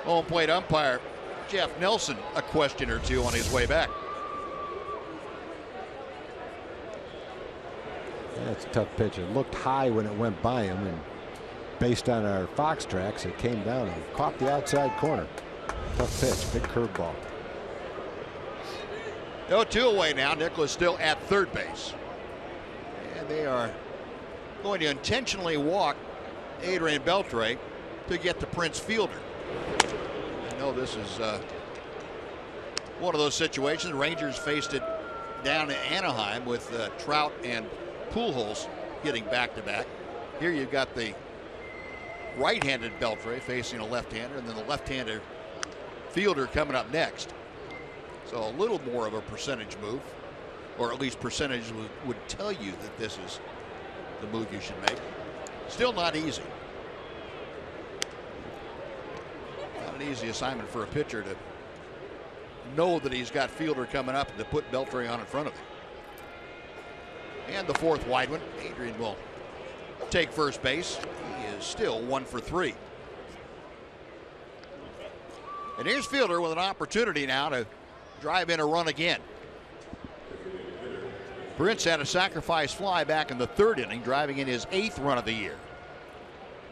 home plate umpire Jeff Nelson a question or two on his way back. That's a tough pitch. It looked high when it went by him, and based on our Fox tracks, it came down and caught the outside corner. Tough pitch, big curveball. 0-2 away now. Nicholas still at third base. And they are going to intentionally walk Adrian Beltre to get to Prince Fielder. I know this is one of those situations. Rangers faced it down in Anaheim with Trout and Pujols getting back-to-back. Here you've got the right-handed Beltre facing a left-hander, and then the left-handed Fielder coming up next. So a little more of a percentage move, or at least percentage would tell you that this is the move you should make. Still not easy. Not an easy assignment for a pitcher to know that he's got Fielder coming up and to put Beltre on in front of him. And the 4th wide one. Adrian will take first base. He is still 1 for 3. And here's Fielder with an opportunity now to drive in a run again. Prince had a sacrifice fly back in the 3rd inning, driving in his 8th run of the year.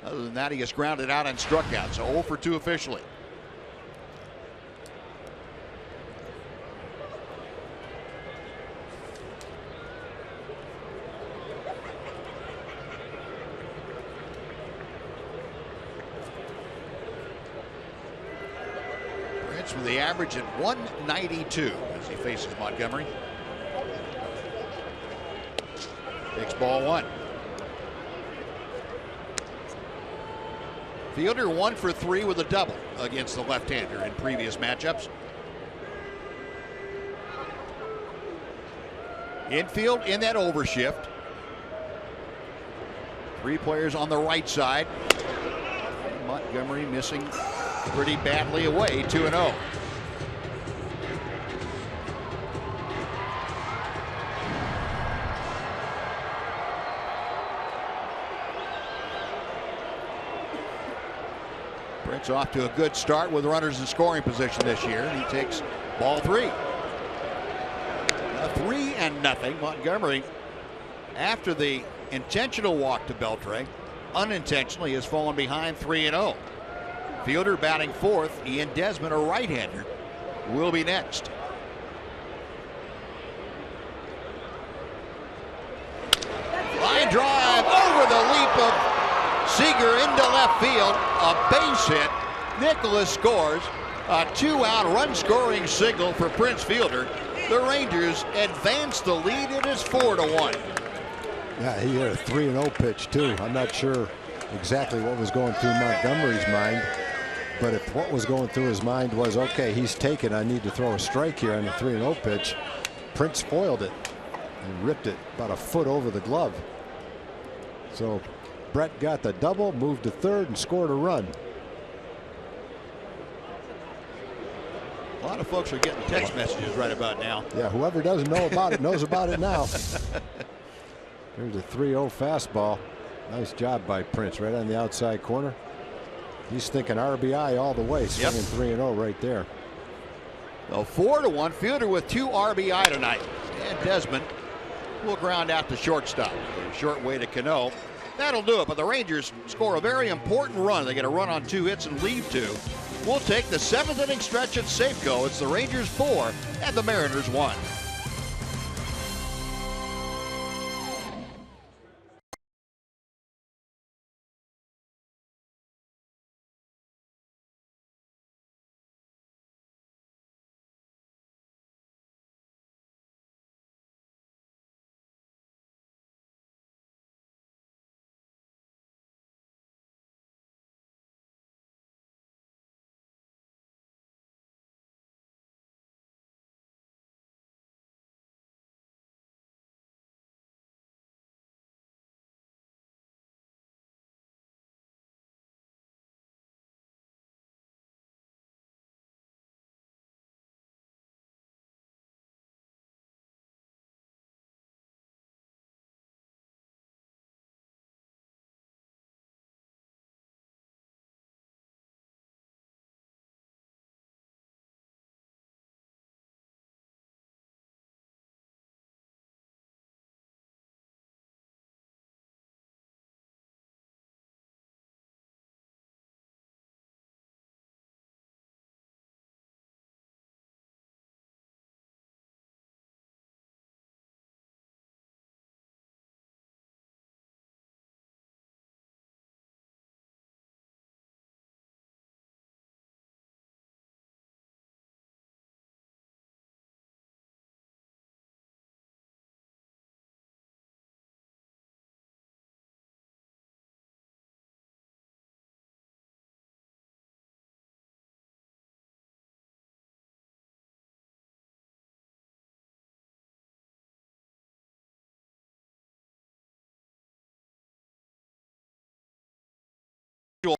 Other than that, he gets grounded out and struck out, so 0 for 2 officially. With the average at 192 as he faces Montgomery. Takes ball 1. Fielder 1 for 3 with a double against the left-hander in previous matchups. Infield in that overshift. 3 players on the right side. Montgomery missing pretty badly away, 2-0. Prince off to a good start with runners in scoring position this year, and he takes ball 3. 3-0. Montgomery, after the intentional walk to Beltre, unintentionally has fallen behind 3-0. Fielder batting 4th. Ian Desmond, a right-hander, will be next. Line drive over the leap of Seager into left field. A base hit. Nicholas scores. A 2-out run-scoring signal for Prince Fielder. The Rangers advance the lead. It is 4-1. Yeah, he had a 3-0 pitch too. I'm not sure exactly what was going through Montgomery's mind. But if what was going through his mind was, okay, he's taken, I need to throw a strike here on the 3-0 pitch, Prince foiled it and ripped it about a foot over the glove. So Brett got the double, moved to 3rd, and scored a run. A lot of folks are getting text messages right about now. Yeah, whoever doesn't know about it knows about it now. There's a 3-0 fastball. Nice job by Prince right on the outside corner. He's thinking RBI all the way, swinging 3-0 right there. So 4-1. Fielder with 2 RBI tonight. And Desmond will ground out to shortstop. Short way to Cano. That'll do it, but the Rangers score a very important run. They get a run on 2 hits and leave 2. We'll take the 7th inning stretch at Safeco. It's the Rangers 4 and the Mariners 1.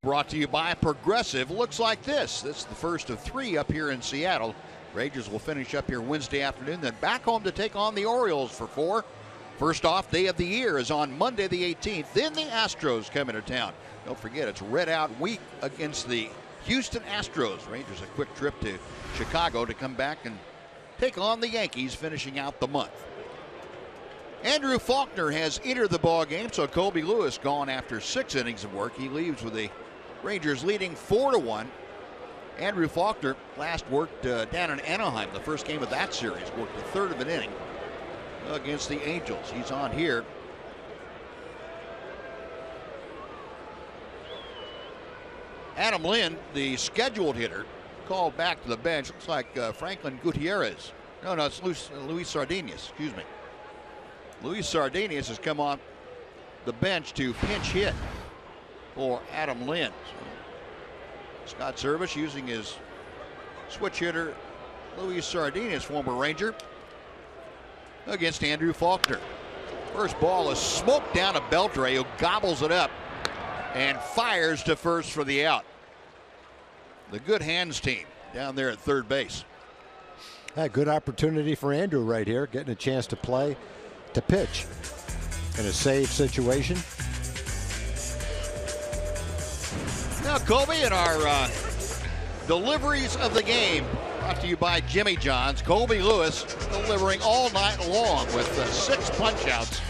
Brought to you by Progressive. Looks like this. This is the first of 3 up here in Seattle. Rangers will finish up here Wednesday afternoon, then back home to take on the Orioles for 4. First off day of the year is on Monday the 18th. Then the Astros come into town. Don't forget, it's red out week against the Houston Astros. Rangers a quick trip to Chicago to come back and take on the Yankees, finishing out the month. Andrew Faulkner has entered the ball game, so Colby Lewis gone after 6 innings of work. He leaves with the Rangers leading 4-1. Andrew Faulkner last worked down in Anaheim, the first game of that series. Worked a third of an inning against the Angels. He's on here. Adam Lynn, the scheduled hitter, called back to the bench. Looks like Franklin Gutierrez. No, it's Luis Sardinhas, excuse me. Luis Sardinhas has come on the bench to pinch hit for Adam Lynn. So Scott Service using his switch hitter, Luis Sardinhas, former Ranger, against Andrew Faulkner. First ball is smoked down to Beltre, who gobbles it up and fires to first for the out. The good hands team down there at third base. Good opportunity for Andrew right here, getting a chance to play, to pitch in a save situation. Now, Colby, in our deliveries of the game, brought to you by Jimmy John's, Colby Lewis delivering all night long with 6 punch-outs.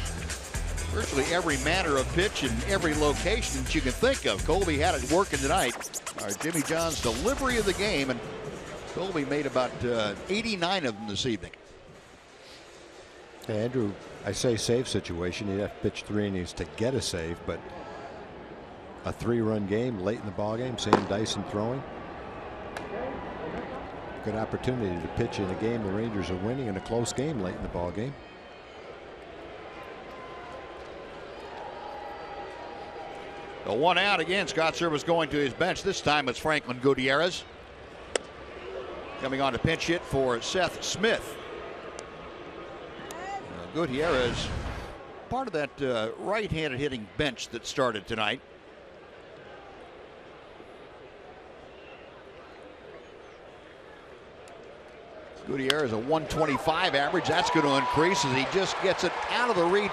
Virtually every manner of pitch in every location that you can think of. Colby had it working tonight. Our Jimmy John's delivery of the game, and Colby made about 89 of them this evening. Hey, Andrew, I say save situation. You'd have to pitch 3 innings to get a save, but a 3-run game late in the ball game, Sam Dyson throwing. Good opportunity to pitch in a game the Rangers are winning, in a close game late in the ball game. The 1 out again. Scott Service going to his bench. This time it's Franklin Gutierrez coming on to pinch hit for Seth Smith. Gutierrez, part of that right-handed hitting bench that started tonight. Gutierrez a 125 average. That's going to increase as he just gets it out of the reach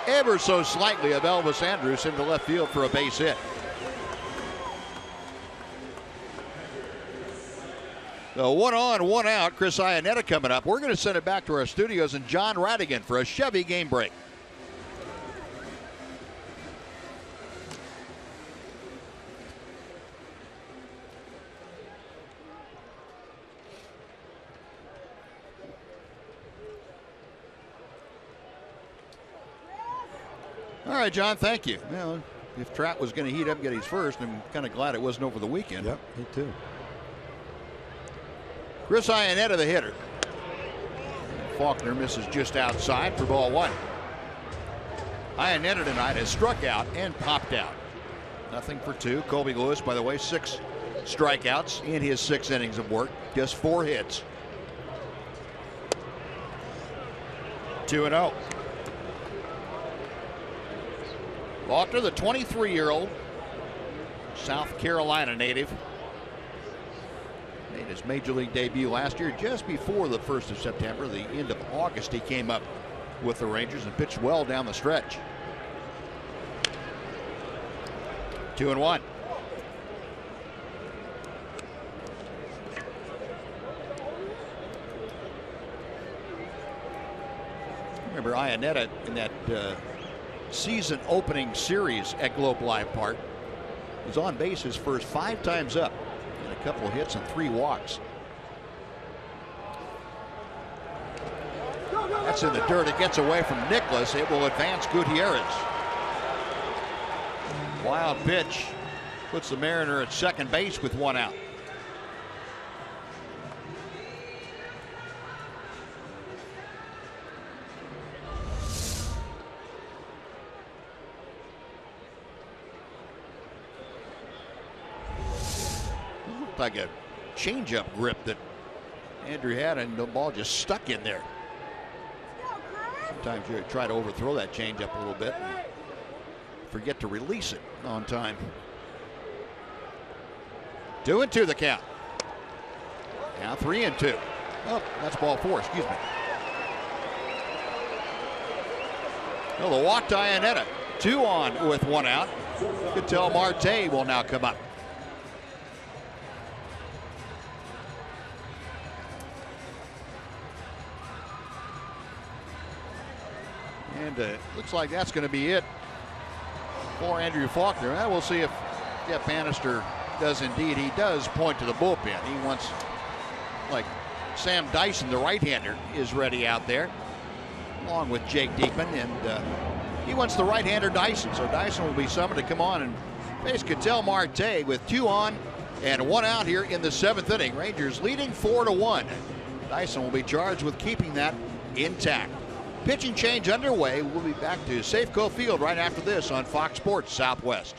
ever so slightly of Elvis Andrus into left field for a base hit. The 1 on, 1 out. Chris Iannetta coming up. We're going to send it back to our studios and John Radigan for a Chevy game break. All right, John, thank you. Well, if Trout was going to heat up and get his first, I'm kind of glad it wasn't over the weekend. Yep, me too. Chris Iannetta, the hitter. Faulkner misses just outside for ball 1. Iannetta tonight has struck out and popped out. Nothing for 2. Colby Lewis, by the way, 6 strikeouts in his 6 innings of work. Just 4 hits. 2-0. Faulkner, the 23-year-old South Carolina native, made his major league debut last year just before the 1st of September. The end of August he came up with the Rangers and pitched well down the stretch. 2-1. Remember Iannetta in that season opening series at Globe Life Park was on base his first 5 times up, and a couple of hits and 3 walks. That's in the dirt. It gets away from Nicholas. It will advance Gutierrez. Wild pitch puts the Mariner at second base with 1 out. Like a changeup grip that Andrew had, and the ball just stuck in there. Sometimes you try to overthrow that changeup a little bit and forget to release it on time. 2-2 the count. Now 3-2. Oh, that's ball 4. Excuse me. Well, the walk to Iannetta. 2 on with 1 out. Ketel Marte will now come up. And looks like that's going to be it for Andrew Faulkner. Well, we'll see if Jeff Bannister does indeed. He does point to the bullpen. He wants, like Sam Dyson, the right-hander, is ready out there, along with Jake Diekman, and he wants the right-hander Dyson. So Dyson will be summoned to come on and face Ketel Marte with 2 on and 1 out here in the 7th inning. Rangers leading 4-1. Dyson will be charged with keeping that intact. Pitching change underway. We'll be back to Safeco Field right after this on Fox Sports Southwest.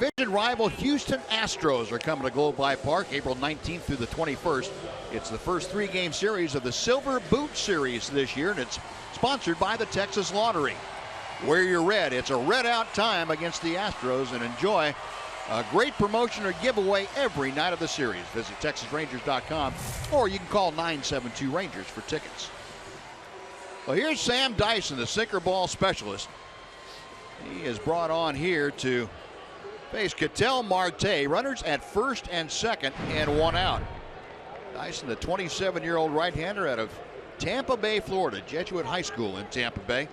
Division rival Houston Astros are coming to Globe Life Park April 19th through the 21st. It's the first 3-game series of the Silver Boot Series this year, and it's sponsored by the Texas Lottery. Wear your red. It's a red out time against the Astros, and enjoy a great promotion or giveaway every night of the series. Visit TexasRangers.com, or you can call 972-RANGERS for tickets. Well, here's Sam Dyson, the sinker ball specialist. He is brought on here to face Ketel Marte. Runners at first and second, and 1 out. Dyson, the 27-year-old right-hander out of Tampa Bay, Florida, Jesuit High School in Tampa Bay.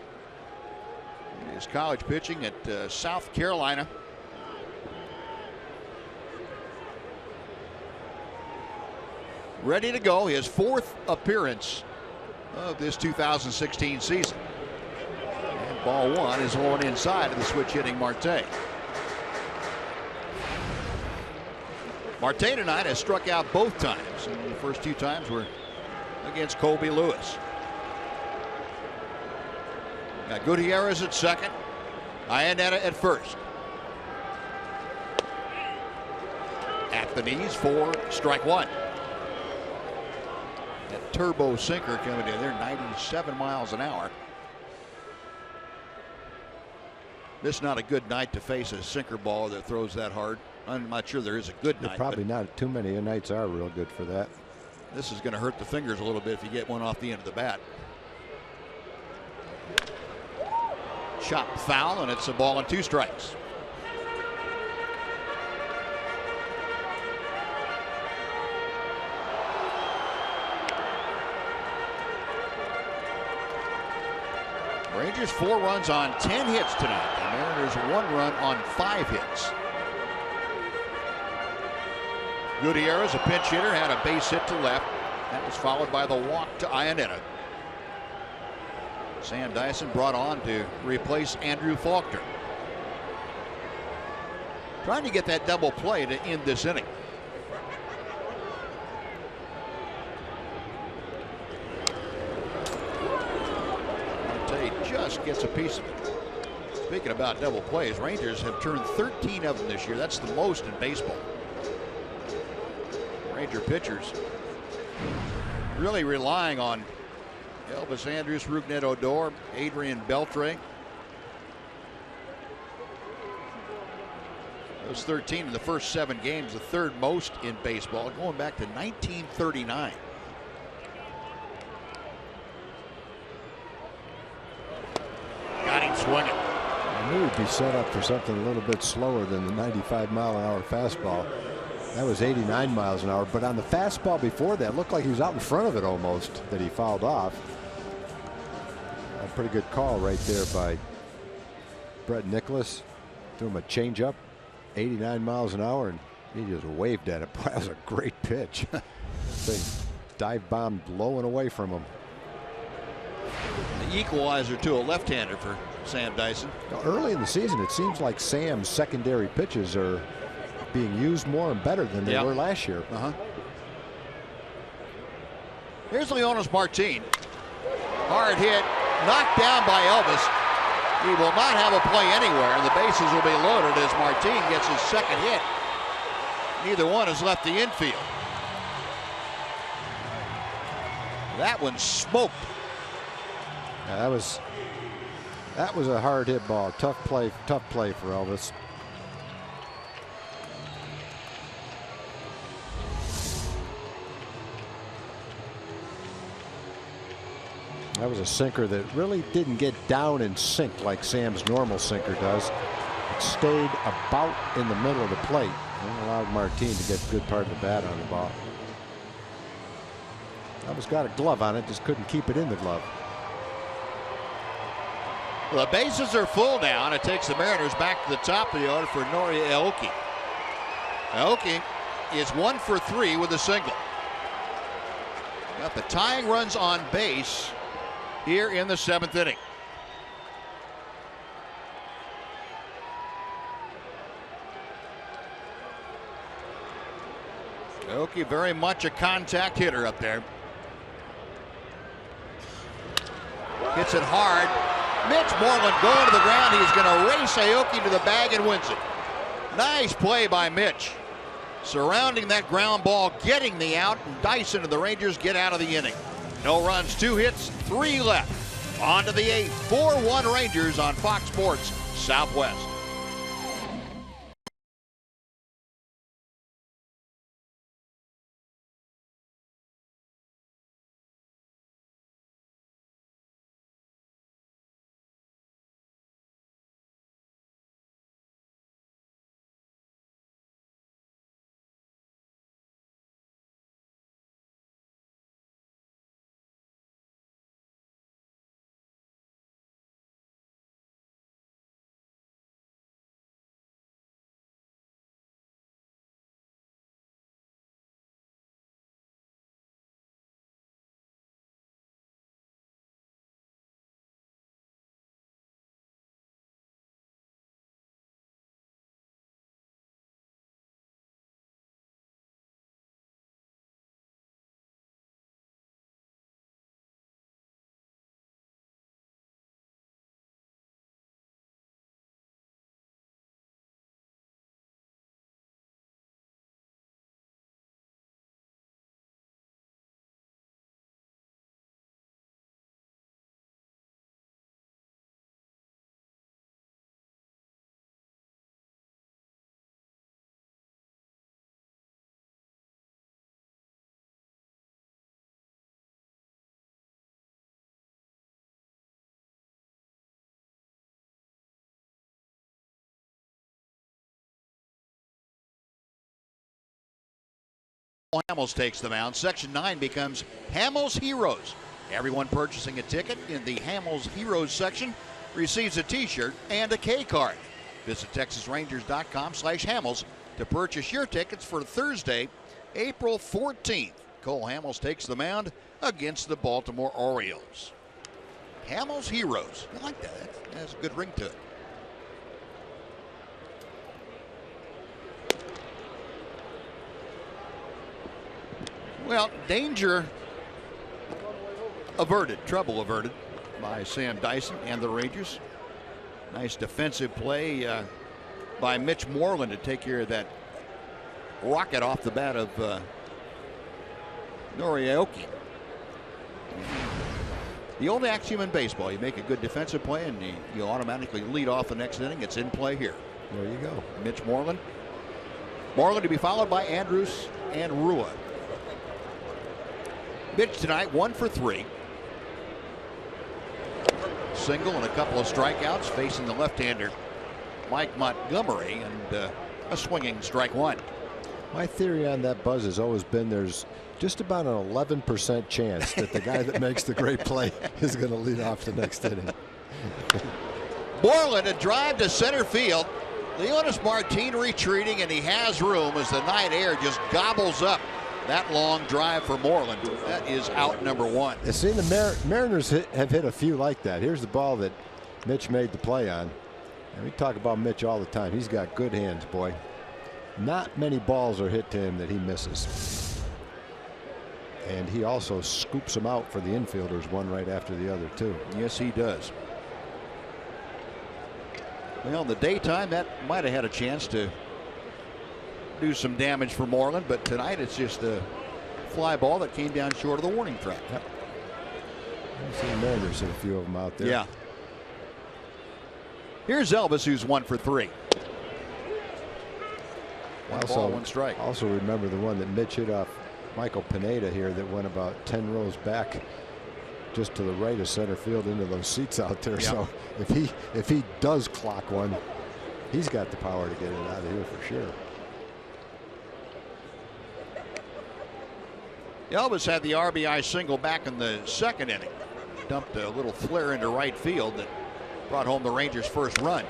His college pitching at South Carolina. Ready to go, his 4th appearance of this 2016 season. And ball 1 is on inside of the switch hitting Marte. Marte tonight has struck out both times, and the first 2 times were against Colby Lewis. Got Gutierrez at second, Iannetta at first. At the knees for strike 1. That turbo sinker coming in there, 97 miles an hour. This is not a good night to face a sinker ball that throws that hard. I'm not sure there is a good night. Probably not too many nights are real good for that. This is going to hurt the fingers a little bit if you get one off the end of the bat. Chop foul, and it's a ball and 2 strikes. Rangers 4 runs on 10 hits tonight. The Mariners 1 run on 5 hits. Gutierrez, a pinch hitter, had a base hit to left. That was followed by the walk to Iannetta. Sam Dyson brought on to replace Andrew Faulkner. Trying to get that double play to end this inning. Just gets a piece of it. Speaking about double plays, Rangers have turned 13 of them this year. That's the most in baseball. Ranger pitchers really relying on Elvis Andrus, Rougned Odor, Adrian Beltre. Those 13 in the first 7 games, the 3rd most in baseball, going back to 1939. Got him swinging. I knew he'd be set up for something a little bit slower than the 95-mile-an-hour fastball. That was 89 miles an hour, but on the fastball before that, looked like he was out in front of it almost, that he fouled off. A pretty good call right there by Brett Nicholas. Threw him a changeup, 89 miles an hour, and he just waved at it. Boy, that was a great pitch. Thing dive bomb blowing away from him. The equalizer to a left-hander for Sam Dyson. Now, early in the season, it seems like Sam's secondary pitches are being used more and better than they were last year. Here's Leonis Martin. Hard hit, knocked down by Elvis. He will not have a play anywhere, and the bases will be loaded as Martin gets his 2nd hit. Neither one has left the infield. That one smoked. Yeah, that was a hard hit ball. Tough play for Elvis. That was a sinker that really didn't get down and sink like Sam's normal sinker does. It stayed about in the middle of the plate and allowed Martin to get a good part of the bat on the ball. Elvis got a glove on it, just couldn't keep it in the glove. Well, the bases are full now, and it takes the Mariners back to the top of the order for Nori Aoki. Aoki is 1 for 3 with a single. Got the tying runs on base here in the 7th inning. Aoki very much a contact hitter up there. Hits it hard. Mitch Moreland going to the ground. He's going to race Aoki to the bag and wins it. Nice play by Mitch. Surrounding that ground ball, getting the out, and Dyson and the Rangers get out of the inning. No runs, 2 hits, 3 left. On to the 8th, 4-1 Rangers on Fox Sports Southwest. Hamels takes the mound. Section 9 becomes Hamels Heroes. Everyone purchasing a ticket in the Hamels Heroes section receives a t-shirt and a K card. Visit TexasRangers.com/Hamels to purchase your tickets for Thursday, April 14th. Cole Hamels takes the mound against the Baltimore Orioles. Hamels Heroes. I like that. That has a good ring to it. Well, danger averted, trouble averted by Sam Dyson and the Rangers. Nice defensive play by Mitch Moreland to take care of that rocket off the bat of Norioki. The old axiom in baseball, you make a good defensive play and you automatically lead off the next inning. It's in play here. There you go. Mitch Moreland. Moreland to be followed by Andrus and Rua. Mitch tonight 1 for 3. Single and a couple of strikeouts facing the left-hander Mike Montgomery, and a swinging strike 1. My theory on that, Buzz, has always been there's just about an 11% chance that the guy that makes the great play is going to lead off the next inning. Moreland, a drive to center field. Leonis Martin retreating, and he has room as the night air just gobbles up that long drive for Moreland. That is out number 1. You see, the Mariners have hit a few like that. Here's the ball that Mitch made the play on. And we talk about Mitch all the time. He's got good hands, boy. Not many balls are hit to him that he misses. And he also scoops them out for the infielders, one right after the other, too. Yes, he does. Well, in the daytime, that might have had a chance to do some damage for Moreland, but tonight it's just a fly ball that came down short of the warning track. Yep. I've seen the Mariners hit a few of them out there. Yeah. Here's Elvis, who's 1 for 3. One ball, 1 strike. Also remember the one that Mitch hit off Michael Pineda here that went about 10 rows back just to the right of center field into those seats out there. Yep. So if he does clock one, he's got the power to get it out of here for sure. Elvis had the RBI single back in the 2nd inning. Dumped a little flare into right field that brought home the Rangers' first run.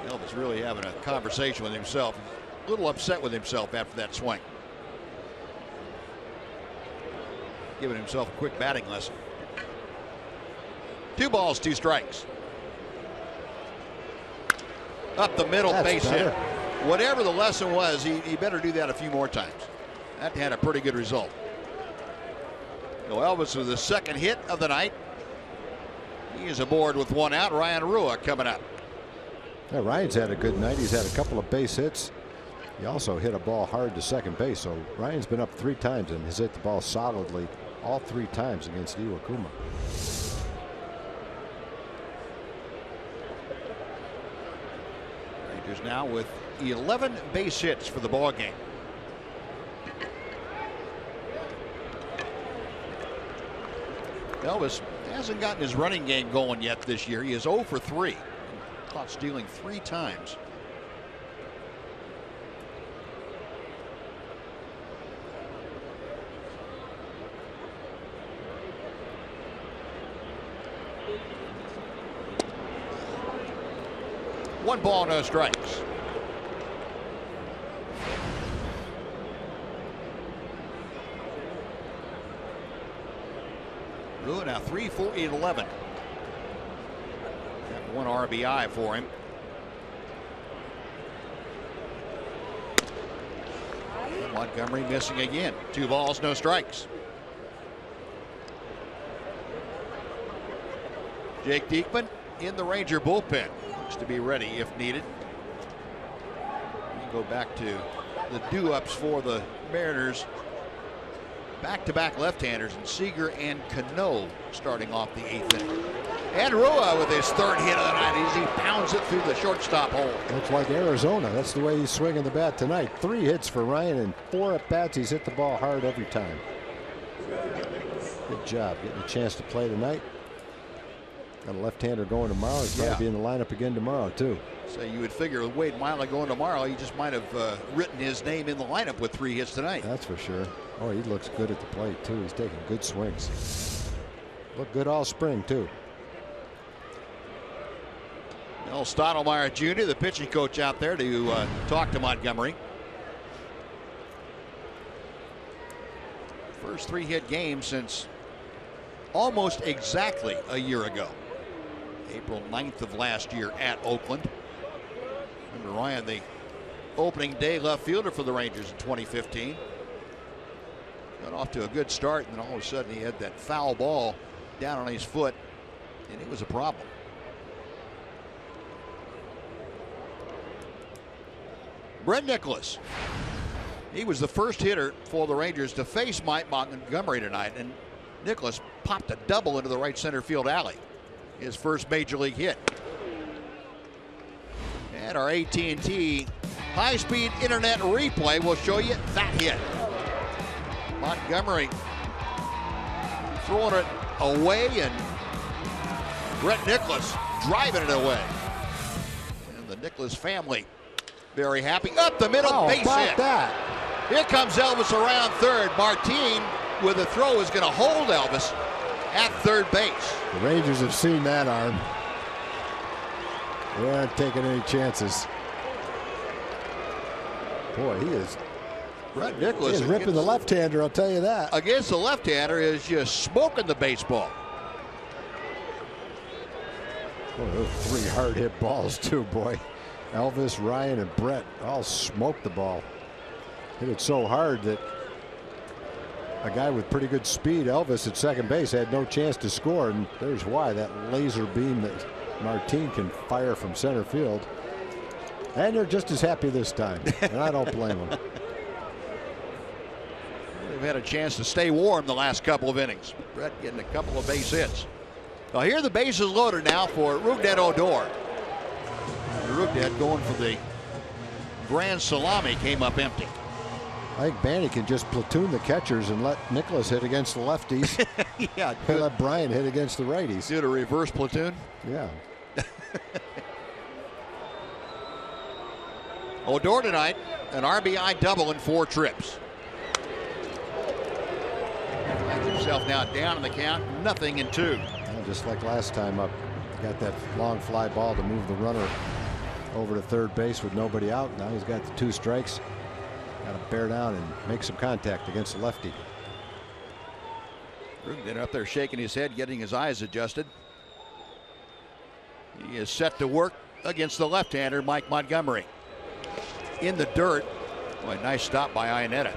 Elvis really having a conversation with himself. A little upset with himself after that swing. Giving himself a quick batting lesson. 2 balls, 2 strikes. Up the middle, base hit. Whatever the lesson was, he better do that a few more times. That had a pretty good result. So Elvis with the 2nd hit of the night. He is aboard with 1 out. Ryan Rua coming up. Yeah, Ryan's had a good night. He's had a couple of base hits. He also hit a ball hard to second base. So Ryan's been up 3 times and has hit the ball solidly all 3 times against Iwakuma. Rangers now with 11 base hits for the ball game. Elvis hasn't gotten his running game going yet this year. He is 0 for 3. Caught stealing 3 times. One ball, no strikes. Rua now 3 for 11. Got 1 RBI for him. Montgomery missing again. 2 balls, no strikes. Jake Diekman in the Ranger bullpen. Looks to be ready if needed. We go back to the do-ups for the Mariners. Back-to-back left-handers, and Seager and Cano starting off the 8th inning. And Rua with his 3rd hit of the night as he pounds it through the shortstop hole. Looks like Arizona. That's the way he's swinging the bat tonight. 3 hits for Ryan and 4 at bats. He's hit the ball hard every time. Good job getting a chance to play tonight. Got a left-hander going tomorrow. He's probably be in the lineup again tomorrow too. So you would figure with Wade Miley going tomorrow, he just might have written his name in the lineup with 3 hits tonight. That's for sure. Oh, he looks good at the plate too. He's taking good swings. Looked good all spring too. Mel Stottlemyre Jr., the pitching coach out there to talk to Montgomery. First 3-hit game since almost exactly a year ago. April 9th of last year at Oakland. Remember Ryan, the opening day left fielder for the Rangers in 2015. Got off to a good start, and then all of a sudden he had that foul ball down on his foot, and it was a problem. Brett Nicholas. He was the first hitter for the Rangers to face Mike Montgomery tonight, and Nicholas popped a double into the right center field alley. His first major league hit. And our AT&T high-speed internet replay will show you that hit. Montgomery throwing it away, and Brett Nicholas driving it away. And the Nicholas family very happy. Up the middle, base hit. That. Here comes Elvis around third. Martin with a throw is going to hold Elvis at third base. The Rangers have seen that arm. They aren't taking any chances. Boy, he is. Brett Nicholas is ripping the left-hander, I'll tell you that. Against the left-hander is just smoking the baseball. Boy, those 3 hard hit balls too, boy. Elvis, Ryan, and Brett all smoked the ball. Hit it so hard that a guy with pretty good speed, Elvis at second base, had no chance to score, and there's why. That laser beam that Martin can fire from center field. And they're just as happy this time, and I don't blame them. They've had a chance to stay warm the last couple of innings. Brett getting a couple of base hits. Now here the bases loaded now for Rougned Odor. Rougned going for the grand salami came up empty. I think Banny can just platoon the catchers and let Nicholas hit against the lefties. Yeah. And let Brian hit against the righties. Do a reverse platoon. Yeah. Odor tonight, an RBI double in 4 trips. Finds himself now down in the count, 0-2. And just like last time up, got that long fly ball to move the runner over to third base with nobody out. Now he's got the 2 strikes. Got to bear down and make some contact against the lefty. Rougned up there shaking his head, getting his eyes adjusted. He is set to work against the left-hander, Mike Montgomery. In the dirt. Boy, nice stop by Iannetta.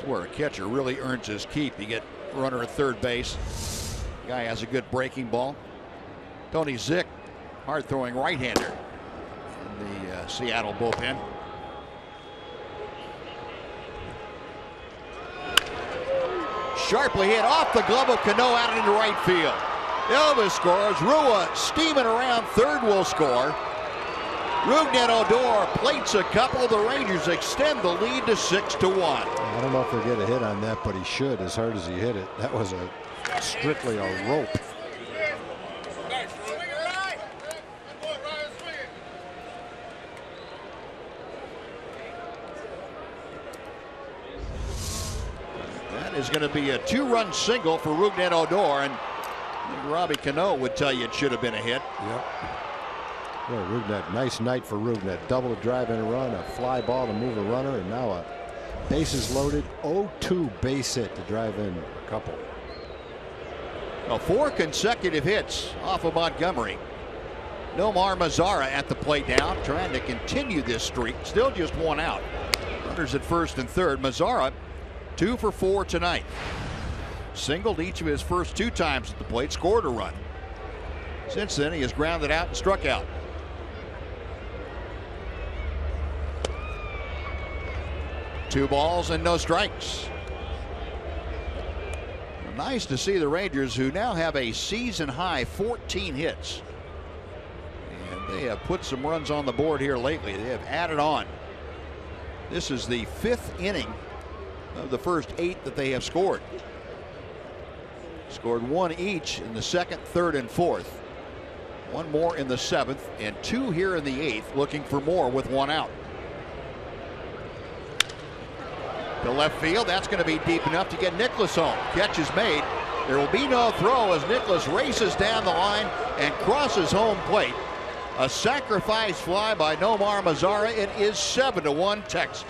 where a catcher really earns his keep. You get runner at third base. Guy has a good breaking ball. Tony Zick, hard throwing right-hander in the Seattle bullpen. Sharply hit off the glove of Cano out into right field. Elvis scores. Rua steaming around third will score. Rougned Odor plates a couple. The Rangers extend the lead to 6-1. I don't know if he'll get a hit on that, but he should, as hard as he hit it. That was strictly a rope. That is going to be a 2-run single for Rougned Odor, and Robbie Cano would tell you it should have been a hit. Yep. Boy, Rougned, nice night for Rougned. Double drive and a run, a fly ball to move a runner, and now a bases loaded 0-2 base hit to drive in a couple. Well, 4 consecutive hits off of Montgomery. Nomar Mazara at the plate now, trying to continue this streak. Still just 1 out. Runners at first and third. Mazara 2 for 4 tonight. Singled each of his first 2 times at the plate, scored a run. Since then, he has grounded out and struck out. Two balls and no strikes. Nice to see the Rangers, who now have a season high 14 hits. And they have put some runs on the board here lately. They have added on. This is the 5th inning of the first 8 that they have scored. Scored 1 each in the 2nd, 3rd, and 4th. 1 more in the 7th, and 2 here in the 8th, looking for more with 1 out. To left field, that's going to be deep enough to get Nicholas home. Catch is made. There will be no throw as Nicholas races down the line and crosses home plate. A sacrifice fly by Nomar Mazara. It is 7-1 Texas.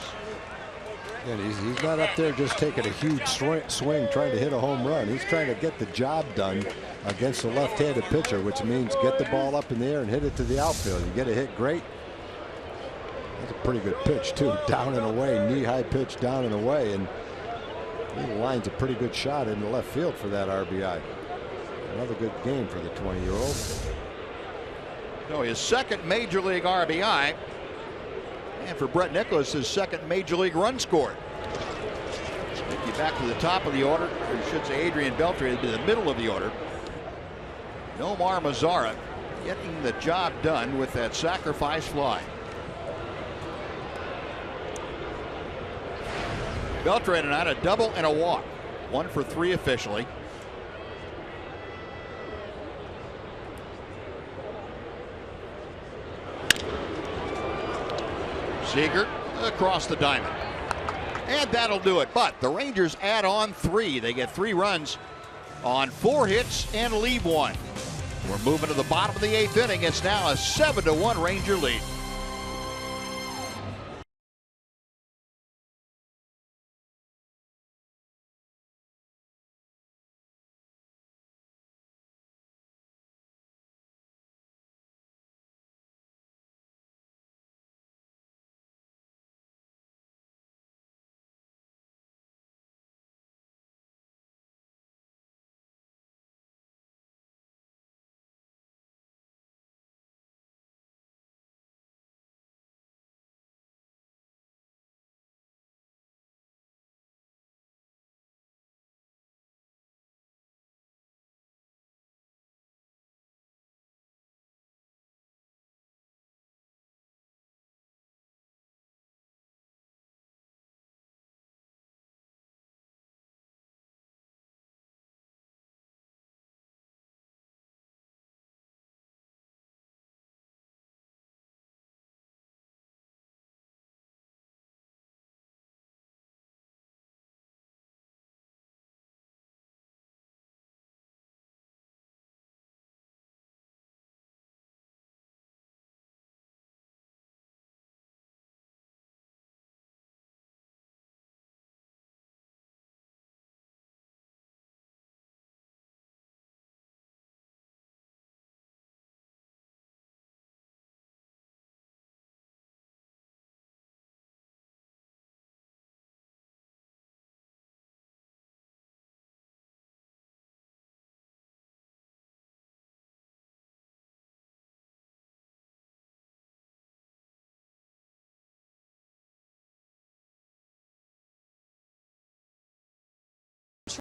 And he's not up there just taking a huge swing trying to hit a home run. He's trying to get the job done against a left-handed pitcher, which means get the ball up in the air and hit it to the outfield. You get a hit, great. That's a pretty good pitch too, down and away, knee-high pitch down and away, and he lines a pretty good shot in the left field for that RBI. Another good game for the 20-year-old. So his 2nd major league RBI, and for Brett Nicholas, his 2nd major league run scored. Take you back to the top of the order, or I should say Adrian Beltre to the middle of the order. Nomar Mazara getting the job done with that sacrifice fly. Beltre tonight a double and a walk. 1 for 3 officially. Seager across the diamond. And that'll do it. But the Rangers add on 3. They get 3 runs on 4 hits and leave 1. We're moving to the bottom of the 8th inning. It's now a 7-1 Ranger lead.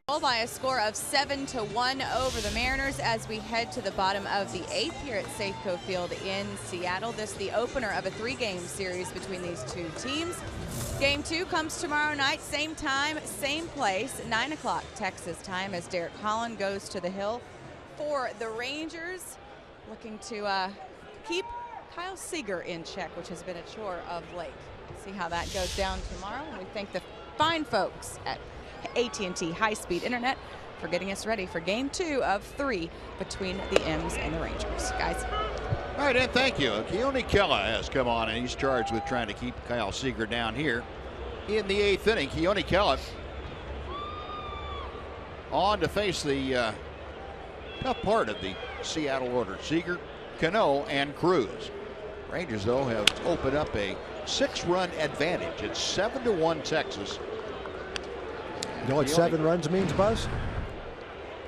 By a score of 7-1 over the Mariners as we head to the bottom of the 8th here at Safeco Field in Seattle. This is the opener of a 3-game series between these two teams. Game 2 comes tomorrow night, same time, same place, 9 o'clock Texas time, as Derek Holland goes to the hill for the Rangers, looking to keep Kyle Seager in check, which has been a chore of late. See how that goes down tomorrow. And we thank the fine folks at AT&T high-speed internet for getting us ready for game 2 of 3 between the M's and the Rangers. Guys. All right, and thank you. Keone Kela has come on, and he's charged with trying to keep Kyle Seager down here in the 8th inning. Keone Kela on to face the tough part of the Seattle order. Seager, Cano, and Cruz. Rangers, though, have opened up a 6-run advantage. It's 7-1 Texas. You know what 7 runs means, Buzz?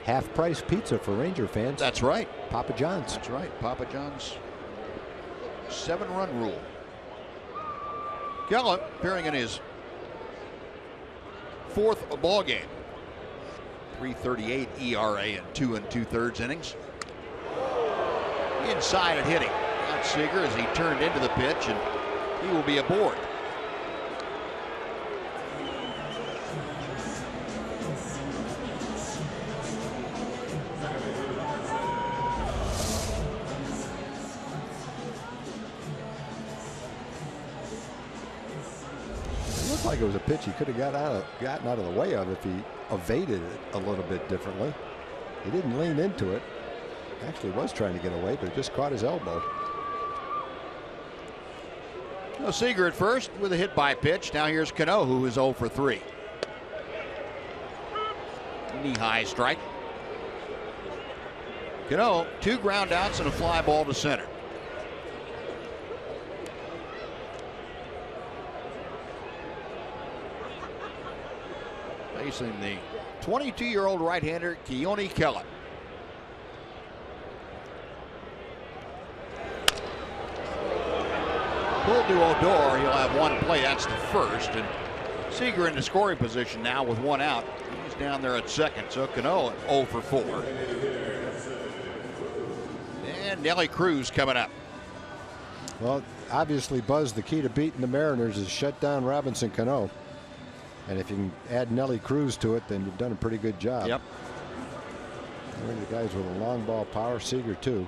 Half-price pizza for Ranger fans. That's right. Papa John's. That's right. Papa John's 7-run rule. Kela appearing in his 4th ball game. 3.38 ERA in 2 2/3 innings. Inside and hitting. Got Seager as he turned into the pitch, and he will be aboard. Like it was a pitch he could have gotten out of the way of if he evaded it a little bit differently. He didn't lean into it. Actually was trying to get away, but it just caught his elbow. No, Seager at first with a hit by pitch. Now here's Cano, who is 0 for 3. Knee-high strike. Cano, 2 ground outs and a fly ball to center. Facing the 22-year-old right-hander Keone Kela. Pulled to Odor. He'll have 1 play. That's the first. And Seager in the scoring position now with 1 out. He's down there at second. So Cano 0 for 4. And Nelly Cruz coming up. Well, obviously, Buzz, the key to beating the Mariners is shut down Robinson Cano. And if you can add Nelly Cruz to it, then you've done a pretty good job. Yep. One of the guys with a long ball power, Seager too.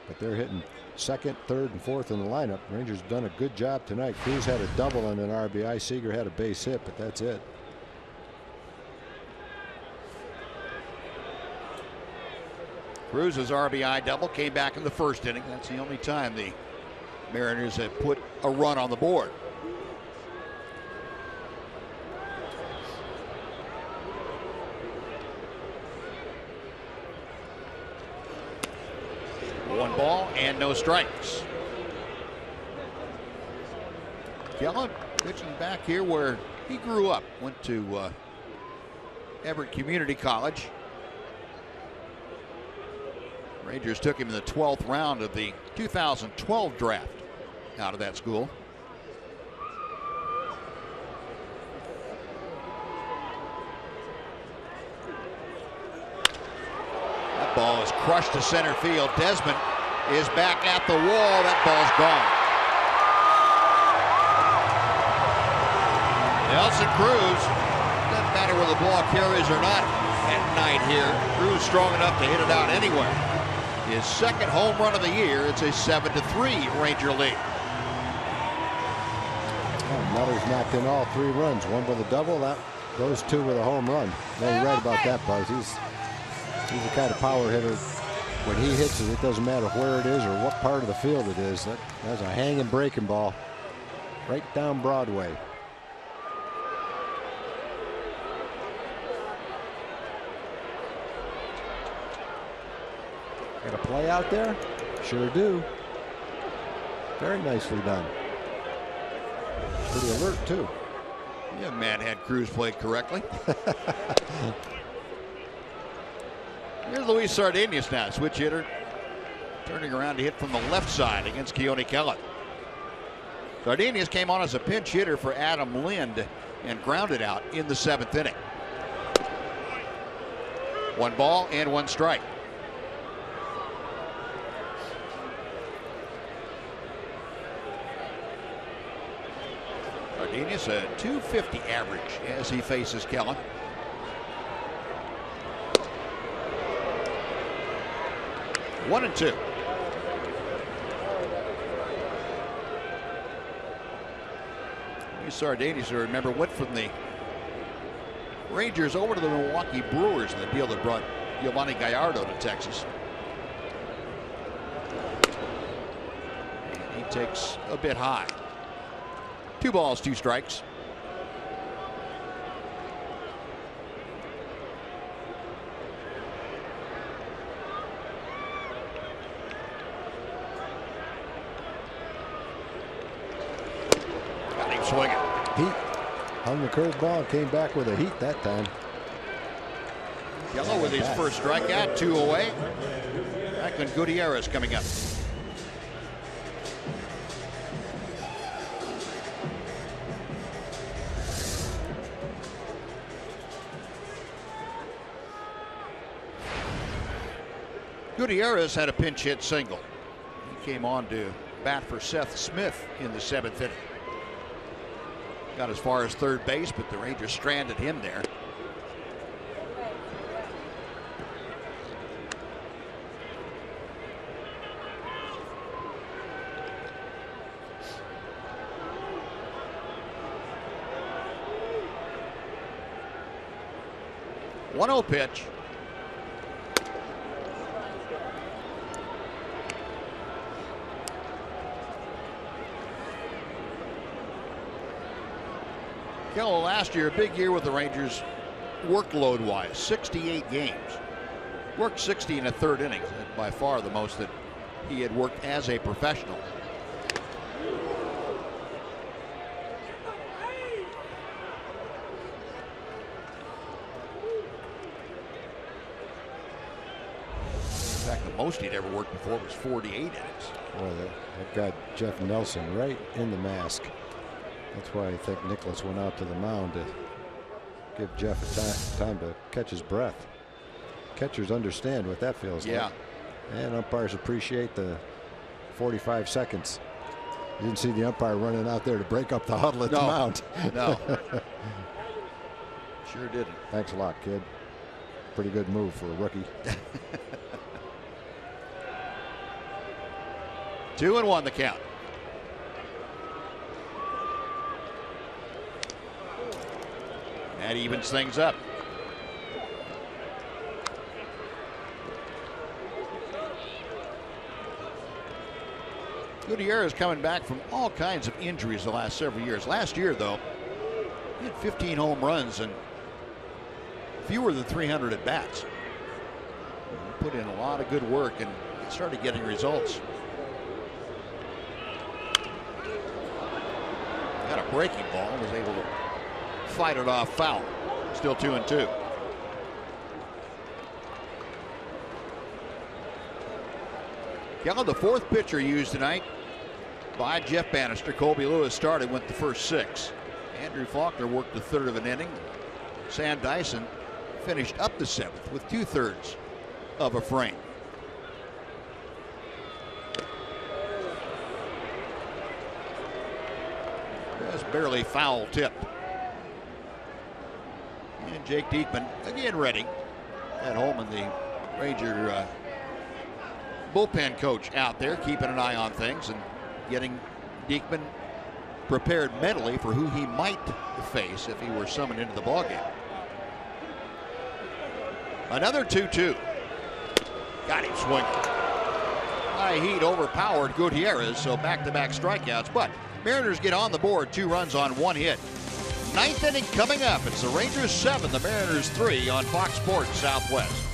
But they're hitting 2nd, 3rd, and 4th in the lineup. Rangers done a good job tonight. Cruz had a double and an RBI. Seager had a base hit, but that's it. Cruz's RBI double came back in the 1st inning. That's the only time the Mariners have put a run on the board. One ball and no strikes. Kela pitching back here where he grew up. Went to Everett Community College. Rangers took him in the 12th round of the 2012 draft out of that school. That ball is crushed to center field. Desmond is back at the wall. That ball's gone. Nelson Cruz, doesn't matter whether the ball carries or not at night here. Cruz strong enough to hit it out anywhere. His 2nd home run of the year. It's a 7-3 Ranger lead. Miller's knocked in all 3 runs. 1 with a double. Those 2 with a home run. Yeah, you're right about that, Buzz. He's the kind of power hitter. When he hits it, it doesn't matter where it is or what part of the field it is. That's a hanging breaking ball right down Broadway. Got a play out there? Sure do. Very nicely done. Pretty alert, too. Yeah, man had Cruz played correctly. Here's Luis Sardinhas now, switch hitter. Turning around to hit from the left side against Keone Kela. Sardinhas came on as a pinch hitter for Adam Lind and grounded out in the 7th inning. 1 ball and 1 strike. Cardenas a .250 average as he faces Kellen. One and 2. Cardenas, remember, went from the Rangers over to the Milwaukee Brewers in the deal that brought Giovanni Gallardo to Texas. And he takes a bit high. 2 balls, 2 strikes. Got him swinging. Heat. Hung the curveball, came back with a heat that time. Yellow with his first strikeout, 2 away. Back when Gutierrez coming up. Gutierrez had a pinch hit single. He came on to bat for Seth Smith in the 7th inning. Got as far as third base, but the Rangers stranded him there. One 0 pitch. Kello last year, a big year with the Rangers workload wise, 68 games. Worked 60 in a 3rd inning, by far the most that he had worked as a professional. In fact, the most he'd ever worked before was 48 innings. Boy, they've got Jeff Nelson right in the mask. That's why I think Nicholas went out to the mound to give Jeff a time to catch his breath. Catchers understand what that feels like. And umpires appreciate the 45 seconds. You didn't see the umpire running out there to break up the huddle at the mound. No. Sure didn't. Thanks a lot, kid. Pretty good move for a rookie. 2-1 the count. That evens things up. Gutierrez coming back from all kinds of injuries the last several years. Last year, though, he had 15 home runs and fewer than 300 at bats. He put in a lot of good work and started getting results. Got a breaking ball, was able to fight it off foul. Still 2-2. Kello, the 4th pitcher used tonight by Jeff Bannister. Colby Lewis started, went the first 6. Andrew Faulkner worked the 3rd of an inning. Sam Dyson finished up the 7th with 2/3 of a frame. Just barely foul tipped. And Jake Diekman again ready at home, and the Ranger bullpen coach out there keeping an eye on things and getting Diekman prepared mentally for who he might face if he were summoned into the ballgame. Another 2-2. Got him swinging. High heat overpowered Gutierrez, so back-to-back strikeouts, but Mariners get on the board, 2 runs on 1 hit. 9th inning coming up. It's the Rangers 7, the Mariners 3 on Fox Sports Southwest.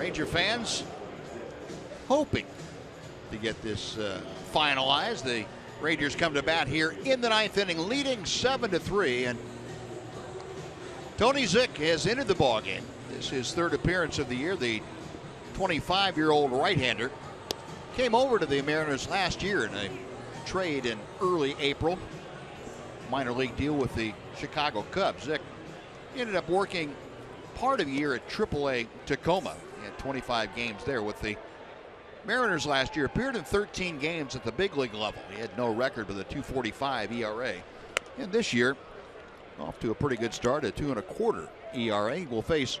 Ranger fans hoping to get this finalized. The Rangers come to bat here in the 9th inning, leading 7-3, and Tony Zych has entered the ballgame. This is his third appearance of the year. The 25-year-old right-hander came over to the Mariners last year in a trade in early April. Minor league deal with the Chicago Cubs. Zych ended up working part of the year at AAA Tacoma. He had 25 games there with the Mariners last year. Appeared in 13 games at the big league level. He had no record with a 2.45 ERA. And this year, off to a pretty good start, a 2.25 ERA. He will face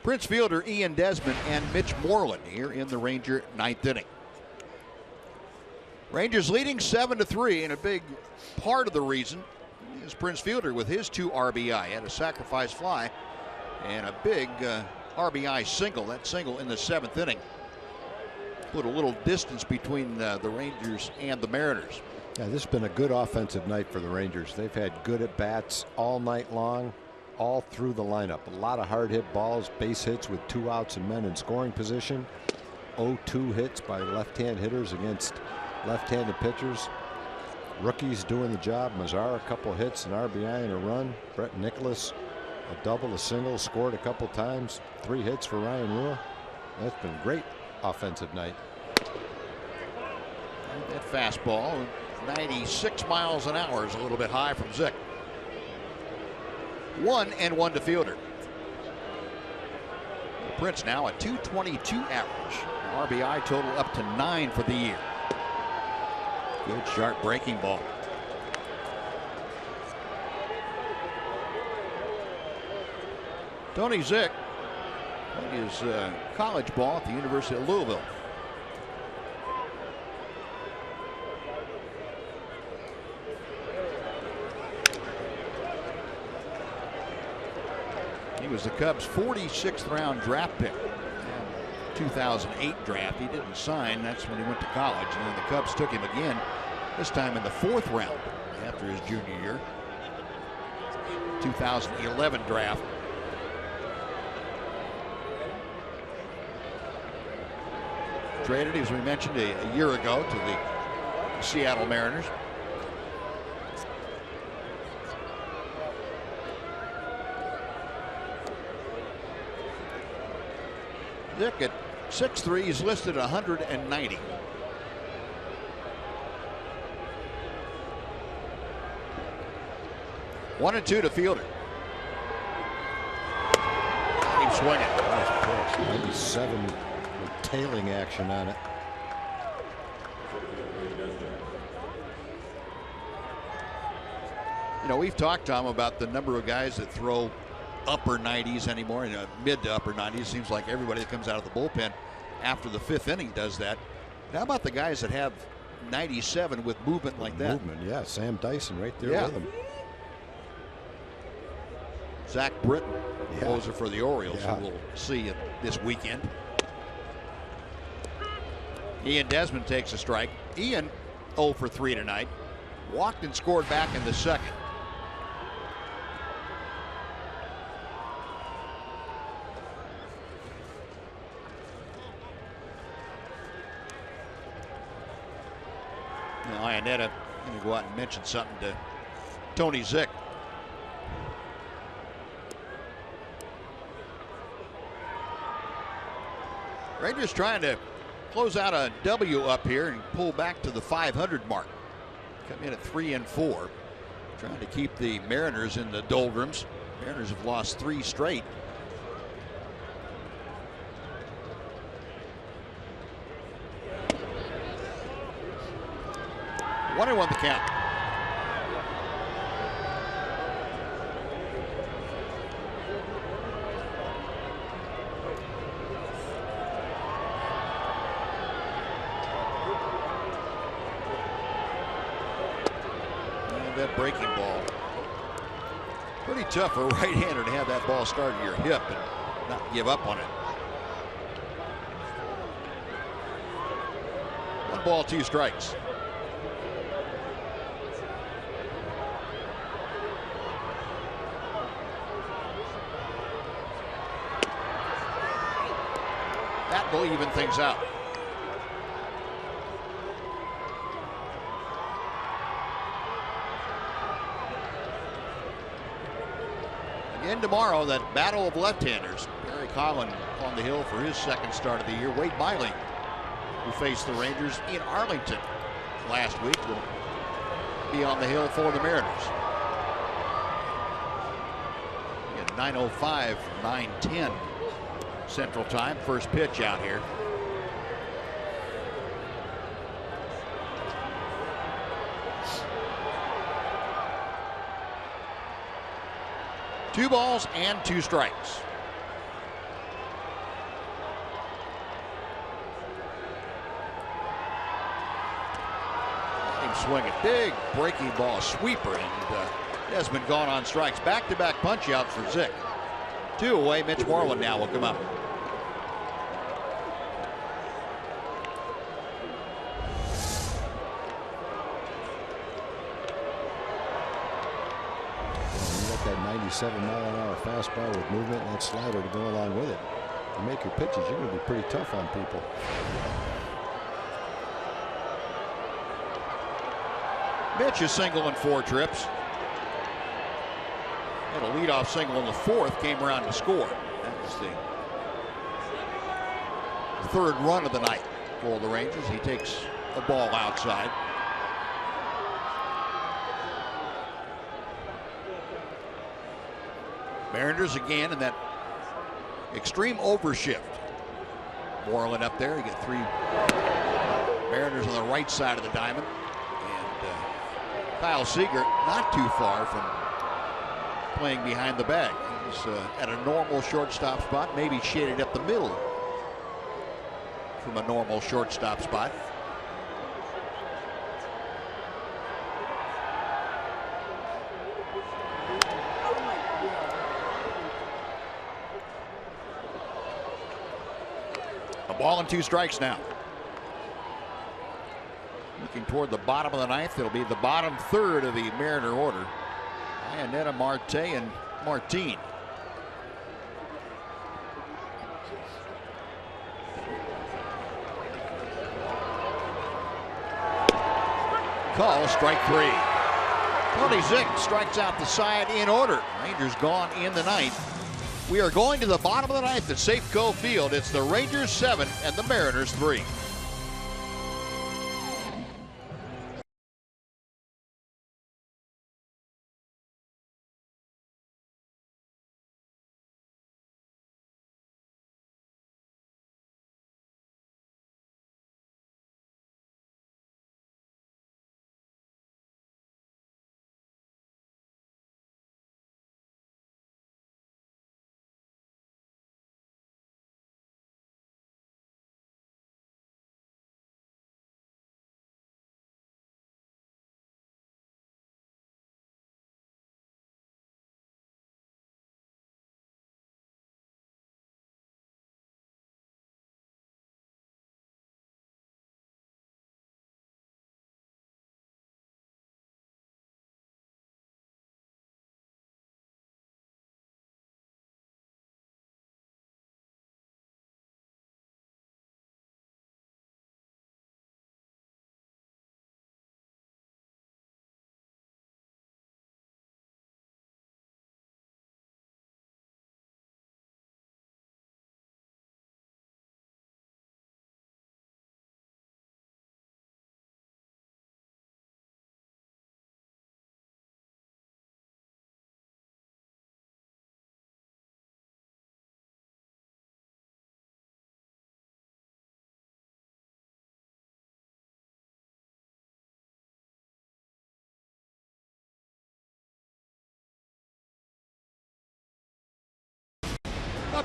Prince fielder Ian Desmond and Mitch Moreland here in the Ranger 9th inning. Rangers leading 7-3, and a big part of the reason is Prince fielder with his 2 RBI. Had a sacrifice fly and a big RBI single. That single in the 7th inning put a little distance between the Rangers and the Mariners. Yeah, this has been a good offensive night for the Rangers. They've had good at-bats all night long, all through the lineup. A lot of hard hit balls, base hits with 2 outs and men in scoring position. 0-2 hits by left-hand hitters against left-handed pitchers. Rookies doing the job. Mazara, a couple hits, an RBI and a run. Brett Nicholas, a double, a single, scored a couple times. 3 hits for Ryan Rua. That's been a great offensive night. And that fastball, 96 miles an hour, is a little bit high from Zych. 1-1 to fielder. Prince now a 222 average. RBI total up to 9 for the year. Good sharp breaking ball. Tony Zych played his college ball at the University of Louisville. He was the Cubs' 46th round draft pick. 2008 draft. He didn't sign. That's when he went to college, and then the Cubs took him again, this time in the 4th round after his junior year. 2011 draft. Traded, as we mentioned, a year ago to the Seattle Mariners. Zych at 6'3", he's listed 190. One and 2 to fielder. Keep swinging. Nice pitch. 97 with tailing action on it. You know, we've talked, Tom, about the number of guys that throw upper 90s anymore, mid to upper 90s. Seems like everybody that comes out of the bullpen after the 5th inning does that. How about the guys that have 97 with movement like that? Movement, yeah. Sam Dyson right there with him. Zach Britton, closer for the Orioles, Yeah. who we'll see this weekend. Ian Desmond takes a strike. Ian 0 for 3 tonight. Walked and scored back in the 2nd. Now, Iannetta going to go out and mention something to Tony Zych. Rangers trying to close out a W up here and pull back to the 500 mark. Come in at 3-4. Trying to keep the Mariners in the doldrums. Mariners have lost 3 straight. One and 1 the count. And that breaking ball. Pretty tough for a right-hander to have that ball start at your hip and not give up on it. 1 ball, 2 strikes. That will even things out. Again tomorrow, that battle of left-handers. Barry Collin on the hill for his second start of the year. Wade Miley, who faced the Rangers in Arlington last week, will be on the hill for the Mariners. Again, 9:05, 9:10 Central Time. First pitch out here. Two balls and two strikes. Swinging, big breaking ball, sweeper, and Desmond gone on strikes. Back-to-back punch out for Zick. 2 away. Mitch Moreland now will come up. You got that 97-mile-an-hour fastball with movement and that slider to go along with it. You make your pitches, you're going to be pretty tough on people. Mitch is single in 4 trips. And a leadoff single in the 4th, came around to score. That was the 3rd run of the night for the Rangers. He takes a ball outside. Mariners again in that extreme overshift. Moreland up there. You get 3 Mariners on the right side of the diamond. Kyle Seager not too far from playing behind the bag. He's at a normal shortstop spot, maybe shaded up the middle from a normal shortstop spot. A ball and 2 strikes now. Looking toward the bottom of the 9th. It'll be the bottom 3rd of the Mariner order. Iannetta, Marte, and Martin. Call, strike 3. Tony Zick strikes out the side in order. Rangers gone in the 9th. We are going to the bottom of the 9th at Safeco Field. It's the Rangers 7 and the Mariners 3.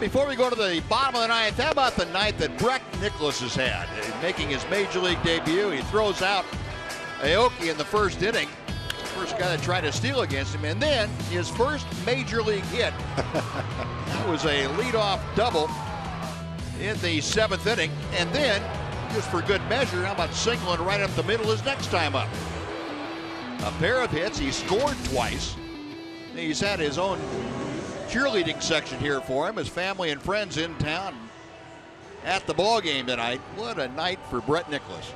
Before we go to the bottom of the 9th, how about the night that Breck Nicholas has had? Making his major league debut, he throws out Aoki in the 1st inning. First guy that tried to steal against him, and then his first major league hit. That was a leadoff double in the 7th inning, and then, just for good measure, how about singling right up the middle his next time up? A pair of hits, he scored twice. He's had his own cheerleading section here for him. His family and friends in town at the ball game tonight. What a night for Brett Nicholas.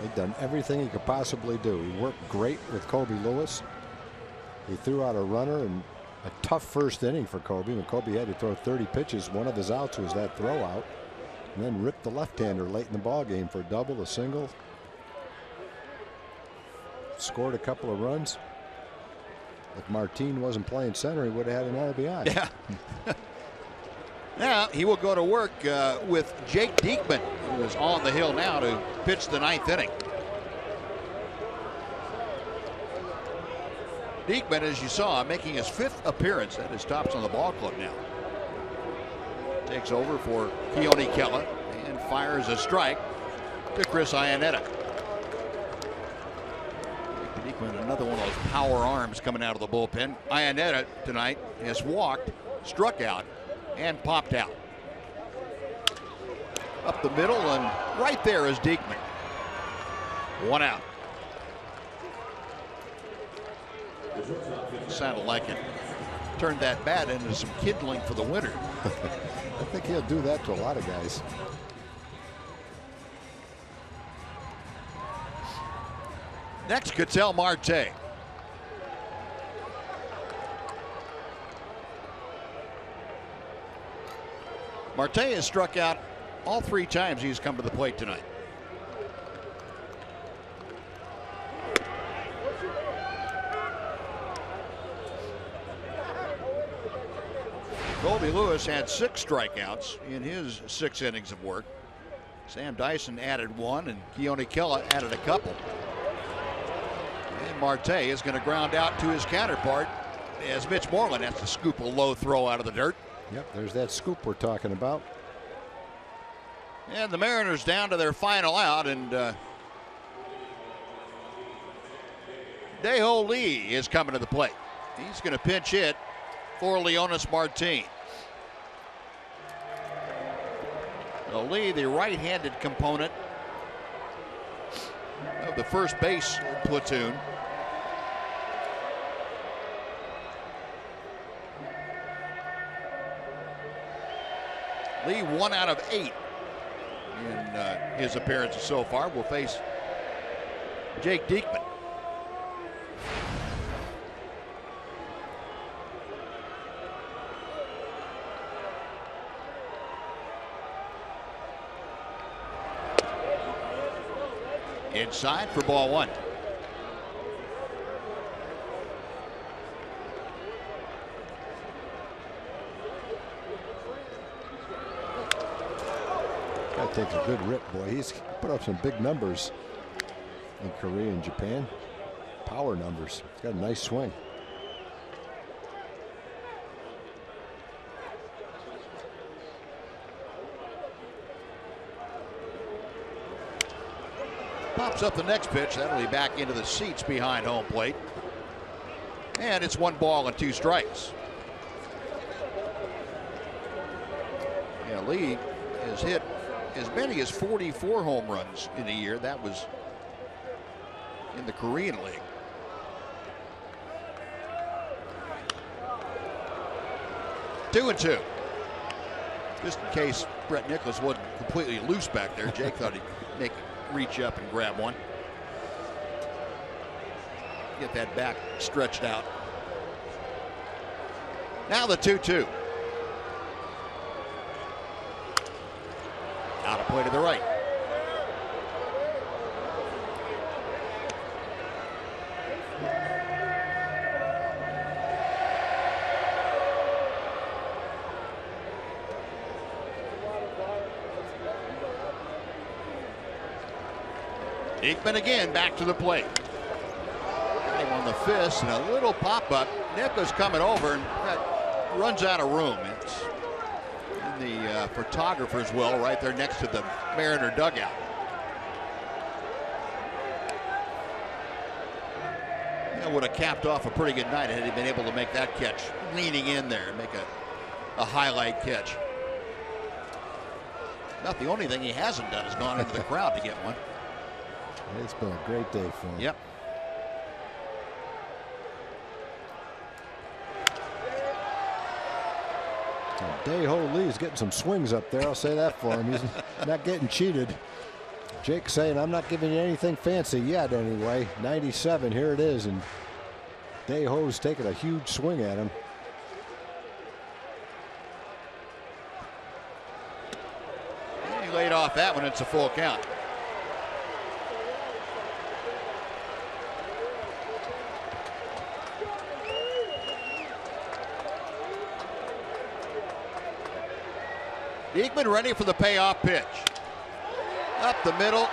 He'd done everything he could possibly do. He worked great with Kobe Lewis. He threw out a runner and a tough first inning for Kobe. When Kobe had to throw 30 pitches, one of his outs was that throw out, and then ripped the left-hander late in the ball game for a double, a single. Scored a couple of runs. If Martin wasn't playing center, he would have had an RBI. Yeah. Now he will go to work with Jake Diekman, who is on the hill now to pitch the 9th inning. Diekman, as you saw, making his 5th appearance at his tops on the ball club now. Takes over for Keone Kela and fires a strike to Chris Iannetta. Diekman, another one of those power arms coming out of the bullpen. Iannetta tonight has walked, struck out, and popped out. Up the middle, and right there is Diekman. 1 out. Sounded like it turned that bat into some kindling for the winter. I think he'll do that to a lot of guys. Next, Ketel Marte. Marte has struck out all 3 times he's come to the plate tonight. Kobe Lewis had 6 strikeouts in his 6 innings of work. Sam Dyson added 1, and Keone Kela added a couple. And Marte is going to ground out to his counterpart as Mitch Moreland has to scoop a low throw out of the dirt. Yep, there's that scoop we're talking about. And the Mariners down to their final out, and Dae-Ho Lee is coming to the plate. He's going to pinch hit for Leonys Martin. Now Lee, the right-handed component of the first base platoon. Lee 1 out of 8 in his appearances so far. Will face Jake Diekman. Inside for ball 1. Guy takes a good rip, boy. He's put up some big numbers in Korea and Japan. Power numbers. He's got a nice swing. Pops up the next pitch. That'll be back into the seats behind home plate. And it's 1 ball and 2 strikes. Yeah, Lee has hit as many as 44 home runs in a year. That was in the Korean League. Two and 2. Just in case Brett Nicholas wasn't completely loose back there. Jake thought he'd make reach up and grab one. Get that back stretched out. Now the 2-2. Out of play to the right. Diekman again back to the plate. Got him on the fist and a little pop-up. Nicholas coming over and runs out of room. It's in the photographer's well right there next to the Mariner dugout. That would have capped off a pretty good night had he been able to make that catch, leaning in there and make a highlight catch. About the only thing he hasn't done is gone into the crowd to get one. It's been a great day for him. Yep. Dae-Ho Lee's getting some swings up there. I'll say that for him. He's not getting cheated. Jake saying, I'm not giving you anything fancy yet anyway. 97, here it is. And Dae-Ho's taking a huge swing at him. He laid off that one. It's a full count. Diekman ready for the payoff pitch. Up the middle,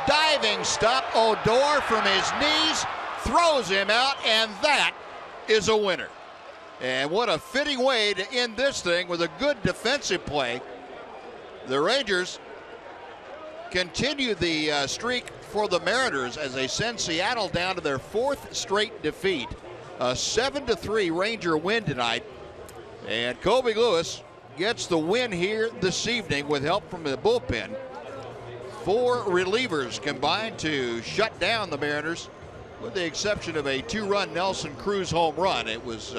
diving stop. Odor from his knees throws him out, and that is a winner. And what a fitting way to end this thing with a good defensive play. The Rangers continue the streak for the Mariners as they send Seattle down to their 4th straight defeat. A 7-3 Ranger win tonight. And Colby Lewis gets the win here this evening with help from the bullpen. 4 relievers combined to shut down the Mariners, with the exception of a 2-run Nelson Cruz home run. It was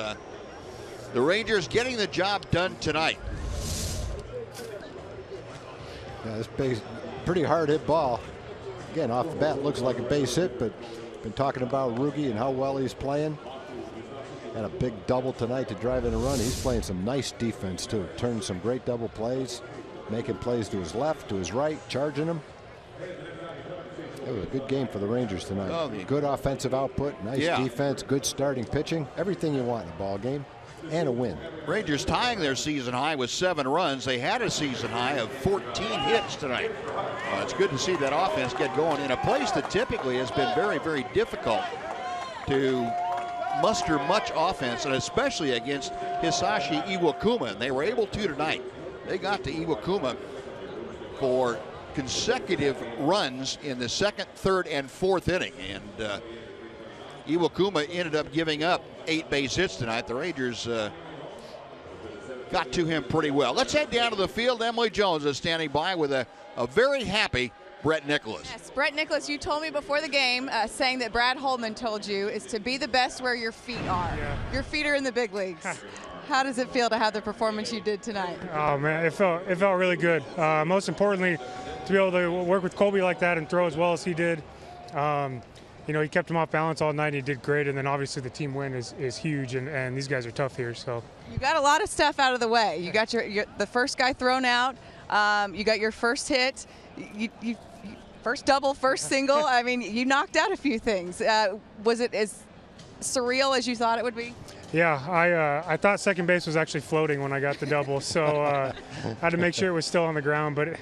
the Rangers getting the job done tonight. Yeah, this base, pretty hard hit ball. Again, off the bat looks like a base hit, but been talking about Roogie and how well he's playing. Had a big double tonight to drive in a run. He's playing some nice defense too. Turned some great double plays, making plays to his left, to his right, charging him. It was a good game for the Rangers tonight. Oh, good offensive output, nice defense, good starting pitching. Everything you want in a ball game, and a win. Rangers tying their season high with 7 runs. They had a season high of 14 hits tonight. It's good to see that offense get going in a place that typically has been very, very difficult to muster much offense, and especially against Hisashi Iwakuma. And they were able to tonight. They got to Iwakuma for consecutive runs in the 2nd, 3rd, and 4th inning. And Iwakuma ended up giving up 8 base hits tonight. The Rangers got to him pretty well. Let's head down to the field. Emily Jones is standing by with a very happy Brett Nicholas. Yes, Brett Nicholas, you told me before the game, saying that Brad Holman told you is to be the best where your feet are. Yeah. Your feet are in the big leagues. How does it feel to have the performance you did tonight? Oh man, it felt really good. Most importantly, to be able to work with Colby like that and throw as well as he did. You know, he kept him off balance all night. He did great, and then obviously the team win is huge, and these guys are tough here. So you got a lot of stuff out of the way. You got the first guy thrown out. You got your first hit. You first double, first single. I mean, you knocked out a few things. Was it as surreal as you thought it would be? Yeah, I thought second base was actually floating when I got the double, so I had to make sure it was still on the ground. But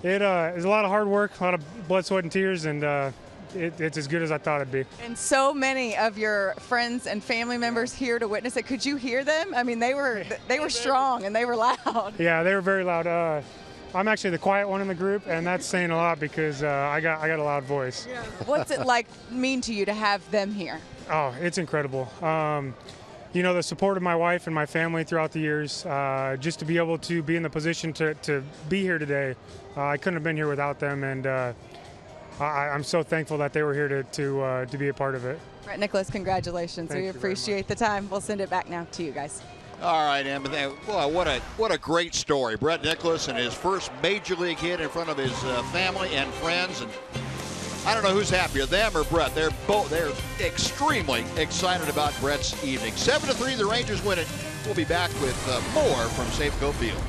it was a lot of hard work, a lot of blood, sweat, and tears, and it's as good as I thought it'd be. And so many of your friends and family members here to witness it. Could you hear them? I mean, they were strong and they were loud. Yeah, they were very loud. I'm actually the quiet one in the group, and that's saying a lot because I got a loud voice. Yeah. What's it like mean to you to have them here? Oh, it's incredible. You know, the support of my wife and my family throughout the years, just to be able to be in the position to be here today, I couldn't have been here without them, and I'm so thankful that they were here to be a part of it. Brett Nicholas, congratulations. We appreciate the time. We'll send it back now to you guys. All right, Emma. Boy, what a great story. Brett Nicholas and his first major league hit in front of his family and friends. And I don't know who's happier, them or Brett. They're extremely excited about Brett's evening. 7-3, the Rangers win it. We'll be back with more from Safeco Field.